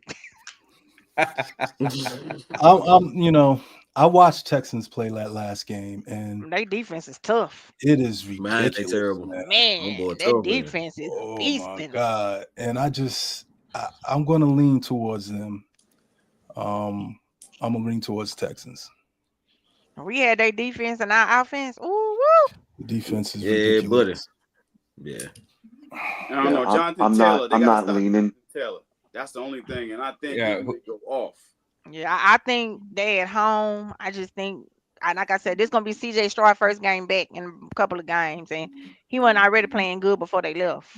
S7: I watched Texans play that last game, and
S8: their defense is tough.
S7: It is ridiculous.
S5: Man, they terrible.
S8: Man, their defense is beasting.
S7: My God. And I'm going to lean towards them. I'm going to lean towards Texans.
S8: We had their defense and our offense. Ooh, woo.
S7: The defense is ridiculous.
S5: Yeah.
S6: I don't know. Jonathan Taylor. I'm not leaning. Taylor. That's the only thing. And I think he would go off.
S8: Yeah, I think they at home. I just think like I said, this gonna be CJ Stroud first game back in a couple of games, and he wasn't already playing good before they left.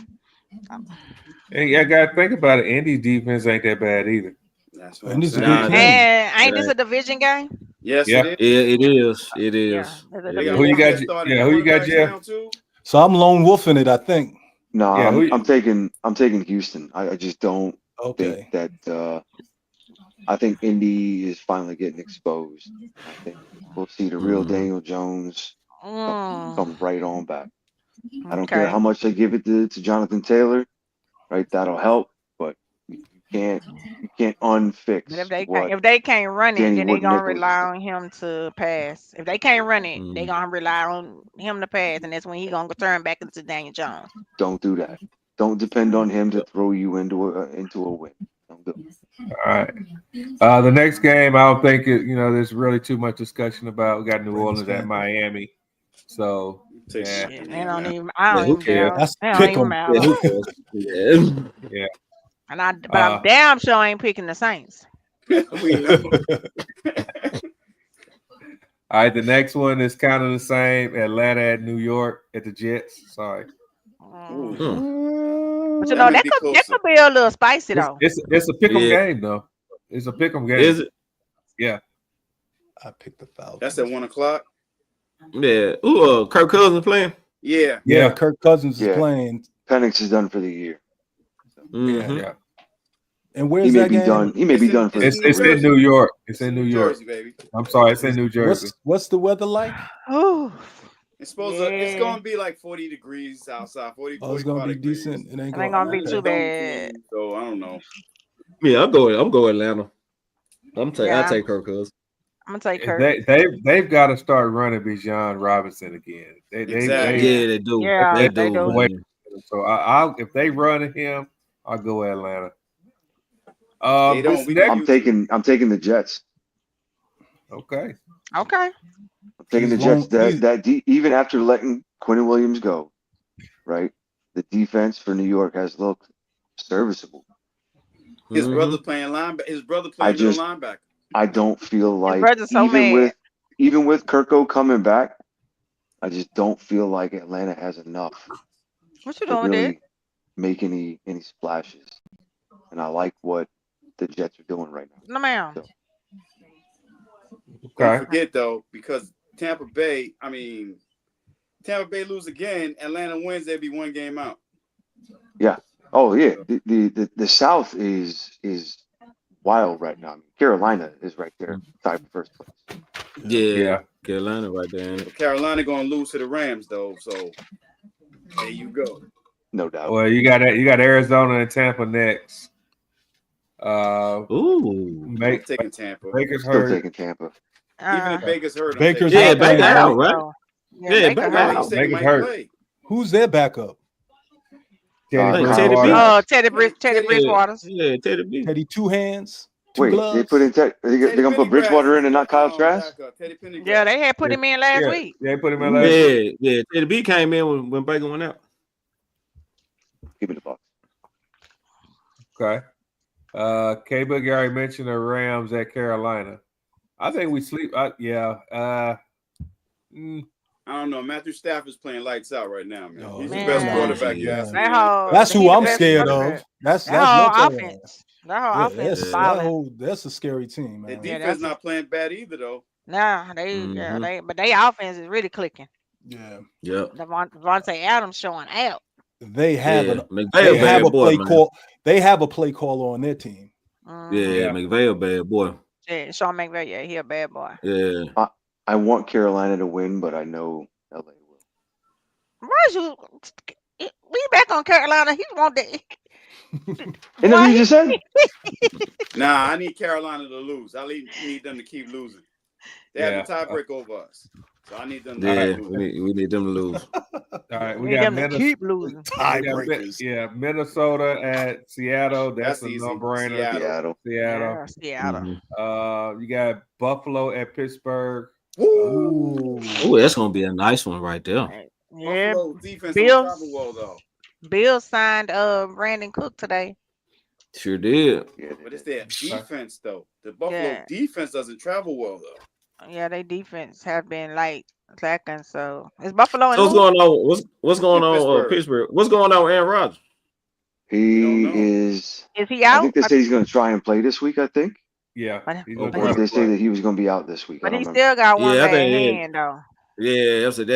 S4: And I gotta think about it. Indy's defense ain't that bad either.
S6: That's what
S7: And
S6: I'm
S7: this is a
S6: saying.
S7: good team.
S8: And ain't this a division game?
S6: Yes,
S4: Yeah.
S6: it is.
S5: It is.
S8: Yeah, it's a
S6: They
S8: division
S4: Who you
S8: game.
S4: got? Yeah, who you got, Jeff?
S6: Now too?
S7: So I'm lone wolfing it, I think.
S9: No,
S4: Yeah, who you-
S9: I'm taking Houston. I just don't
S7: Okay.
S9: think that. I think Indy is finally getting exposed. I think we'll see the real Daniel Jones come right on back. I don't care
S8: Okay.
S9: how much they give it to Jonathan Taylor, right? That'll help, but you can't unfix
S8: But
S9: what
S8: if they can't run it,
S9: Danny
S8: then they
S9: Wood
S8: gonna
S9: Nichols
S8: rely
S9: is
S8: on him to pass. If they can't run it, they gonna rely on him to pass, and that's when he gonna turn back into Daniel Jones.
S9: Don't do that. Don't depend on him to throw you into a win. Don't do it.
S4: All right. The next game, I don't think there's really too much discussion about. We got New Orleans at Miami, so yeah.
S8: Shit, they don't even. I don't
S5: who
S8: even
S5: cares?
S8: care.
S7: That's
S8: They don't
S7: pick
S8: even
S7: 'em.
S8: matter.
S5: Yeah, who cares?
S4: Yeah.
S8: But I'm damn sure I ain't picking the Saints.
S6: We know.
S4: All right, the next one is kind of the same. Atlanta at New York at the Jets. Sorry.
S8: But
S6: That
S8: that
S6: may be
S8: could
S6: closer.
S8: be a little spicy though.
S4: It's a pick'em
S5: Yeah.
S4: game though. It's a pick'em game.
S5: Is it?
S4: Yeah.
S7: I picked the Falcons.
S6: That's at 1 o'clock.
S5: Yeah. Ooh, Kirk Cousins playing.
S6: Yeah.
S7: Yeah, Kirk Cousins is
S9: Yeah.
S7: playing.
S9: Penix is done for the year.
S5: Mhm.
S4: Yeah.
S7: And
S9: He
S7: where's
S9: may
S7: that
S9: be
S7: game?
S9: done. He may be
S6: It's
S9: done for the
S4: It's
S9: season.
S4: in New York. It's in New York.
S6: Jersey, baby.
S4: I'm sorry, it's in New Jersey.
S7: What's the weather like?
S8: Ooh.
S6: It's gonna be like 40 degrees outside. 40,
S7: Oh, it's gonna
S6: 45
S7: be
S6: degrees.
S7: decent. It ain't
S8: It ain't
S7: gonna
S8: gonna be too bad.
S6: So I don't know.
S5: Yeah, I'm going Atlanta.
S8: Yeah.
S5: I take Kirk Cousins.
S8: I'm gonna take Kirk.
S4: They've got to start running Bijan Robinson again.
S6: Exactly.
S5: Yeah, they do.
S8: Yeah,
S5: they
S8: they
S5: do.
S8: do.
S5: Man.
S4: So I'll if they run him, I'll go Atlanta.
S6: They don't.
S4: this
S6: We
S4: next-
S9: I'm taking the Jets.
S4: okay.
S8: Okay.
S9: I'm taking the
S7: He's
S9: Jets.
S7: long-
S9: Even after letting Quentin Williams go, right? The defense for New York has looked serviceable.
S6: His
S5: Mhm.
S6: brother playing linebacker. His brother playing middle linebacker.
S9: I don't feel like
S8: brother's so mad.
S9: even with Kirko coming back, I just don't feel like Atlanta has enough
S8: What you
S9: to
S8: doing,
S9: really
S8: Dick?
S9: make any splashes. And I like what the Jets are doing right now.
S8: No, ma'am.
S9: So,
S6: Don't
S4: Okay.
S6: forget though, because Tampa Bay lose again, Atlanta wins, they'd be one game out.
S9: oh yeah, the South is wild right now. I mean, Carolina is right there, tied for first place.
S5: Yeah. Carolina right there.
S6: But Carolina gonna lose to the Rams though, so there you go.
S9: No doubt.
S4: Well, you got Arizona and Tampa next.
S5: Ooh.
S6: I'm taking Tampa.
S4: Baker's
S9: Still
S4: hurt.
S9: taking Tampa.
S6: Even if Baker's hurt, I'm
S7: Baker's
S6: taking
S5: Yeah,
S7: not
S6: Tampa.
S5: Baker
S7: playing,
S5: out,
S7: right?
S5: right?
S8: Yeah,
S5: Yeah,
S8: Baker
S5: Baker
S8: hurt.
S6: No, he said he
S4: Baker's
S6: might
S4: hurt.
S6: play.
S7: Who's their backup?
S4: Teddy
S5: Teddy
S4: Bridgewater.
S5: B.
S8: Oh, Teddy
S6: Teddy-
S8: Bridgewater.
S5: Yeah, Teddy B.
S7: Teddy Two Hands, Two
S9: Wait,
S7: Gloves.
S9: they put in they're gonna put Bridgewater in and not Kyle Trask?
S6: Teddy Pendergrass.
S8: Yeah, they had put him in last week.
S4: Yeah, they put him in last week.
S5: Yeah. Teddy B came in when Baker went out.
S9: Give me the Bucks.
S4: Okay. K Boogie already mentioned the Rams at Carolina. I think we sleep.
S6: I don't know. Matthew Stafford's playing lights out right now, man.
S7: Oh,
S6: He's
S8: man.
S6: the best quarterback you
S7: Yeah.
S6: ask me.
S8: That whole,
S7: That's who
S8: he's the
S7: I'm
S8: best
S7: scared
S8: quarterback.
S7: of. That's
S8: That whole
S7: your ass.
S8: offense. That whole
S7: Yeah,
S8: offense is
S7: that's
S8: violent.
S7: that's a scary team,
S6: The
S7: man.
S8: Yeah,
S6: defense not playing bad either, though.
S8: Nah, but they offense is really clicking.
S7: Yeah,
S5: Yep.
S8: Devontae Adams showing out.
S7: they have
S5: Yeah.
S7: an
S5: McVay
S7: they
S5: a
S7: have
S5: bad
S7: a
S5: boy,
S7: play
S5: man.
S7: call. They have a play caller on their team.
S5: Yeah,
S4: Yeah.
S5: McVay a bad boy.
S8: Yeah, Sean McVay, yeah, he a bad boy.
S5: Yeah.
S9: I want Carolina to win, but I know LA will.
S8: Where's we back on Carolina? He want that.
S9: And that's what you just said?
S6: Nah, I need Carolina to lose. I need them to keep losing. They have the tiebreak over us. So I need them to
S5: Yeah,
S6: lose.
S5: we need them to lose.
S4: All right, we
S8: Need
S4: got
S8: them to keep losing.
S4: Minnesota at Seattle. That's a
S6: easy.
S4: no-brainer.
S6: Seattle.
S8: Yeah, Seattle.
S5: Mhm.
S4: You got Buffalo at Pittsburgh.
S5: Ooh, that's gonna be a nice one right there.
S8: Yeah,
S6: Buffalo defense
S8: Bills.
S6: don't travel well, though.
S8: Bill signed Brandon Cook today.
S5: Sure did.
S9: Yeah,
S6: But it's their defense, though. The Buffalo defense doesn't travel well, though.
S8: Yeah, they defense have been like lacking. So it's Buffalo and
S5: So what's
S8: who?
S5: going on? What's going
S6: In
S5: on?
S6: Pittsburgh.
S5: Pittsburgh. What's going on with Aaron Rodgers?
S6: We don't
S9: He
S6: know.
S9: is.
S8: Is he
S9: I
S8: out?
S9: think they say he's going to try and play this week. I think.
S4: Yeah,
S8: But,
S4: he's
S5: Oh,
S4: gonna
S9: I
S4: try
S9: think
S4: to
S9: they say
S4: play.
S9: that he was going to be out this week. I
S8: but
S9: don't
S8: he
S9: remember.
S8: still got one
S5: Yeah, I
S8: bad
S5: think
S8: hand though.
S5: yeah, that's that.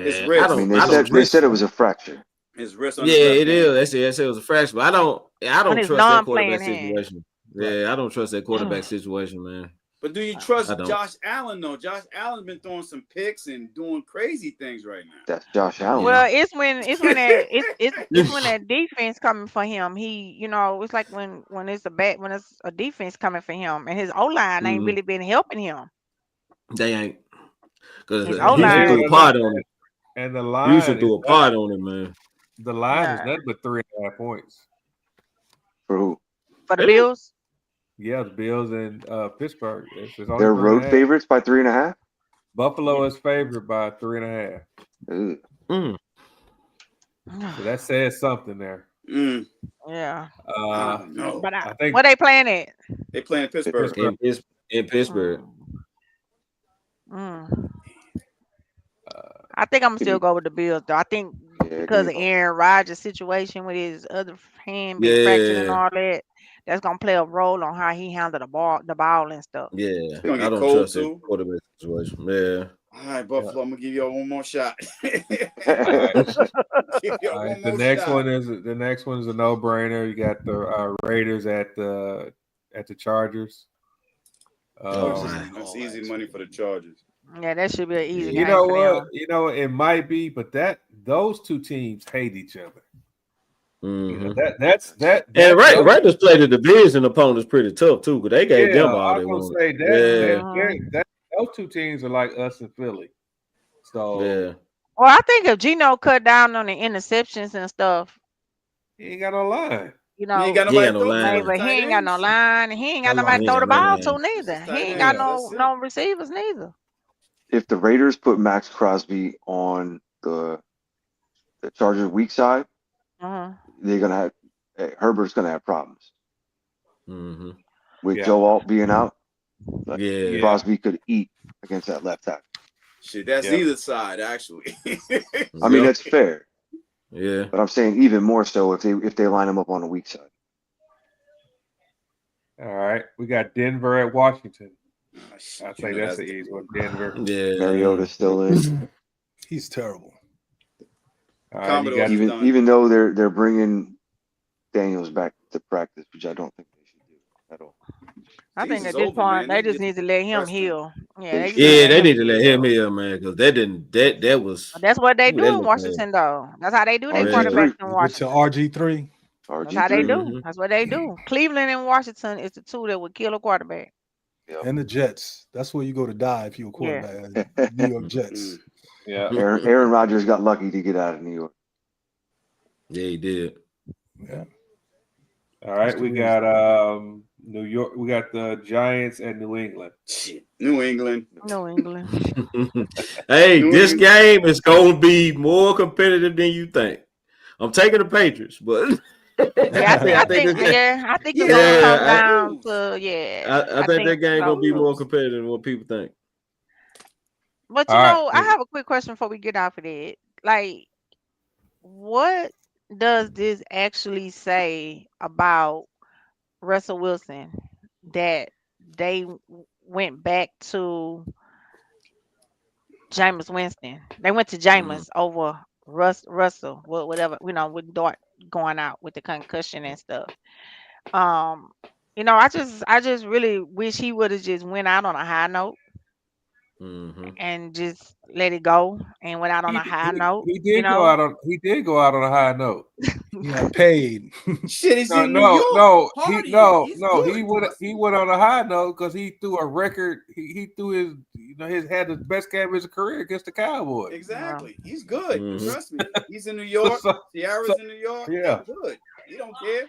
S6: His
S5: I
S6: wrist.
S9: I mean,
S5: don't. I don't.
S9: they said it was a fracture.
S6: His wrist on
S5: Yeah,
S6: his left
S5: it
S6: hand.
S5: is. They said it was a fracture, but I
S8: On
S5: don't
S8: his
S5: trust that quarterback
S8: non-playing hand.
S5: situation. Yeah, I don't trust that quarterback situation, man.
S6: But do you trust
S5: I don't.
S6: Josh Allen though? Josh Allen's been throwing some picks and doing crazy things right now.
S9: That's Josh Allen.
S8: Well, it's when that defense coming for him. He, it's like when it's a defense coming for him, and his O line ain't really been helping him.
S5: They ain't because
S8: His
S5: Houston
S8: O-line.
S5: threw a part on him.
S4: And the line
S5: Houston
S4: is
S5: threw a part on him, man.
S4: the line is
S8: Yeah.
S4: nothing but 3.5 points.
S9: For who?
S8: For the Bills.
S4: Yeah, the Bills and Pittsburgh. It's only
S9: They're
S4: 3.5.
S9: road favorites by 3.5.
S4: Buffalo is favored by 3.5.
S9: Ugh.
S4: So that says something there.
S8: Yeah.
S6: No.
S8: But
S4: I think
S8: where they playing at?
S6: They playing Pittsburgh.
S5: In Pittsburgh.
S8: I think I'm gonna still go with the Bills though. I think
S9: Yeah,
S8: because of
S9: give me
S8: Aaron Rodgers' situation with his other hand being fractured and all that, that's gonna play a role on how he handled the ball and stuff.
S5: Yeah,
S6: gonna
S5: I
S6: get
S5: don't
S6: cold,
S5: trust
S6: too.
S5: that quarterback situation. Yeah.
S6: All right, Buffalo, I'm gonna give you one more shot.
S4: All right, the next one is a no-brainer. You got the Raiders at the Chargers.
S6: That's easy money for the Chargers.
S8: Yeah, that should be an easy game.
S4: You know
S8: for
S4: what?
S8: them.
S4: You know it might be, but those two teams hate each other. You know, that's
S5: And Raiders played the division opponents pretty tough too, because they gave them all they wanted.
S4: Say that those two teams are like us in Philly. So
S8: Well, I think if Gino cut down on the interceptions and stuff,
S4: he ain't got no line.
S8: you know,
S6: He ain't got nobody to throw to.
S8: but he ain't got no line, and he ain't got
S4: How
S8: nobody to
S4: long
S8: throw the
S5: he got
S8: ball
S5: no
S8: to
S5: line?
S8: neither. He ain't
S6: Yeah,
S8: got no receivers neither.
S9: if the Raiders put Max Crosby on the Chargers weak side, they're gonna have Herbert's gonna have problems. With Joe Alt being out, Crosby could eat against that left tackle.
S6: Shit, that's either side actually.
S9: I mean, that's fair.
S5: Yeah,
S9: but I'm saying even more so if they line him up on the weak side.
S4: All right, we got Denver at Washington. I say that's the easy one. Denver.
S5: Yeah,
S9: Mariota's still in.
S7: He's terrible.
S9: Even though they're bringing Daniels back to practice, which I don't think they should do at all.
S8: I think at this point they just need to let him heal. Yeah,
S5: they need to let him heal, man, because that was.
S8: That's what they do in Washington, though. That's how they do their quarterbacks in Washington.
S7: RG3.
S8: That's how they do. That's what they do. Cleveland and Washington is the two that would kill a quarterback.
S7: And the Jets. That's where you go to die if you're a quarterback. New York Jets.
S4: Yeah.
S9: Aaron Rodgers got lucky to get out of New York.
S5: Yeah, he did.
S7: Yeah.
S4: All right, we got New York. We got the Giants and New England.
S6: Shit. New England.
S5: Hey, this game is going to be more competitive than you think. I'm taking the Patriots, but
S8: I think it's gonna come down to
S5: I think that game gonna be more competitive than what people think.
S8: But I have a quick question before we get off of it. Like, what does this actually say about Russell Wilson that they went back to Jameis Winston? They went to Jameis over Russell, whatever, with Dart going out with the concussion and stuff. I just really wish he would have just went out on a high note and just let it go and went out on a high note.
S4: He did go out on a high note.
S7: He got paid.
S6: Shit, he's in New
S4: York. He
S6: Party.
S4: went on a high note because he threw a record. He threw his had the best game of his career against the Cowboys.
S6: Exactly. He's good. Trust me. He's in New York. Sierra's in New York.
S4: Yeah.
S6: He's good. He don't care.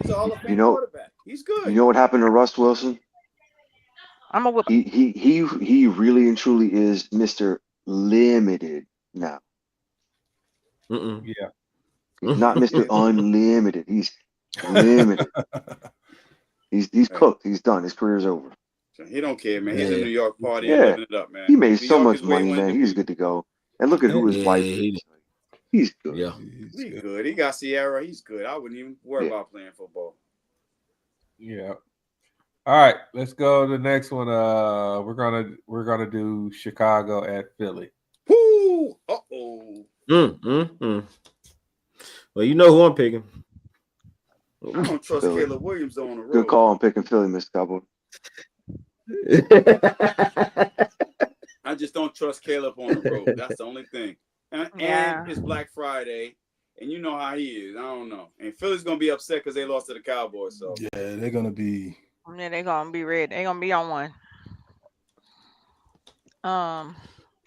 S6: He's all a quarterback. He's good.
S9: You know what happened to Russ Wilson?
S8: I'm a whip.
S9: He really and truly is Mr. Limited now.
S4: Yeah.
S9: He's not Mr. Unlimited. He's limited. He's cooked. He's done. His career's over.
S6: He don't care, man. He's in New York party
S9: Yeah.
S6: living it up, man.
S9: He made
S6: New
S9: so
S6: York
S9: much
S6: is where he
S9: money,
S6: wanted
S9: man.
S6: to
S9: He's
S6: be.
S9: good to go. And look at who his wife is. He's good.
S5: Yeah.
S6: He's good. He got Sierra. He's good. I wouldn't even worry about playing football.
S4: Yeah. All right, let's go to the next one. We're gonna do Chicago at Philly.
S6: Whoo! Uh-oh.
S5: Well, you know who I'm picking.
S6: I don't trust
S9: Philly.
S6: Caleb Williams on the road.
S9: Good call on picking Philly, Mr. Cowboy.
S6: I just don't trust Caleb on the road. That's the only thing. And it's Black Friday, and you know how he is. I don't know. And Philly's gonna be upset because they lost to the Cowboys. So
S7: yeah, they're gonna be.
S8: Yeah, they're gonna be ready. They're gonna be on one. I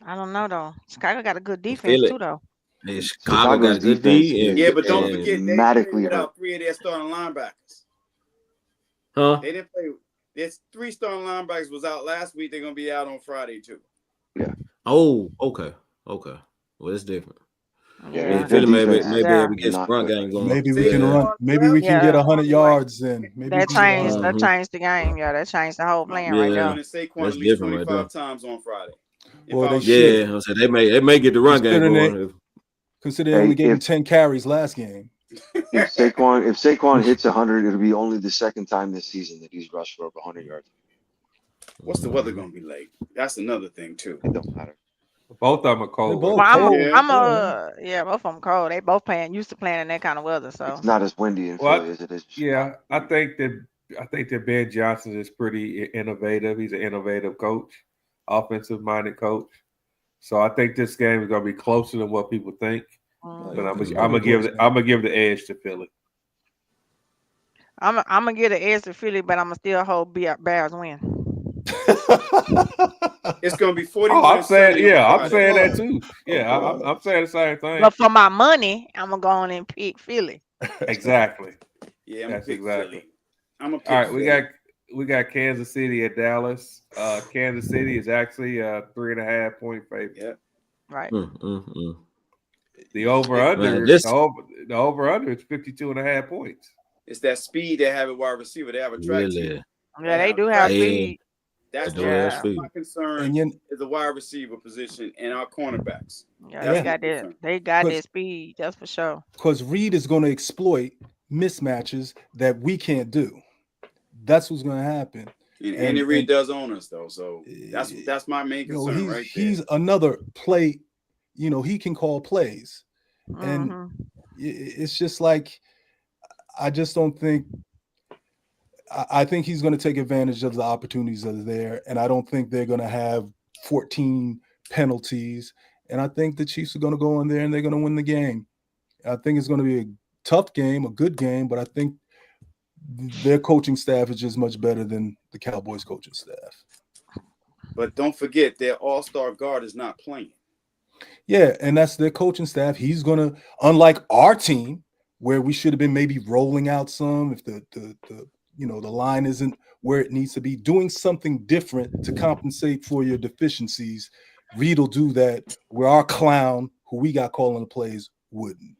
S8: don't know though. Chicago got a good defense too, though.
S5: Yeah, Chicago got a good D.
S6: Yeah, but don't forget they played
S9: hurt.
S6: without 3 of their starting linebackers.
S5: Huh?
S6: They didn't play. There's 3 starting linebackers was out last week. They're gonna be out on Friday too.
S9: Yeah.
S5: Oh, okay. Well, it's different.
S9: Yeah,
S5: Philly maybe able to get run game going.
S7: Maybe we can run. Maybe we can get 100 yards in. Maybe
S8: That changed. That changed the game. Yeah, that changed the whole plan right there.
S6: Saquon at least 25 times on Friday.
S7: Well,
S5: I said they may get the run game going.
S7: Considering they only gave him 10 carries last game.
S9: If Saquon hits 100, it'll be only the second time this season that he's rushed for over 100 yards.
S6: What's the weather gonna be like? That's another thing too.
S9: It don't matter.
S4: Both of them are cold.
S8: Both of them cold. They both used to playing in that kind of weather. So
S9: it's not as windy in Philly as it is.
S4: Yeah, I think that Ben Johnson is pretty innovative. He's an innovative coach, offensive-minded coach. So I think this game is going to be closer than what people think. But I'm gonna give the edge to Philly.
S8: I'm gonna give the edge to Philly, but I'm gonna still hold Bears win.
S6: It's gonna be 40.
S4: I'm saying that too. Yeah, I'm saying the same thing.
S8: But for my money, I'm gonna go on and pick Philly.
S4: Exactly.
S6: Yeah,
S4: that's exactly.
S6: I'm gonna pick
S4: all right,
S6: Philly.
S4: we got Kansas City at Dallas. Kansas City is actually a 3.5 point favorite.
S6: Yeah.
S8: Right.
S4: The over-under is 52.5 points.
S6: It's that speed they have at wide receiver. They have a track team.
S8: Yeah, they do have speed.
S6: That's my concern is the wide receiver position and our cornerbacks.
S8: Yeah, they got that speed. That's for sure.
S7: Because Reed is going to exploit mismatches that we can't do. That's what's going to happen.
S6: And Andy Reid does own us though, so that's my main concern right there.
S7: He's another play. He can call plays, and it's just like I just don't think. I think he's going to take advantage of the opportunities that are there, and I don't think they're going to have 14 penalties. And I think the Chiefs are going to go in there and they're going to win the game. I think it's going to be a tough game, a good game, but I think their coaching staff is just much better than the Cowboys coaching staff.
S6: But don't forget, their all-star guard is not playing.
S7: Yeah, and that's their coaching staff. He's going to, unlike our team, where we should have been maybe rolling out some if the line isn't where it needs to be, doing something different to compensate for your deficiencies. Reed will do that where our clown, who we got calling the plays, wouldn't.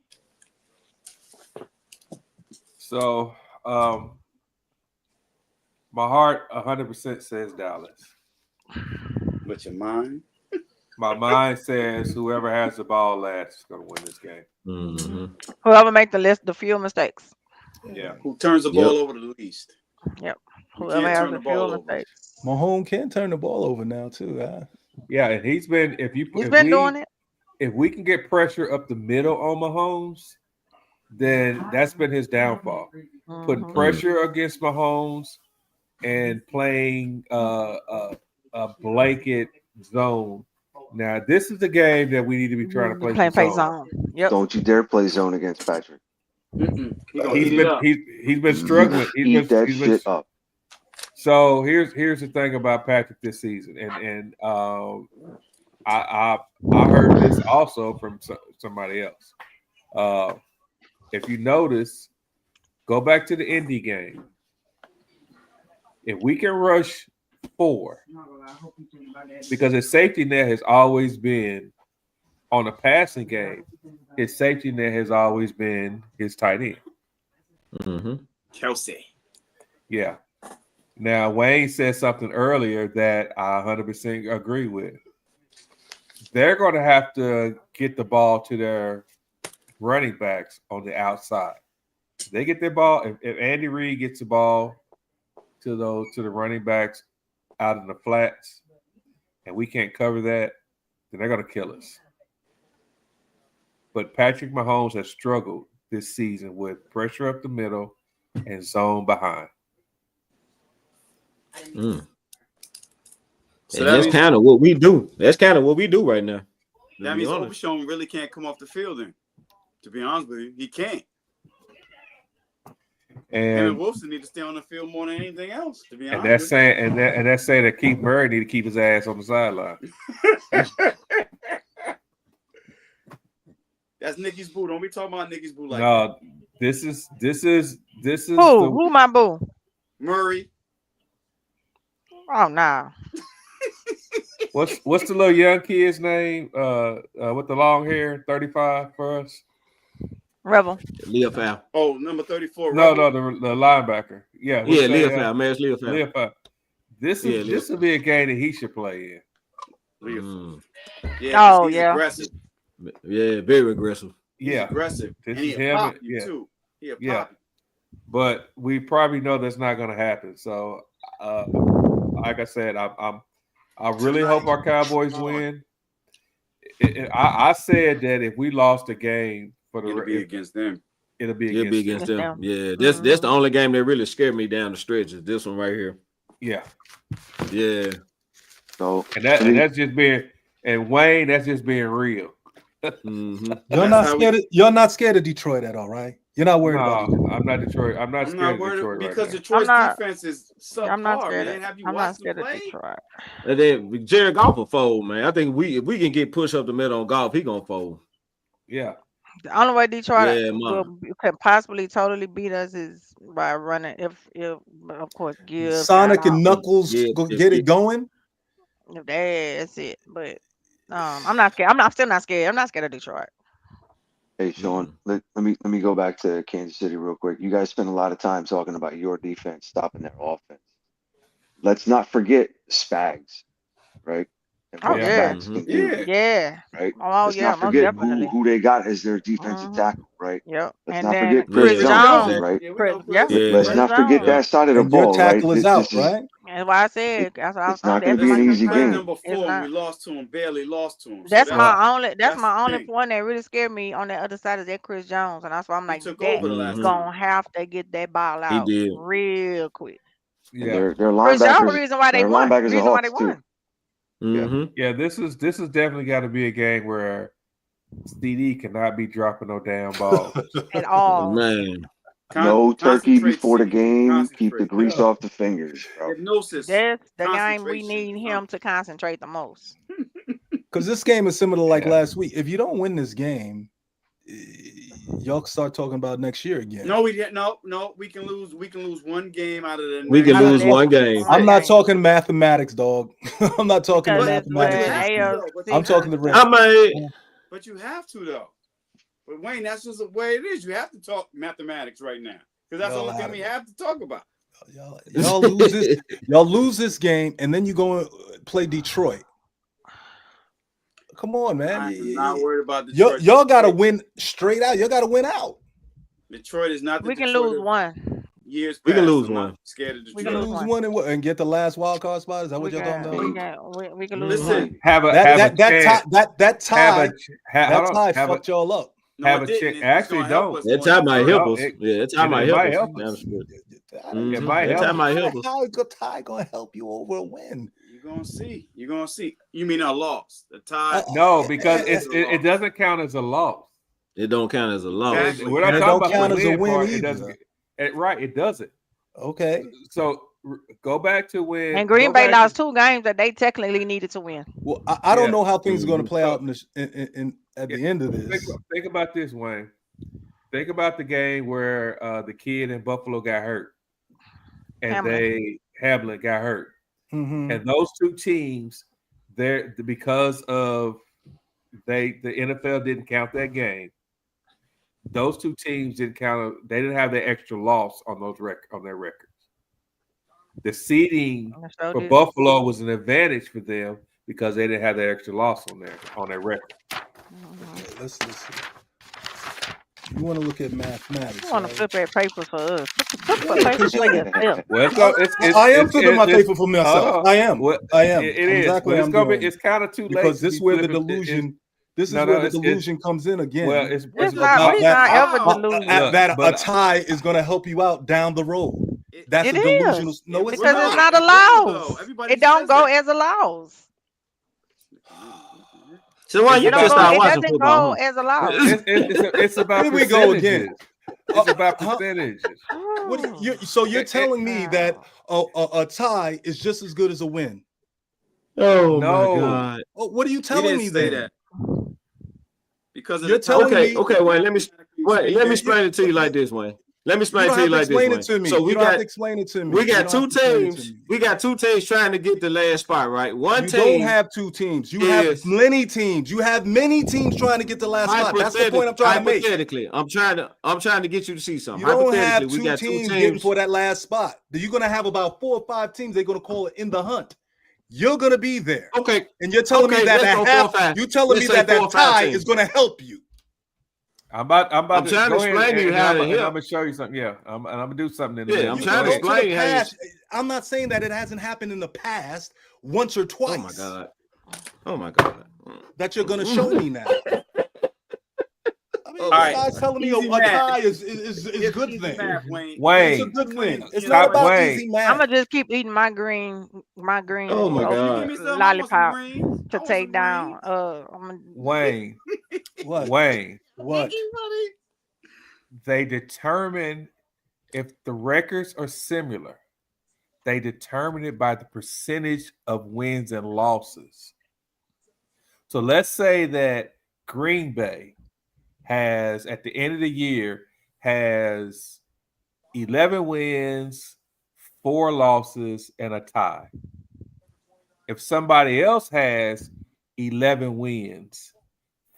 S4: So my heart 100% says Dallas.
S6: But your mind?
S4: My mind says whoever has the ball last is going to win this game.
S8: Whoever make the few mistakes.
S4: Yeah.
S6: Who turns the ball over the least?
S8: Yep. Whoever has the few mistakes.
S7: Mahomes can turn the ball over now too. Huh?
S4: Yeah, and he's been
S8: doing it.
S4: If we can get pressure up the middle on Mahomes, then that's been his downfall. Putting pressure against Mahomes and playing a blanket zone. Now, this is the game that we need to be trying to play
S8: zone. Yep.
S9: Don't you dare play zone against Patrick.
S4: He's been struggling. He's been shit
S9: up.
S4: So here's the thing about Patrick this season, and I heard this also from somebody else. If you notice, go back to the Indy game. If we can rush 4, because his safety net has always been on a passing game. His safety net has always been his tight end.
S6: Kelsey.
S4: Yeah. Now, Wayne said something earlier that I 100% agree with. They're going to have to get the ball to their running backs on the outside. They get their ball. If Andy Reid gets the ball to the running backs out in the flats, and we can't cover that, then they're going to kill us. But Patrick Mahomes has struggled this season with pressure up the middle and zone behind.
S5: So that's kind of what we do. That's kind of what we do right now.
S6: That means Overshown really can't come off the field then. To be honest with you, he can't. And Wilson need to stay on the field more than anything else. To be honest,
S4: that's saying that Keith Murray need to keep his ass on the sideline.
S6: That's Nicky's boo. Don't be talking about Nicky's boo like
S4: no. This is
S8: who my boo?
S6: Murray.
S8: Oh no.
S4: What's the little young kid's name? With the long hair, 35 for us.
S8: Rebel.
S5: Leofau.
S6: Oh, number 34.
S4: No, the linebacker. Yeah,
S5: Leofau. Maris Leofau.
S4: This will be a game that he should play
S6: in.
S8: Yeah,
S6: he's aggressive.
S5: Yeah, very aggressive.
S6: He's aggressive.
S4: This
S6: and
S4: is him.
S6: Pop you too.
S4: Yeah. But we probably know that's not going to happen. So, like I said, I really hope our Cowboys win. I said that if we lost a game
S6: it'll be against them.
S5: It'll be against them. Yeah, that's the only game that really scared me down the stretch is this one right here.
S4: Yeah.
S9: So
S4: that's just being Wayne. That's just being real.
S7: You're not scared of Detroit at all, right? You're not worried about Detroit.
S4: I'm not Detroit. I'm not scared of Detroit
S6: because
S4: right
S6: Detroit's defense is subpar.
S8: I'm not scared.
S6: Man. Have you
S8: I'm
S6: watched
S8: not scared
S6: them play?
S8: of Detroit.
S5: And then Jared Goff will fold, man. I think if we can get pushed up the middle on Goff, he gonna fold.
S4: Yeah.
S8: The only way Detroit could possibly totally beat us is by running. If of course, give
S7: Sonic and Knuckles get it going.
S8: That's it. But I'm not scared. I'm still not scared. I'm not scared of Detroit.
S9: Hey, Sean, let me go back to Kansas City real quick. You guys spend a lot of time talking about your defense stopping their offense. Let's not forget Spags, right?
S8: Oh yeah,
S9: right.
S8: Oh
S9: Let's
S8: yeah,
S9: not forget
S8: definitely.
S9: who they got as their defensive tackle, right?
S8: Yep.
S9: Let's
S8: And
S9: not
S8: then
S9: forget
S8: Chris Jones,
S9: right?
S8: Let's
S9: not forget that side of the ball,
S7: your tackle
S9: right?
S7: is out, right?
S8: That's why I said
S9: it's not going to be an easy game.
S6: Number 4, we lost to him, barely lost to him.
S8: That's my only one that really scared me on the other side is that Chris Jones, and that's why I'm like, he's gonna have to get that ball out real quick.
S9: Yeah, their
S8: Chris
S9: linebackers.
S8: Jones, the reason why they won.
S4: Yeah, this is definitely got to be a game where CD cannot be dropping no damn ball
S8: at all.
S5: Man,
S9: no turkey before the game. Keep the grease off the fingers, bro.
S6: Hypnosis.
S8: That's the game we need him to concentrate the most.
S7: Because this game is similar like last week. If you don't win this game, y'all start talking about next year again.
S6: No, we didn't. No, we can lose. We can lose one game out of the.
S5: We can lose one game.
S7: I'm not talking mathematics, dog. I'm not talking mathematics. I'm talking the rest.
S6: But you have to though. But Wayne, that's just the way it is. You have to talk mathematics right now because that's the only thing we have to talk about.
S7: Y'all lose this game, and then you go and play Detroit. Come on, man.
S6: I'm not worried about Detroit.
S7: Y'all got to win straight out. Y'all got to win out.
S6: Detroit is not.
S8: We can lose one.
S6: Years
S5: we can lose one.
S6: Scared of Detroit.
S7: We can lose one and get the last wild card spot. Is that what y'all talking
S8: about? We can lose
S6: one.
S7: That tie fucked y'all up.
S4: Have a check. Actually, don't.
S5: That tie might help us. Yeah, that tie might help us.
S4: It might help.
S5: That might help us.
S7: How is the tie gonna help you over a win?
S6: You're gonna see. You're gonna see. You mean a loss? The tie?
S4: No, because it doesn't count as a loss.
S5: It don't count as a loss.
S4: Exactly. We're not talking about
S7: count as a win
S4: either. It doesn't.
S7: Okay.
S4: So go back to when.
S8: And Green Bay lost 2 games that they technically needed to win.
S7: Well, I don't know how things are going to play out at the end of this.
S4: Think about this, Wayne. Think about the game where the kid in Buffalo got hurt, and Hamlin got hurt, and those 2 teams, because of the NFL didn't count that game. Those 2 teams didn't count. They didn't have the extra loss on their records. the seeding
S8: So
S4: for
S8: did.
S4: Buffalo was an advantage for them because they didn't have that extra loss on their record.
S7: Okay, let's see. You want to look at mathematics?
S8: You want to
S7: right?
S8: flip that paper for us? Flip paper for yourself.
S4: Well,
S7: I am flipping my paper for myself. I am.
S4: Well,
S7: I am.
S4: It is.
S7: Exactly.
S4: Well,
S7: I'm doing
S4: it's kind of too late
S7: because this is where the
S4: flipping.
S7: delusion. This is where the delusion comes in again.
S4: Well,
S8: It's not. We're not ever delusional.
S7: that a tie is going to help you out down the road. That's
S8: It
S7: a delusional.
S8: is.
S7: No, it's
S8: Because
S7: not.
S8: it's not a loss. It don't go as a loss.
S5: So why you
S8: It don't
S5: just
S8: go,
S5: start
S8: it
S5: watching
S8: doesn't
S5: football?
S8: go as a loss.
S4: It's about
S7: Here we go again.
S4: percentages. It's about percentages.
S7: What you're telling me that a tie is just as good as a win?
S5: Oh
S4: No.
S5: my God!
S7: Oh, what are you
S6: He
S7: telling
S6: didn't
S7: me
S6: say
S7: then?
S6: that. Because of
S7: You're
S6: the
S7: telling
S6: time.
S7: me-
S5: Okay, Wayne. Let me explain it to you like this, Wayne. Let me
S7: You
S5: explain
S7: don't
S5: it to you
S7: have to
S5: like
S7: explain
S5: this,
S7: it to
S5: Wayne.
S7: me.
S5: So we
S7: You don't have
S5: got
S7: to explain it to me.
S5: we
S7: You
S5: got
S7: don't have
S5: two
S7: to explain it to
S5: teams.
S7: me.
S5: We got two teams trying to get the last spot, right? One
S7: You
S5: team
S7: don't have two teams. You have
S5: is-
S7: many teams. You have many teams trying to get the last spot. That's the point I'm trying to make.
S5: Hypothetically, I'm trying to get you to see something.
S7: You don't have
S5: Hypothetically, we
S7: two
S5: got
S7: teams
S5: two
S7: getting
S5: teams.
S7: for that last spot. You're going to have about 4 or 5 teams. They're going to call it in the hunt. You're going to be there.
S5: Okay,
S7: And you're telling me
S5: Okay,
S7: that
S5: let's go 4 or
S7: half,
S5: 5.
S7: you're telling me
S5: Let's say
S7: that
S5: 4 or 5
S7: tie
S5: teams.
S7: is going to help you.
S4: I'm about
S5: I'm
S4: to
S5: trying to
S4: go ahead
S5: explain to you
S4: and
S5: how
S4: I'm
S5: to help.
S4: going to show you something. Yeah, I'm going to do something in a
S5: Yeah,
S4: minute.
S5: I'm
S4: Go
S5: trying to
S4: ahead.
S5: explain
S7: the
S5: how you-
S7: past. I'm not saying that it hasn't happened in the past once or twice.
S5: Oh my God! Oh my God!
S7: That you're going to show me now. I mean,
S6: All
S7: this
S6: right.
S7: guy's telling me
S6: Easy
S7: a
S6: math.
S7: tie is a
S6: It's
S7: good
S6: easy
S7: thing.
S6: math, Wayne.
S4: Wayne.
S7: It's a good thing. It's
S6: Stop
S7: not about
S4: Wayne.
S7: easy
S8: I'm
S7: math.
S8: gonna just keep eating my green
S5: Oh my
S6: Oh,
S5: God.
S6: you give me some, I want some
S8: lollipop
S6: greens. I
S8: to
S6: want
S8: take
S6: some
S8: down.
S6: greens.
S4: Wayne.
S7: What?
S4: Wayne.
S7: What?
S4: They determine if the records are similar. They determine it by the percentage of wins and losses. So let's say that Green Bay has, at the end of the year, has 11 wins, 4 losses, and a tie. If somebody else has 11 wins,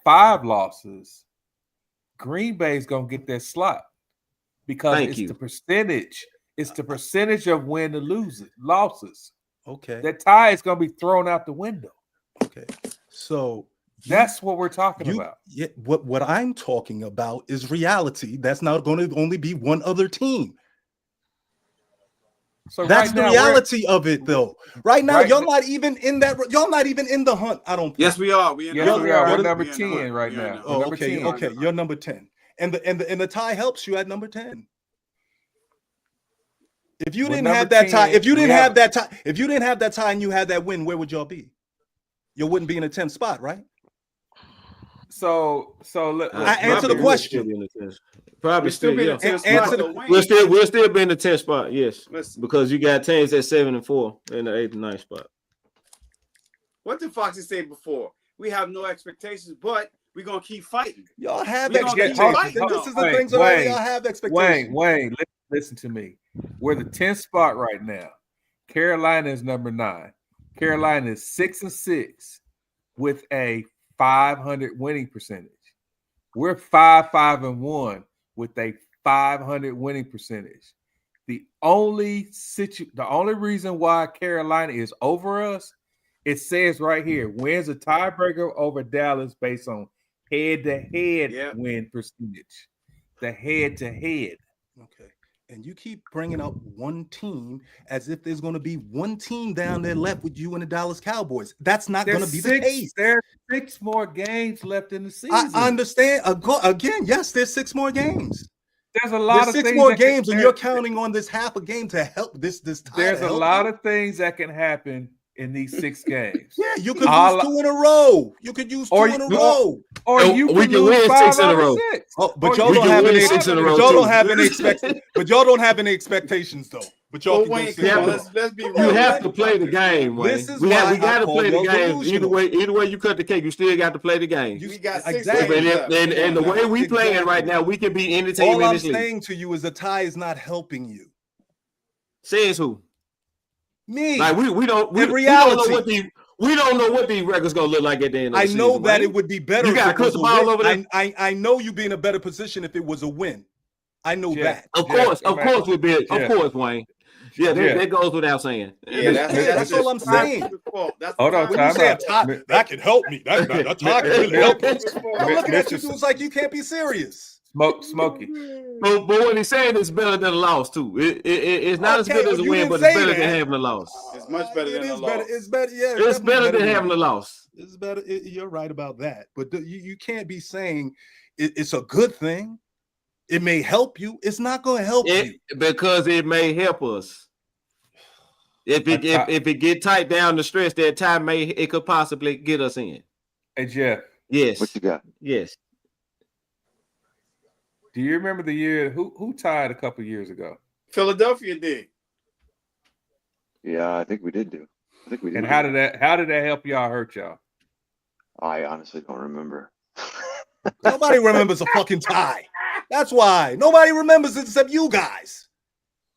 S4: 5 losses, Green Bay's gonna get that slot because
S5: Thank
S4: it's
S5: you.
S4: the percentage. It's the percentage of win and losses.
S7: Okay.
S4: That tie is gonna be thrown out the window.
S7: Okay. So
S4: That's what we're talking about.
S7: Yeah, what I'm talking about is reality. That's not going to only be one other team.
S4: So
S7: That's
S4: right
S7: the
S4: now,
S7: reality of it, though. Right now,
S4: Right
S7: y'all
S4: now-
S7: not even in that. Y'all not even in the hunt. I don't. Think.
S6: Yes, we are. We in
S4: Yes,
S6: the
S4: we
S6: hunt.
S4: are. We're
S7: What is-
S4: number
S6: We in the
S4: 10
S6: hunt.
S4: right
S6: We in
S4: now.
S6: the
S4: We're
S7: Oh,
S4: number
S7: okay,
S4: 10.
S7: okay. You're number 10, and the tie helps you at number 10. If you
S4: We're
S7: didn't
S4: number
S7: have that tie,
S4: 10,
S7: if you didn't
S4: we
S7: have
S4: have-
S7: that tie, if you didn't have that tie and you had that win, where would y'all be? You wouldn't be in a 10th spot, right?
S4: So let,
S7: I answer the question.
S5: Probably
S6: We'll still be in the
S5: yeah.
S6: 10th spot,
S7: Answer
S6: though,
S7: the-
S6: Wayne.
S5: We'll still be in the 10th spot, yes.
S6: Listen,
S5: Because you got teams at 7 and 4 in the 8th and 9th spot.
S6: what did Foxy say before? We have no expectations, but we're gonna keep fighting.
S7: Y'all have
S6: We gonna keep
S7: expectations.
S6: fighting,
S7: This
S6: though.
S7: is the
S4: Wayne,
S7: things that
S4: Wayne,
S7: y'all have expectations.
S4: Wayne, listen to me. We're the 10th spot right now. Carolina is number 9. Carolina is 6-6 with a 500 winning percentage. We're 5-5-1 with a 500 winning percentage. The only reason why Carolina is over us, it says right here, wins a tiebreaker over Dallas based on head-to-head
S6: Yep.
S4: win percentage. The head-to-head.
S7: Okay. And you keep bringing up one team as if there's going to be one team down there left with you and the Dallas Cowboys. That's not going to be the case.
S4: There's 6 more games left in the season.
S7: I understand. Again, yes, there's 6 more games.
S4: There's a lot
S7: There's
S4: of
S7: 6
S4: things
S7: more
S4: that can-
S7: games, and you're counting on this half a game to help this tie.
S4: There's
S7: to
S4: a
S7: help
S4: lot
S7: you?
S4: of things that can happen in these 6 games.
S7: Yeah, you could
S4: All-
S7: use 2 in a row. You could use 2
S4: Or
S7: in a
S4: you-
S7: row.
S4: Or
S5: Oh,
S4: you
S5: we
S4: can
S5: can
S4: lose
S5: win
S4: 5
S5: 6 in a
S4: out of
S5: row.
S4: 6.
S7: Oh, but
S4: Or
S7: y'all
S4: you
S7: don't
S4: can
S7: have
S4: win
S7: any.
S5: 6 in a
S7: But
S5: row,
S7: y'all
S5: too.
S7: don't have any But y'all don't have any expectations though. But y'all
S6: Well,
S7: can go
S6: Wayne,
S7: 6
S6: come
S7: in a
S6: on,
S7: row.
S6: let's be
S5: You
S6: real.
S5: have to play the game, Wayne.
S7: This is
S5: we
S7: why
S5: got
S7: I
S5: to
S7: call
S5: play the
S7: y'all
S5: game.
S7: delusional.
S5: Either way you cut the cake, you still got to play the game.
S6: We got 6
S7: Exactly.
S6: games
S5: And,
S6: left.
S5: and the way we
S7: Exactly.
S5: playing right now, we can be any team
S7: All
S5: in
S7: I'm
S5: this league.
S7: saying to you is the tie is not helping you.
S5: Says who?
S7: Me.
S5: Like we don't
S7: In
S5: we don't know
S7: reality.
S5: we don't know what these records gonna look like at the end of the
S7: I
S5: season.
S7: know that
S5: Wayne.
S7: it would be better.
S5: You got
S7: if it was
S5: crystal
S7: a
S5: ball
S7: win.
S5: over there?
S7: I know you'd be in a better position if it was a win. I know
S4: Jeff,
S7: that.
S5: Of course, we did. Of course, Wayne. Yeah, that goes without saying.
S6: Yeah,
S7: that's all I'm saying.
S4: Hold on,
S7: When you
S4: time
S7: say
S4: out.
S7: that can help me, that tie can really help me. I'm looking at you
S4: Mr.
S7: dudes like you can't be serious.
S4: Smokey.
S5: But what he's saying is better than a loss too. It's not as good as a win, but it's better than having a loss.
S6: It's much better than a loss.
S7: It's better. Yeah,
S5: it's better than having a loss.
S7: It's better. You're right about that. But you can't be saying it's a good thing. It may help you. It's not going to help you
S5: because it may help us. If it get tight down the stretch, that time it could possibly get us in.
S4: Hey Jeff.
S5: Yes.
S9: What you got?
S5: Yes.
S4: Do you remember the year who tied a couple years ago?
S6: Philadelphia did.
S9: Yeah, I think we did do. I think we did.
S4: And how did that help y'all, hurt y'all?
S9: I honestly don't remember.
S7: Nobody remembers a fucking tie. That's why nobody remembers it except you guys.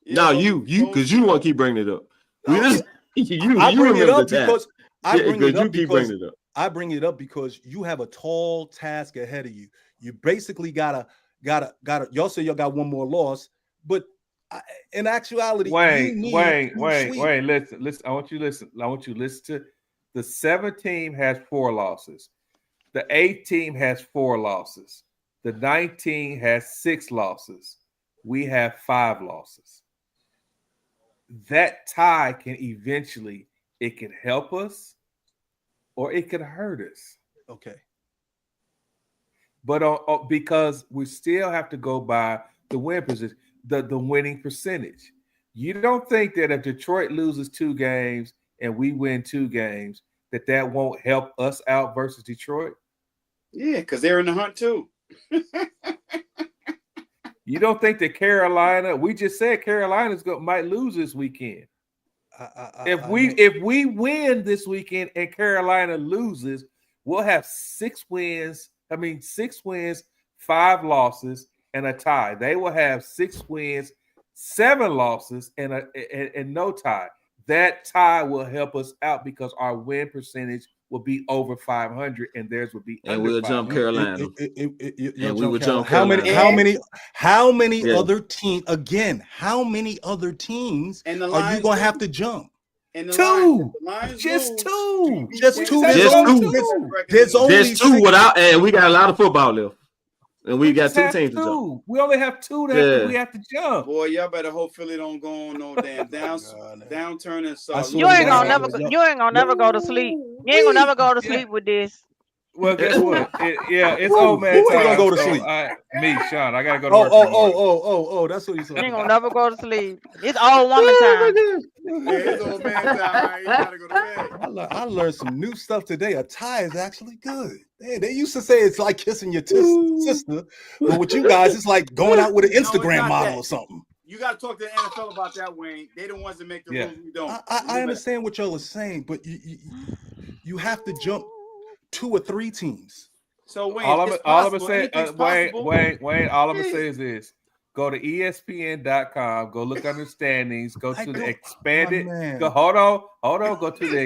S5: No, you because you want to keep bringing it up.
S7: I bring it up because I bring it up because you have a tall task ahead of you. You basically gotta. Y'all say y'all got one more loss, but in actuality,
S4: Wayne, listen. I want you to listen to the 7th team has 4 losses. The 8th team has 4 losses. The 9th team has 6 losses. We have 5 losses. That tie can eventually, it can help us or it can hurt us.
S7: Okay.
S4: But because we still have to go by the win position, the winning percentage. You don't think that if Detroit loses 2 games and we win 2 games, that won't help us out versus Detroit?
S6: Yeah, because they're in the hunt too.
S4: You don't think that Carolina? We just said Carolina's might lose this weekend. If we win this weekend and Carolina loses, we'll have 6 wins. 6 wins, 5 losses, and a tie. They will have 6 wins, 7 losses, and no tie. That tie will help us out because our win percentage will be over 500, and theirs will be.
S5: And we'll jump Carolina.
S7: And we will jump Carolina. How many other teams? Again, how many other teams are you going to have to jump?
S4: Just two.
S7: There's
S5: two without, and we got a lot of football left. And we got 2 teams to jump.
S4: We only have 2 that we have to jump.
S6: Boy, y'all better hope Philly don't go on no damn downturn and stuff.
S8: You ain't gonna never go to sleep. You ain't gonna never go to sleep with this.
S4: Well, guess what? It's old man time.
S7: Who's gonna go to sleep?
S4: Me, Sean. I gotta go to work.
S7: Oh, that's what you said.
S8: You ain't gonna never go to sleep. It's old woman time.
S6: It's old man time. You gotta go to bed.
S7: I learned some new stuff today. A tie is actually good. They used to say it's like kissing your sister, but with you guys, it's like going out with an Instagram model or something.
S6: You got to talk to the NFL about that, Wayne. They the ones that make the rules. We don't.
S7: I understand what y'all are saying, but you have to jump 2 or 3 teams.
S6: So Wayne,
S4: all I'm gonna say, Wayne, all I'm gonna say is this: go to ESPN.com, go look under standings, go to the expanded. Hold on, go to the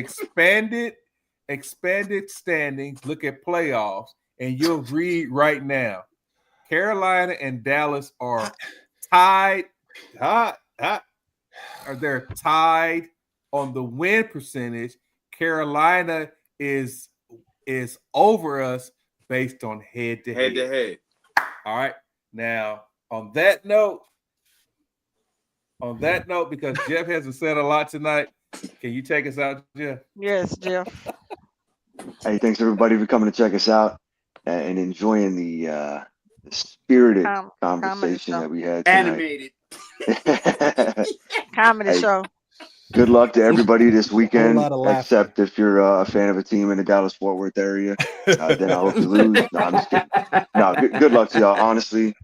S4: expanded standings. Look at playoffs, and you'll read right now. Carolina and Dallas are tied. They're tied on the win percentage. Carolina is over us based on head to head. All right. Now, on that note, because Jeff hasn't said a lot tonight, can you take us out, Jeff?
S8: Yes, Jeff.
S9: Hey, thanks everybody for coming to check us out and enjoying the spirited conversation that we had tonight.
S6: Animated
S8: comedy show.
S9: Good luck to everybody this weekend, except if you're a fan of a team in the Dallas-Fort Worth area. Then I hope you lose. No, I'm just kidding. No, good luck to y'all. Honestly,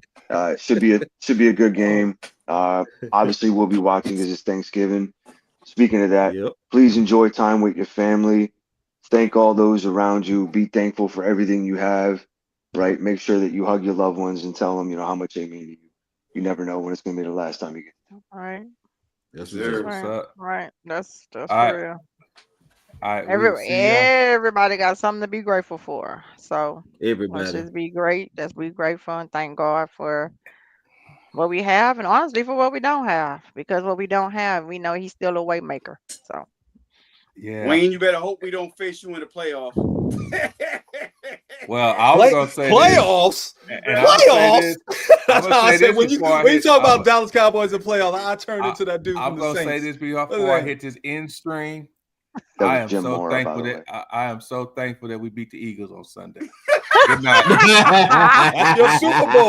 S9: should be a good game. Obviously, we'll be watching because it's Thanksgiving. Speaking of that, please enjoy time with your family. Thank all those around you. Be thankful for everything you have. Right? Make sure that you hug your loved ones and tell them, how much they mean to you. You never know when it's going to be the last time you get them.
S8: All right.
S4: Yes,
S8: right. That's
S4: all
S8: for real. Everybody got something to be grateful for. So
S5: everybody,
S8: let's just be great. Let's be grateful and thank God for what we have, and honestly for what we don't have. Because what we don't have, we know he's still a way maker. So
S4: yeah,
S6: Wayne, you better hope we don't face you in the playoff.
S4: Well, I was gonna say
S7: playoffs.
S4: Playoffs.
S7: That's how I said when you talk about Dallas Cowboys and playoffs, I turned into that dude.
S4: I'm gonna say this before I hit this end stream. I am so thankful that I am so thankful that we beat the Eagles on Sunday. Good night.
S7: That's your Super Bowl.